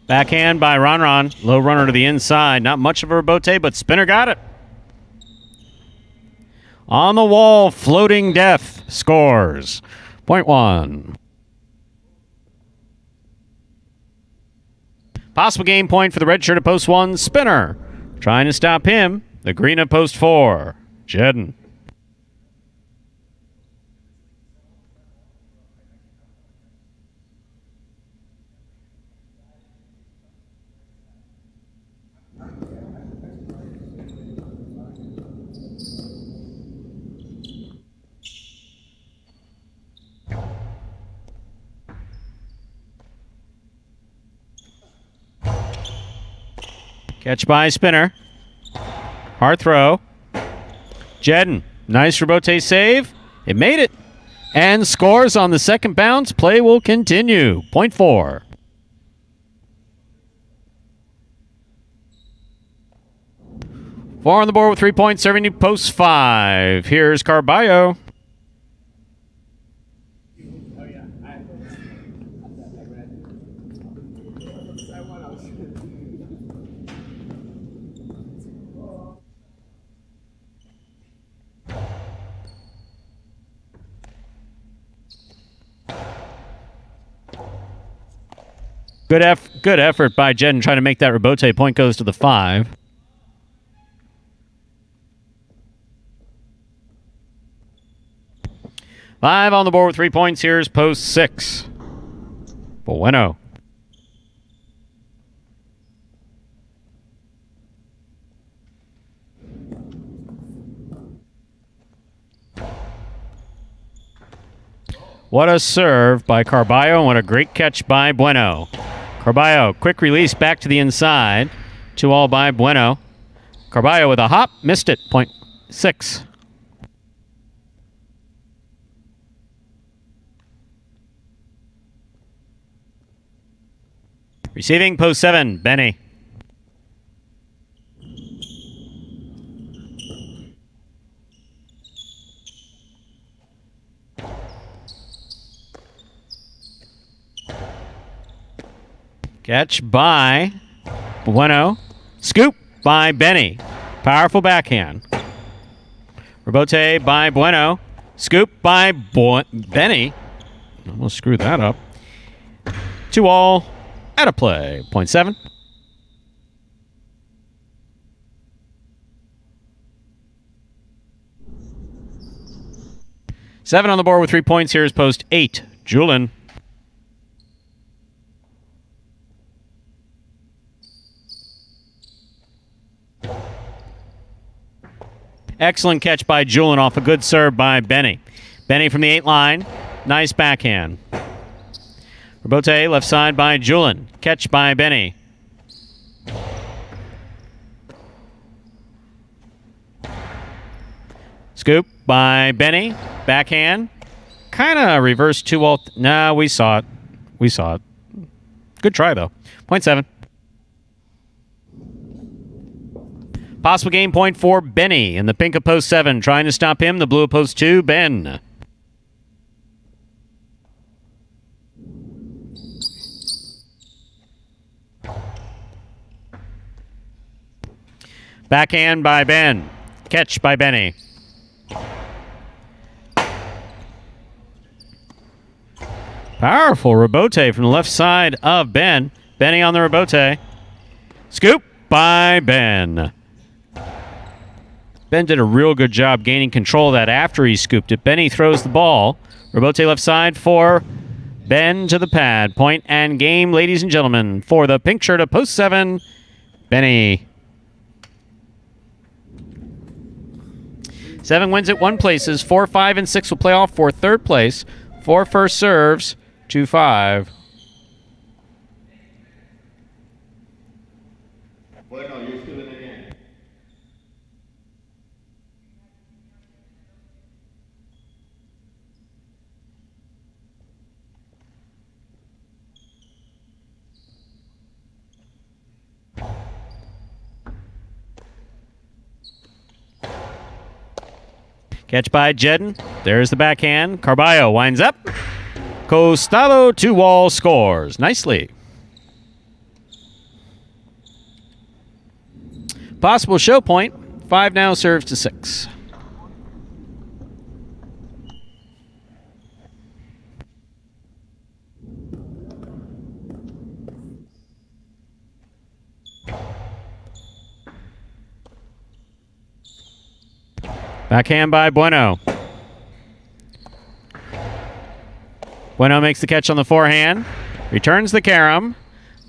Backhand by Ron. Low runner to the inside. Not much of a rebote, but spinner got it. On the wall, floating death scores. Point one. Possible game point for the red shirt at post 1, Spinner. Trying to stop him, the green at post 4, Jedden. Catch by Spinner. Hard throw. Jedden. Nice rebote save. It made it. And scores on the second bounce. Play will continue. Point 4. Four on the board with 3 points, serving to post 5. Here's Carballo. Good effort by Jedden trying to make that rebote. Point goes to the 5. Five on the board with 3 points. Here's post 6. Bueno. What a serve by Carballo, and what a great catch by Bueno. Carballo, quick release back to the inside. 2-all by Bueno. Carballo with a hop, missed it. Point 6. Receiving post 7, Benny. Catch by Bueno. Scoop by Benny. Powerful backhand. Rebote by Bueno. Scoop by Benny. Almost screwed that up. 2-all. Out of play. Point 7. Seven on the board with 3 points. Here's post 8. Julin. Excellent catch by Julin off a good serve by Benny. Benny from the 8 line. Nice backhand. Rebote left side by Julin. Catch by Benny. Scoop by Benny. Backhand. Kind of reverse 2-all. Nah, we saw it. We saw it. Good try, though. Point 7. Possible game point for Benny in the pink of post 7. Trying to stop him. The blue of post 2. Ben. Backhand by Ben. Catch by Benny. Powerful rebote from the left side of Ben. Benny on the rebote. Scoop by Ben. Ben did a real good job gaining control of that after he scooped it. Benny throws the ball. Rebote left side for Ben to the pad. Point and game, ladies and gentlemen, for the pink shirt of post 7, Benny. 7 wins at 1 places. 4, 5, and 6 will play off for 3rd place. 4 first serves, 2-5. Catch by Jedden. There's the backhand. Carballo winds up. Costado 2-wall scores. Nicely. Possible show point. 5 now serves to 6. Backhand by Bueno. Bueno makes the catch on the forehand. Returns the carom.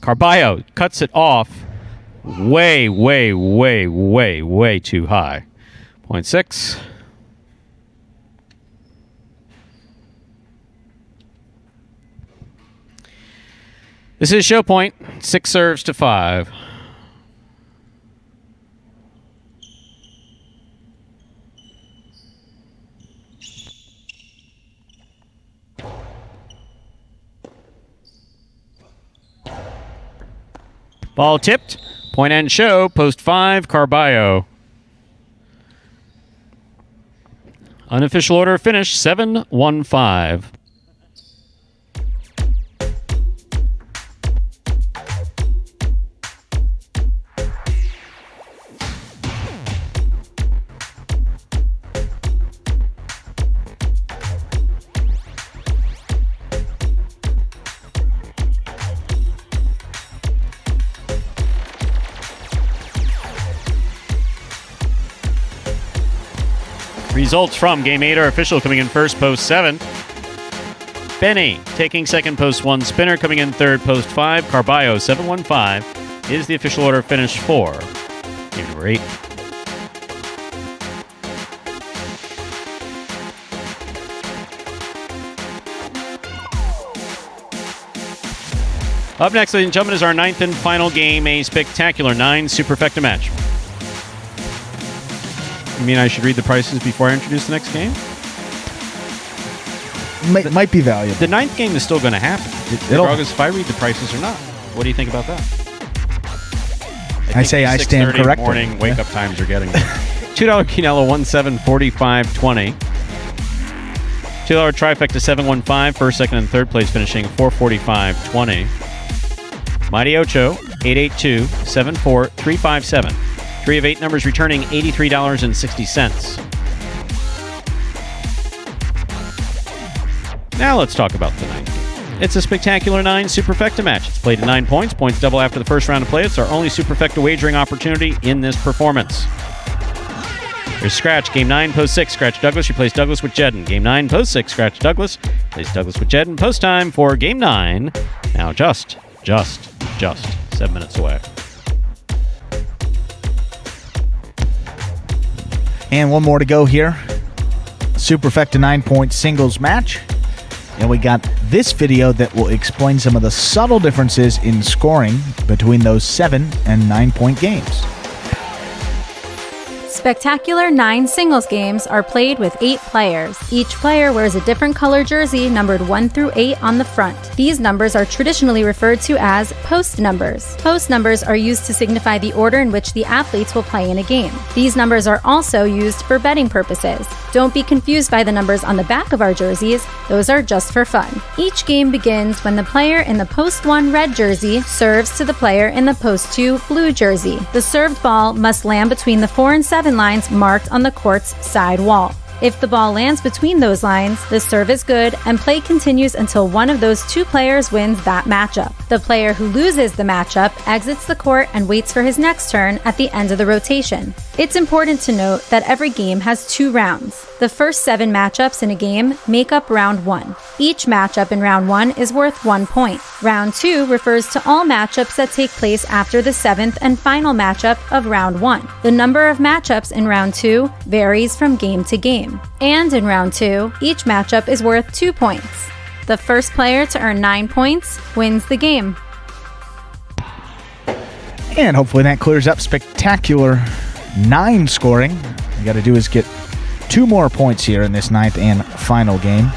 Carballo cuts it off. Way too high. 0.6. This is show point. 6 serves to 5. Ball tipped. Point and show. Post 5. Carballo. Unofficial order finish 7-1-5. Results from Game 8 are official. Coming in first, post 7. Benny taking second, post 1. Spinner coming in third, post 5. Carballo, 7-1-5 is the official order finish for game number 8. Up next, ladies and gentlemen, is our 9th and final game, a spectacular 9 superfecta match. You mean I should read the prices before I introduce the next game? Might be valuable. The 9th game is still going to happen, regardless if I read the prices or not. What do you think about that? I say I stand corrected. Morning wake-up times are getting there. $2 Quinello, 1745.20. $2 trifecta, 715. First, second, and third place finishing 445.20. Mighty Ocho, 882-74357. 3 of 8 numbers returning $83.60. Now let's talk about the 9th game. It's a spectacular 9 superfecta match. It's played at 9 points. Points double after the first round of play. It's our only superfecta wagering opportunity in this performance. There's Scratch. Game 9, post 6. Scratch Douglas. Replace Douglas with Jedden. Game 9, post 6. Scratch Douglas. Replace Douglas with Jedden. Post time for Game 9. Now just 7 minutes away. And one more to go here. Superfecta 9-point singles match. And we got this video that will explain some of the subtle differences in scoring between those 7 and 9-point games. Spectacular 9 singles games are played with 8 players. Each player wears a different color jersey numbered 1 through 8 on the front. These numbers are traditionally referred to as post numbers. Post numbers are used to signify the order in which the athletes will play in a game. These numbers are also used for betting purposes. Don't be confused by the numbers on the back of our jerseys. Those are just for fun. Each game begins when the player in the post 1 red jersey serves to the player in the post 2 blue jersey. The served ball must land between the 4 and 7 lines marked on the court's side wall. If the ball lands between those lines, the serve is good and play continues until one of those 2 players wins that matchup. The player who loses the matchup exits the court and waits for his next turn at the end of the rotation. It's important to note that every game has 2 rounds. The first 7 matchups in a game make up round 1. Each matchup in round 1 is worth 1 point. Round 2 refers to all matchups that take place after the 7th and final matchup of round 1. The number of matchups in round 2 varies from game to game. And in round 2, each matchup is worth 2 points. The first player to earn 9 points wins the game. And hopefully that clears up spectacular 9 scoring. All you got to do is get 2 more points here in this 9th and final game.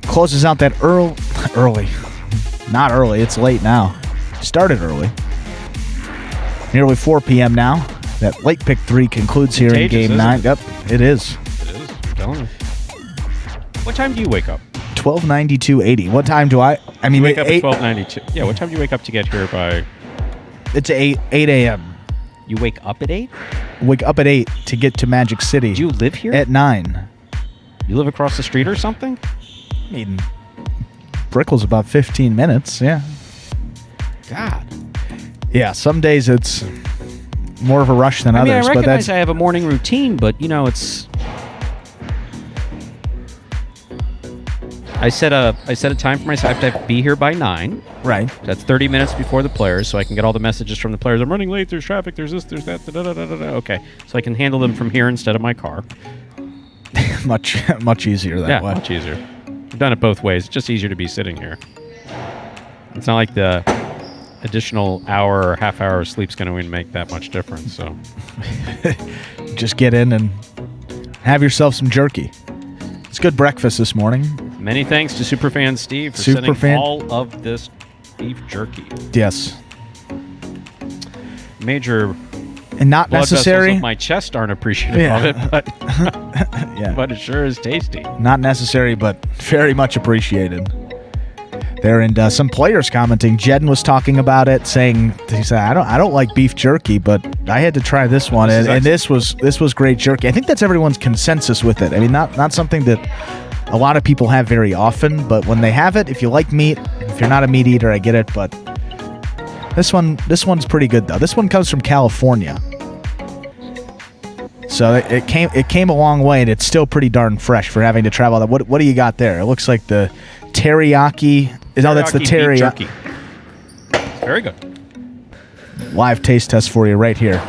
Closes out that early. Not early, it's late now. Started early. Nearly 4 p.m. now. That late pick 3 concludes here in game 9. Yep, it is. It is, I'm telling you. What time do you wake up? 1292.80. What time do I mean, You wake up at 12:92. Yeah, what time do you wake up to get here by? It's 8 a.m. You wake up at 8? Wake up at 8 to get to Magic City. Do you live here? At 9. You live across the street or something? I mean, Brickell's about 15 minutes, yeah. God. Yeah, some days it's more of a rush than I mean, others. I but recognize that's, I have a morning routine, but, you know, it's... I set a time for myself. I have to be here by 9. Right. That's 30 minutes before the players, so I can get all the messages from the players. I'm running late. There's traffic. There's this. There's that. Okay, so I can handle them from here instead of my car. much easier that way. Much easier. I've done it both ways. It's just easier to be sitting here. It's not like the additional hour or half hour of sleep's going to make that much difference. So just get in and have yourself some jerky. It's good breakfast this morning. Many thanks to Superfan Steve for sending all of this beef jerky. Yes. Major and not blood necessary. vessels of my chest aren't appreciative of it, but yeah. But it sure is tasty. Not necessary, but very much appreciated. There and some players commenting. Jedden was talking about it, saying he said, "I don't like beef jerky, but I had to try this one, and this was great jerky." I think that's everyone's consensus with it. I mean, not something that a lot of people have very often, but when they have it, if you like meat, if you're not a meat eater, I get it. But this one's pretty good though. This one comes from California, so it came a long way, and it's still pretty darn fresh for having to travel. What do you got there? It looks like the teriyaki. No, that's the teriyaki. Very good. Live taste test for you right here.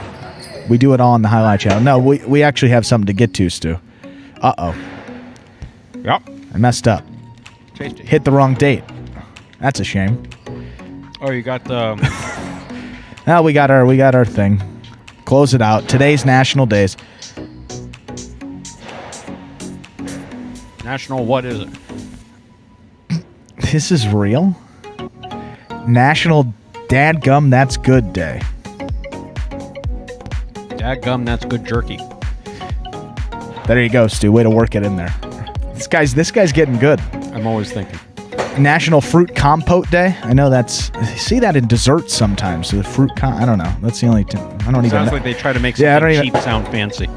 We do it all on the highlight channel. No, we actually have something to get to, Stu. Uh-oh. Yep. I messed up. Tasty. Hit the wrong date. That's a shame. Oh, you got the... Now we got our thing. Close it out. Today's national days. National what is it? This is real? National Dadgum That's Good Day. Dadgum That's Good Jerky. There you go, Stu. Way to work it in there. This guy's getting good. I'm always thinking. National Fruit Compote Day. I know that's... I see that in desserts sometimes. The fruit I don't know. That's the only... I don't even... Sounds like they try to make something cheap sound fancy.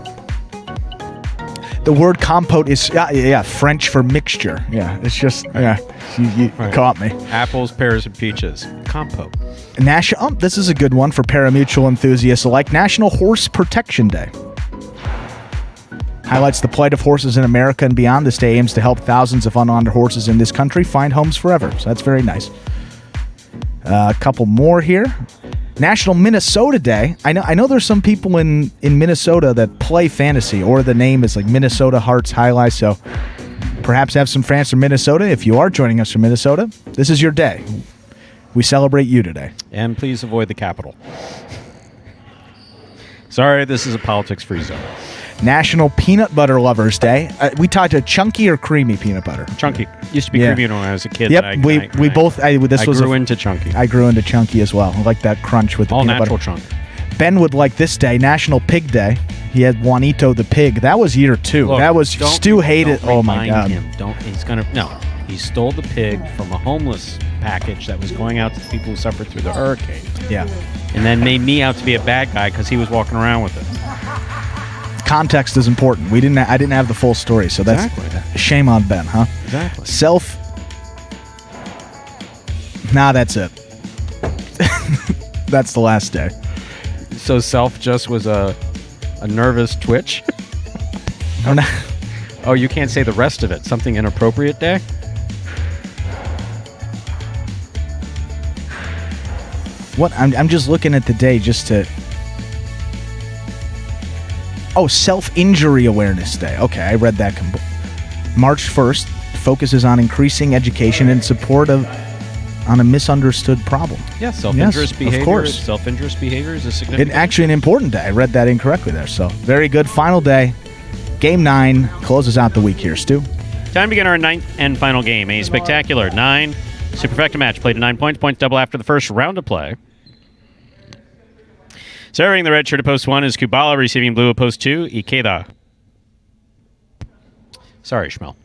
The word compote is French for mixture. Yeah, it's just you caught me. Apples, pears, and peaches. Compote. This is a good one for Parimutuel enthusiasts alike. National Horse Protection Day. Highlights the plight of horses in America and beyond. This day aims to help thousands of unwanted horses in this country find homes forever. So that's very nice. A couple more here. National Minnesota Day. I know there's some people in Minnesota that play fantasy, or the name is like Minnesota Hearts Highlights. So perhaps have some fans from Minnesota. If you are joining us from Minnesota, this is your day. We celebrate you today. And please avoid the Capitol. Sorry, this is a politics-free zone. National Peanut Butter Lovers Day. We talked about chunky or creamy peanut butter. Chunky. Used to be creamy when I was a kid. Yep, we both. I grew into chunky. I grew into chunky as well. I like that crunch with the all peanut natural butter. chunk. Ben would like this day, National Pig Day. He had Juanito the pig. That was year 2. Look, that was Stu hated. Oh my God! He stole the pig from a homeless package that was going out to the people who suffered through the hurricane. Yeah, and then made me out to be a bad guy because he was walking around with it. Context is important. I didn't have the full story, so that's shame on Ben, huh? Exactly. That's it. That's the last day. So self just was a nervous twitch? Oh, you can't say the rest of it. Something inappropriate day? What? I'm just looking at the day just to... Oh, Self-Injury Awareness Day. Okay, I read that. March 1st focuses on increasing education and support on a misunderstood problem. Yeah, self-injurious behavior. Of course. Self-injurious behavior is a significant... It's actually an important day. I read that incorrectly there. So, very good. Final day. Game 9 closes out the week here, Stu. Time to begin our 9th and final game. A spectacular 9 superfecta match. Played to 9 points. Points double after the first round of play. Serving the red shirt at post 1 is Kubala, receiving blue at post 2, Ikeda. Sorry, Schmel.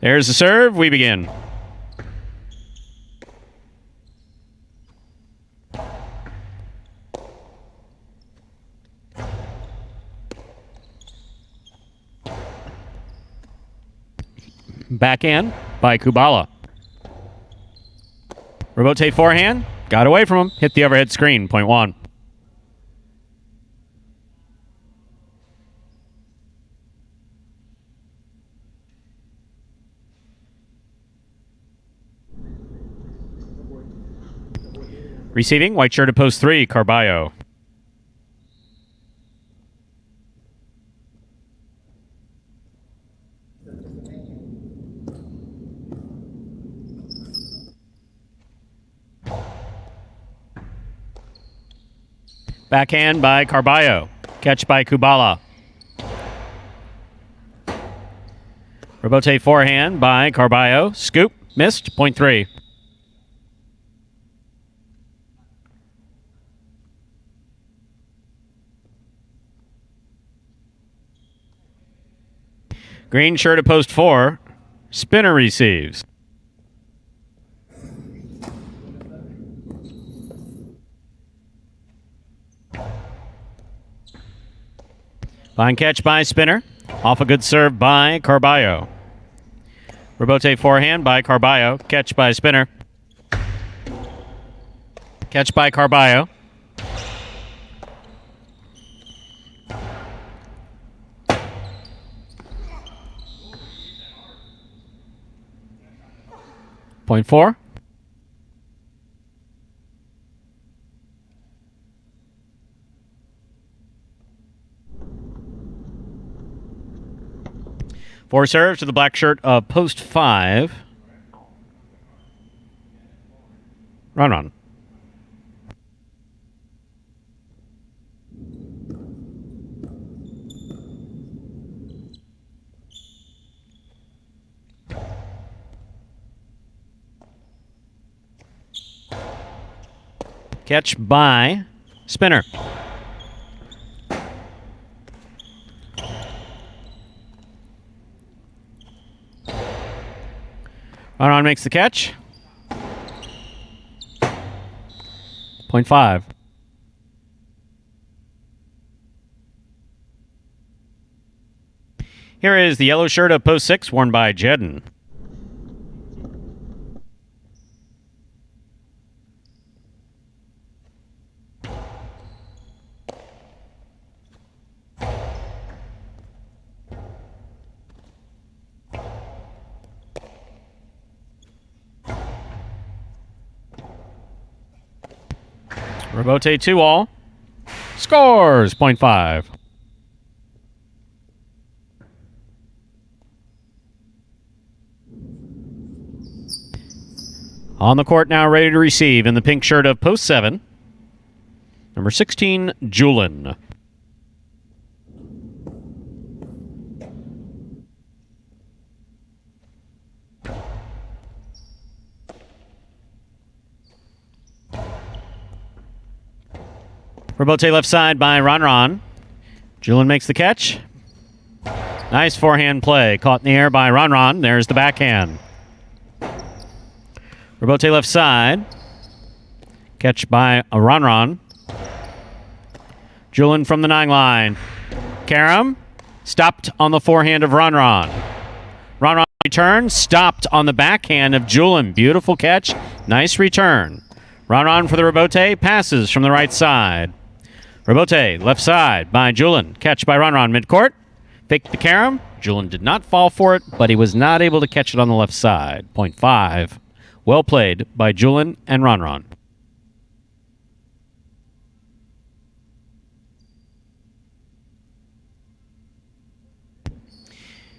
There's the serve. We begin. Backhand by Kubala. Rebote forehand. Got away from him. Hit the overhead screen. Point one. Receiving, white shirt at post 3, Carballo. Backhand by Carballo. Catch by Kubala. Rebote forehand by Carballo. Scoop. Missed. Point 3. Green shirt at post 4. Spinner receives. Fine catch by Spinner. Off a good serve by Carballo. Rebote forehand by Carballo. Catch by Spinner. Catch by Carballo. Point 4. Four serves to the black shirt of post 5. Run. Catch by Spinner. Run makes the catch. Point 5. Here is the yellow shirt of post 6 worn by Jedden. Rebote 2-all. Scores! Point 5. On the court now, ready to receive in the pink shirt of post 7. Number 16, Julin. Rebote left side by Ron. Julin makes the catch. Nice forehand play. Caught in the air by Ron. There's the backhand. Rebote left side. Catch by Ron. Julin from the 9 line. Karam stopped on the forehand of Ron. Ron return. Stopped on the backhand of Julin. Beautiful catch. Nice return. Ron for the rebote. Passes from the right side. Rebote, left side by Julin. Catch by Ron midcourt. Fake the Karam. Julin did not fall for it, but he was not able to catch it on the left side. Point 5. Well played by Julin and Ron.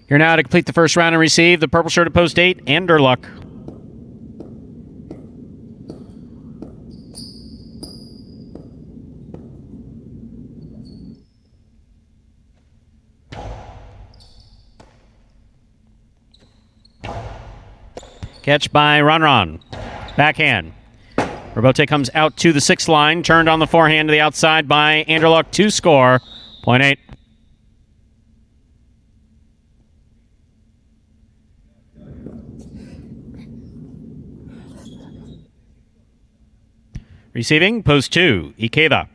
Here now to complete the first round and receive the purple shirt at post 8, Anderluck. Catch by Ron. Backhand. Rebote comes out to the 6th line. Turned on the forehand to the outside by Anderluck to score. Point 8. Receiving, post 2, Ikeda.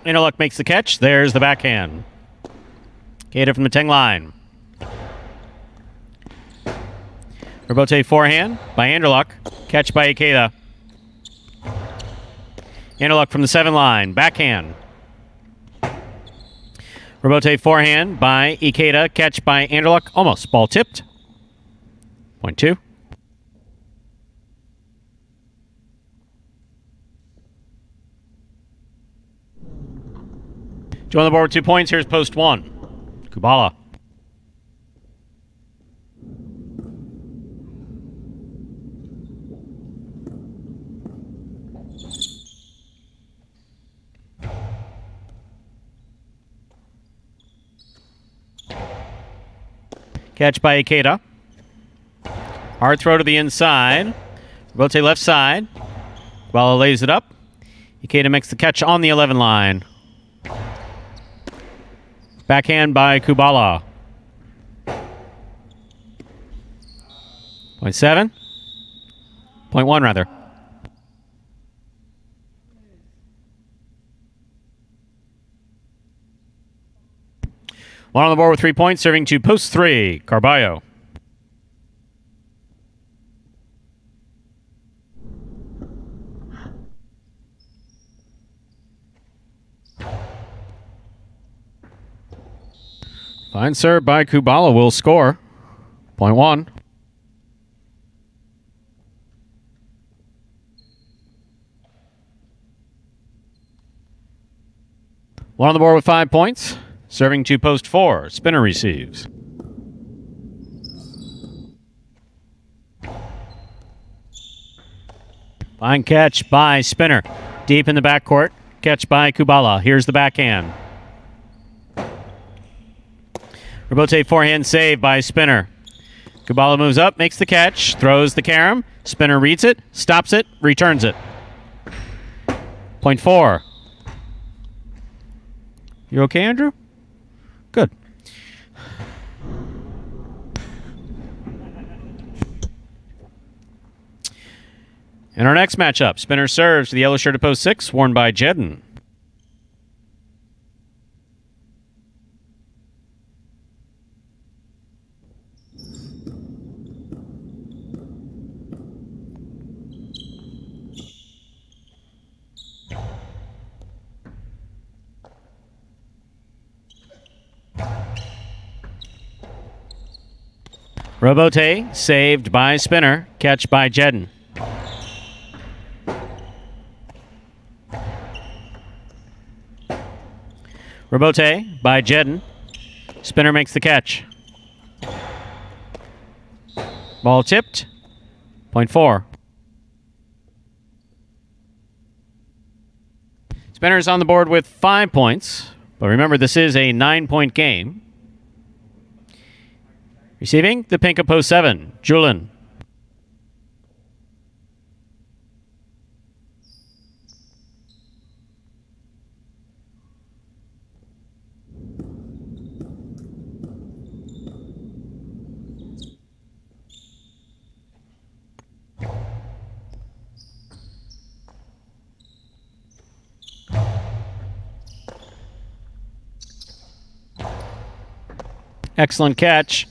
Interluck makes the catch. There's the backhand. Ikeda from the 10 line. Rebote forehand by Anderluck. Catch by Ikeda. Anderluck from the 7 line. Backhand. Rebote forehand by Ikeda. Catch by Anderluck. Almost. Ball tipped. Point 2. Two on the board with 2 points. Here's post 1. Kubala. Catch by Ikeda. Hard throw to the inside. Rotate left side. Kubala lays it up. Ikeda makes the catch on the 11 line. Backhand by Kubala. Point 7. Point 1, rather. One on the board with 3 points, serving to post 3, Carballo. Fine serve by Kubala will score. Point 1. One on the board with 5 points. Serving to post 4. Spinner receives. Fine catch by Spinner. Deep in the backcourt. Catch by Kubala. Here's the backhand. Rebote forehand save by Spinner. Kubala moves up, makes the catch, throws the carom. Spinner reads it, stops it, returns it. Point 4. You okay, Andrew? Good. In our next matchup, Spinner serves to the yellow shirt at post 6, worn by Jedden. Robote saved by Spinner. Catch by Jedden. Robote by Jedden. Spinner makes the catch. Ball tipped. Point 4. Spinner's on the board with 5 points. But remember, this is a 9-point game. Receiving the pink at post 7, Julin. Excellent catch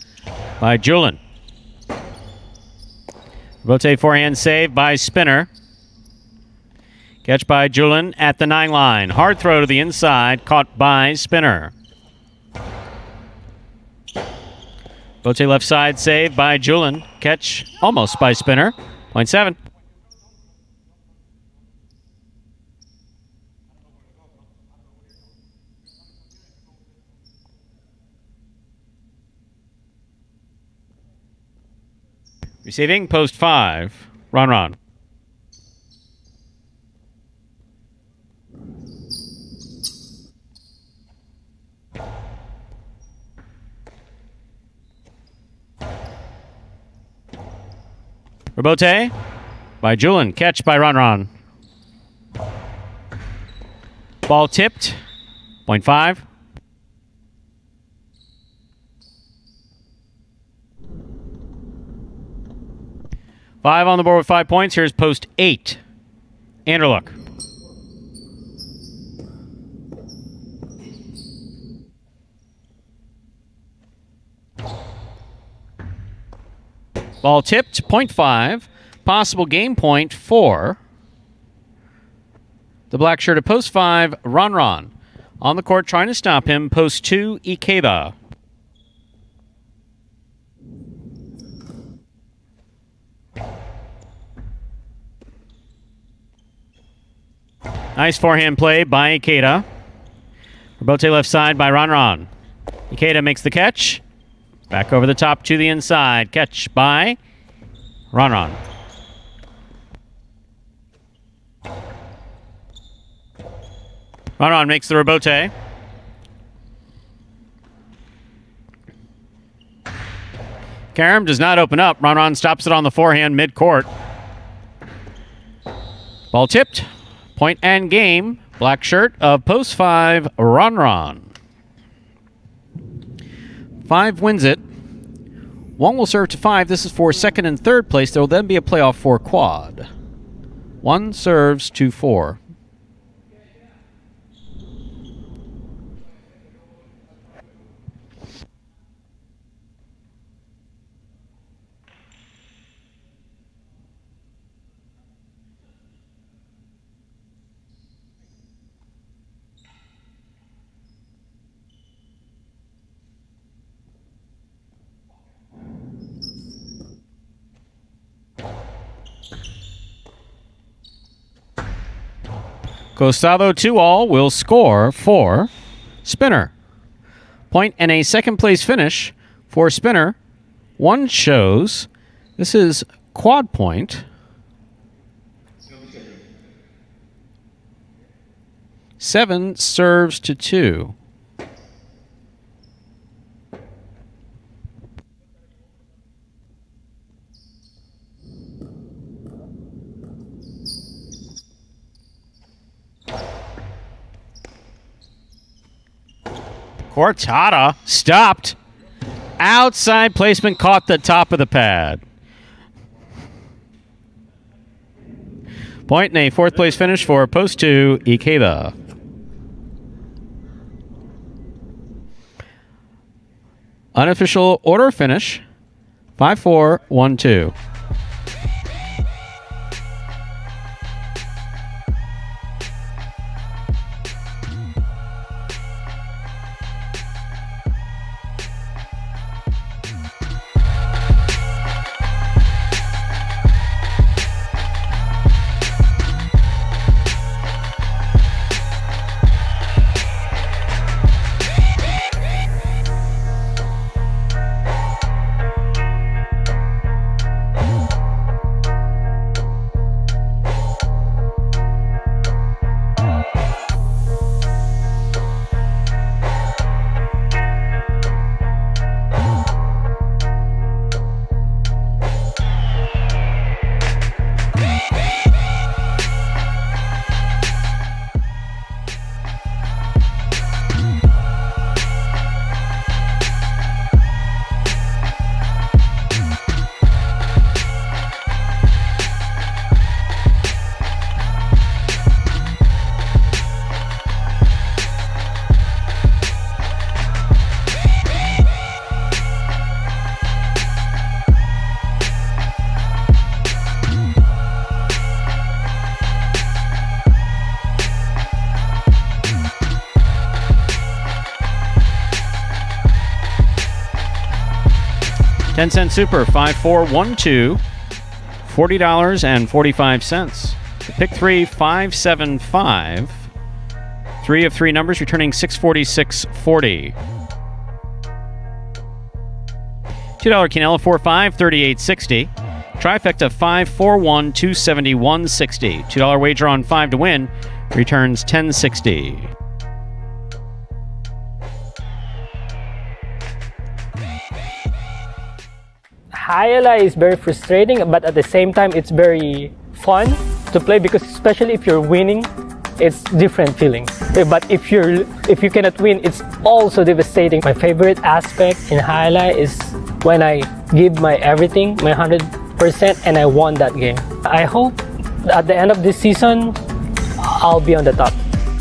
by Julin. Rotate forehand save by Spinner. Catch by Julin at the 9 line. Hard throw to the inside, caught by Spinner. Rotate left side save by Julin. Catch almost by Spinner. Point 7. Receiving post 5, Ron. Rebote by Julin. Catch by Ron. Ball tipped. 0.5. Five on the board with 5 points. Here's post 8. Anderlook. Ball tipped, 0.5. Possible game point 4. The black shirt at post 5, Ron. On the court trying to stop him, post 2, Ikeda. Nice forehand play by Ikeda. Rebote left side by Ron. Ikeda makes the catch. Back over the top to the inside. Catch by Ron. Ron makes the rebote. Karam does not open up. Ron stops it on the forehand mid-court. Ball tipped. Point and game. Black shirt of post 5, Ron. 5 wins it. 1 will serve to 5. This is for second and third place. There will then be a playoff for quad. 1 serves to 4. Costado 2-all will score for Spinner. Point and a second place finish for Spinner. 1 shows. This is quad point. 7 serves to 2. Cortada stopped. Outside placement caught the top of the pad. Point and a fourth place finish for post 2, Ikeda. Unofficial order finish 5-4, 1-2. $10 super, 5-4-1-2, $40.45. Pick 3, 5-7-5. 3 of 3 numbers returning 646.40. $2 Quinella 4-5, 38.60. Trifecta 5-4-1, 271.60. $2 wager on 5 to win returns 10.60. Jai-Alai is very frustrating, but at the same time, it's very fun to play because especially if you're winning, it's different feeling. But if you cannot win, it's also devastating. My favorite aspect in highlight is when I give my everything, my 100%, and I won that game. I hope at the end of this season, I'll be on the top.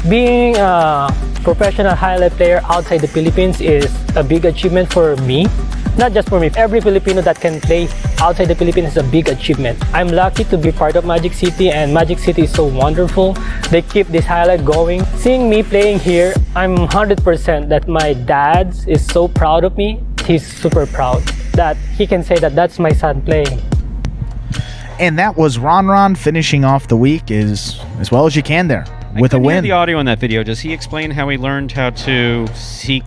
Being a professional highlight player outside the Philippines is a big achievement for me. Not just for me, every Filipino that can play outside the Philippines is a big achievement. I'm lucky to be part of Magic City, and Magic City is so wonderful. They keep this highlight going. Seeing me playing here, I'm 100% that my dad is so proud of me. He's super proud that he can say that that's my son playing. And that was Ron finishing off the week as well as you can there with a win. I hear the audio in that video. Does he explain how he learned how to seek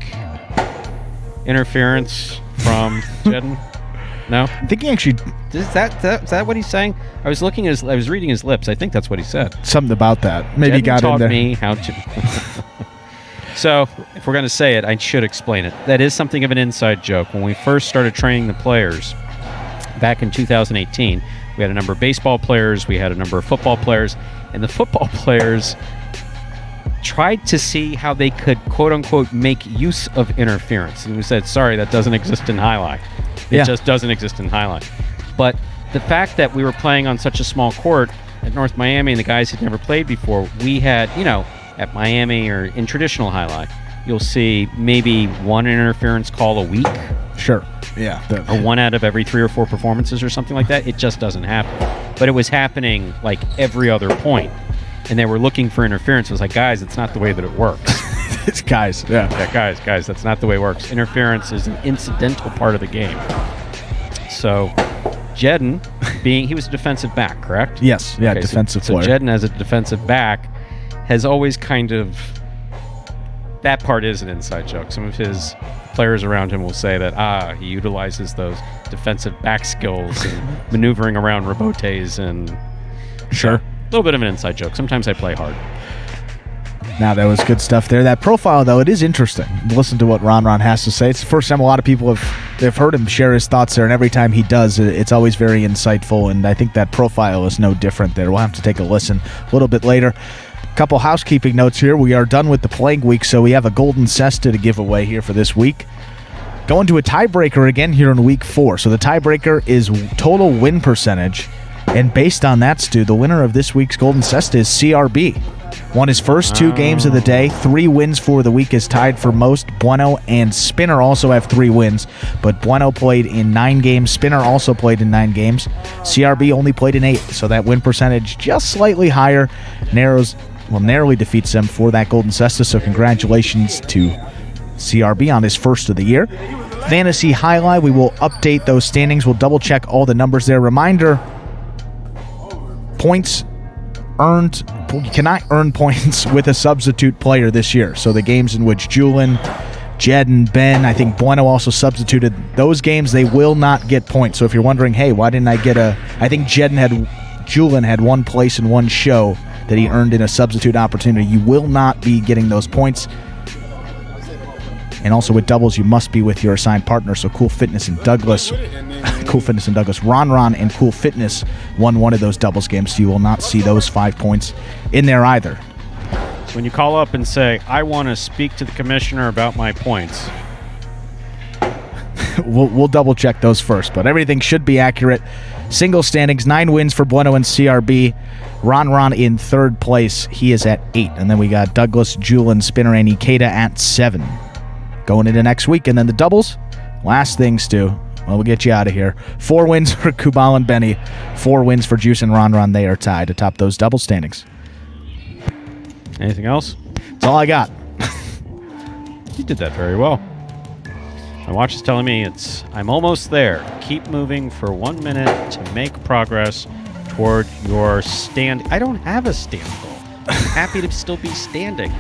interference from Jedden? No? I think he actually... Is that what he's saying? I was reading his lips. I think that's what he said. Something about that. Maybe Jedden got in there. taught me how to... So, if we're going to say it, I should explain it. That is something of an inside joke. When we first started training the players back in 2018, we had a number of baseball players, we had a number of football players, and the football players tried to see how they could, quote-unquote, make use of interference. And we said, sorry, that doesn't exist in highlight. It just doesn't exist in highlight. But the fact that we were playing on such a small court at North Miami and the guys had never played before, we had, at Miami or in traditional highlight, you'll see maybe one interference call a week. Sure. Yeah. Or one out of every 3 or 4 performances or something like that. It just doesn't happen. But it was happening like every other point. And they were looking for interference. It was like, guys, it's not the way that it works. It's guys. Yeah, guys, that's not the way it works. Interference is an incidental part of the game. So, Jedden, he was a defensive back, correct? Yes. Yeah, okay, defensive player. So Jedden, as a defensive back, has always kind of... That part is an inside joke. Some of his players around him will say that, he utilizes those defensive back skills and maneuvering around rebotes and... Sure. A little bit of an inside joke. Sometimes I play hard. Now, that was good stuff there. That profile, though, it is interesting. Listen to what Ron has to say. It's the first time a lot of people have heard him share his thoughts there, and every time he does, it's always very insightful, and I think that profile is no different there. We'll have to take a listen a little bit later. Couple housekeeping notes here. We are done with the playing week, so we have a golden cesta to give away here for this week. Going to a tiebreaker again here in week 4. So the tiebreaker is total win percentage. And based on that, Stu, the winner of this week's golden cesta is CRB. Won his first 2 games of the day. 3 wins for the week, is tied for most. Bueno and Spinner also have 3 wins, but Bueno played in 9 games. Spinner also played in 9 games. CRB only played in 8, so that win percentage just slightly higher. Narrowly defeats them for that golden cesta, so congratulations to CRB on his first of the year. Fantasy Highlight, we will update those standings. We'll double check all the numbers there. Reminder, points earned, you cannot earn points with a substitute player this year. So the games in which Julian, Jedden, Ben, I think Bueno also substituted, those games they will not get points. So if you're wondering, hey, why didn't I get I think Julian had 1 place in 1 show that he earned in a substitute opportunity. You will not be getting those points. And also with doubles, you must be with your assigned partner. So Cool Fitness and Douglas, Ron and Cool Fitness won one of those doubles games. So you will not see those 5 points in there either. When you call up and say, I want to speak to the commissioner about my points. We'll double check those first, but everything should be accurate. Single standings, 9 wins for Bueno and CRB. Ron in 3rd place. He is at 8. And then we got Douglas, Julian, Spinner, and Ikeda at 7. Going into next week. And then the doubles. Last thing, Stu. Well, we'll get you out of here. 4 wins for Kubal and Benny. 4 wins for Juice and Ron. They are tied atop those double standings. Anything else? That's all I got. You did that very well. My watch is telling me I'm almost there. Keep moving for 1 minute to make progress toward your stand. I don't have a stand goal. I'm happy to still be standing.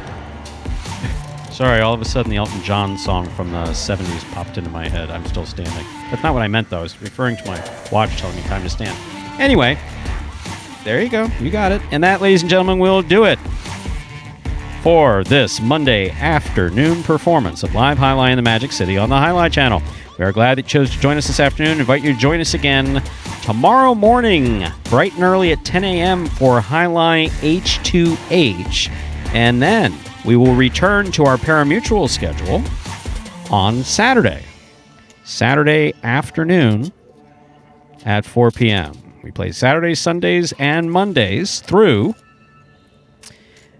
Sorry, all of a sudden the Elton John song from the 70s popped into my head. I'm still standing. That's not what I meant, though. I was referring to my watch telling me time to stand. Anyway, there you go. You got it. And that, ladies and gentlemen, will do it for this Monday afternoon performance of Live Highlight in the Magic City on the Highlight Channel. We are glad that you chose to join us this afternoon. I invite you to join us again tomorrow morning, bright and early at 10 a.m. for Highlight H2H. And then We will return to our Parimutuel schedule on Saturday. Saturday afternoon at 4 p.m. We play Saturdays, Sundays, and Mondays through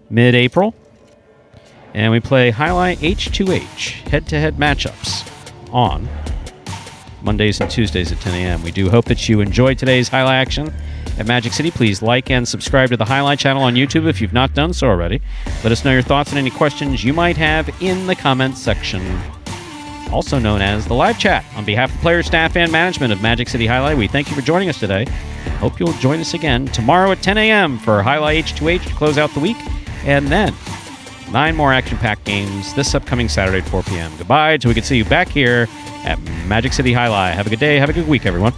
mid-April. And we play Highlight H2H head-to-head matchups on Mondays and Tuesdays at 10 a.m. We do hope that you enjoyed today's Highlight action at Magic City. Please like and subscribe to the Highlight channel on YouTube if you've not done so already. Let us know your thoughts and any questions you might have in the comments section, also known as the live chat. On behalf of players, staff, and management of Magic City Highlight, we thank you for joining us today. Hope you'll join us again tomorrow at 10 a.m. for Highlight H2H to close out the week, and then 9 more action-packed games this upcoming Saturday at 4 p.m. Goodbye till we can see you back here at Magic City Highlight. Have a good day. Have a good week, everyone.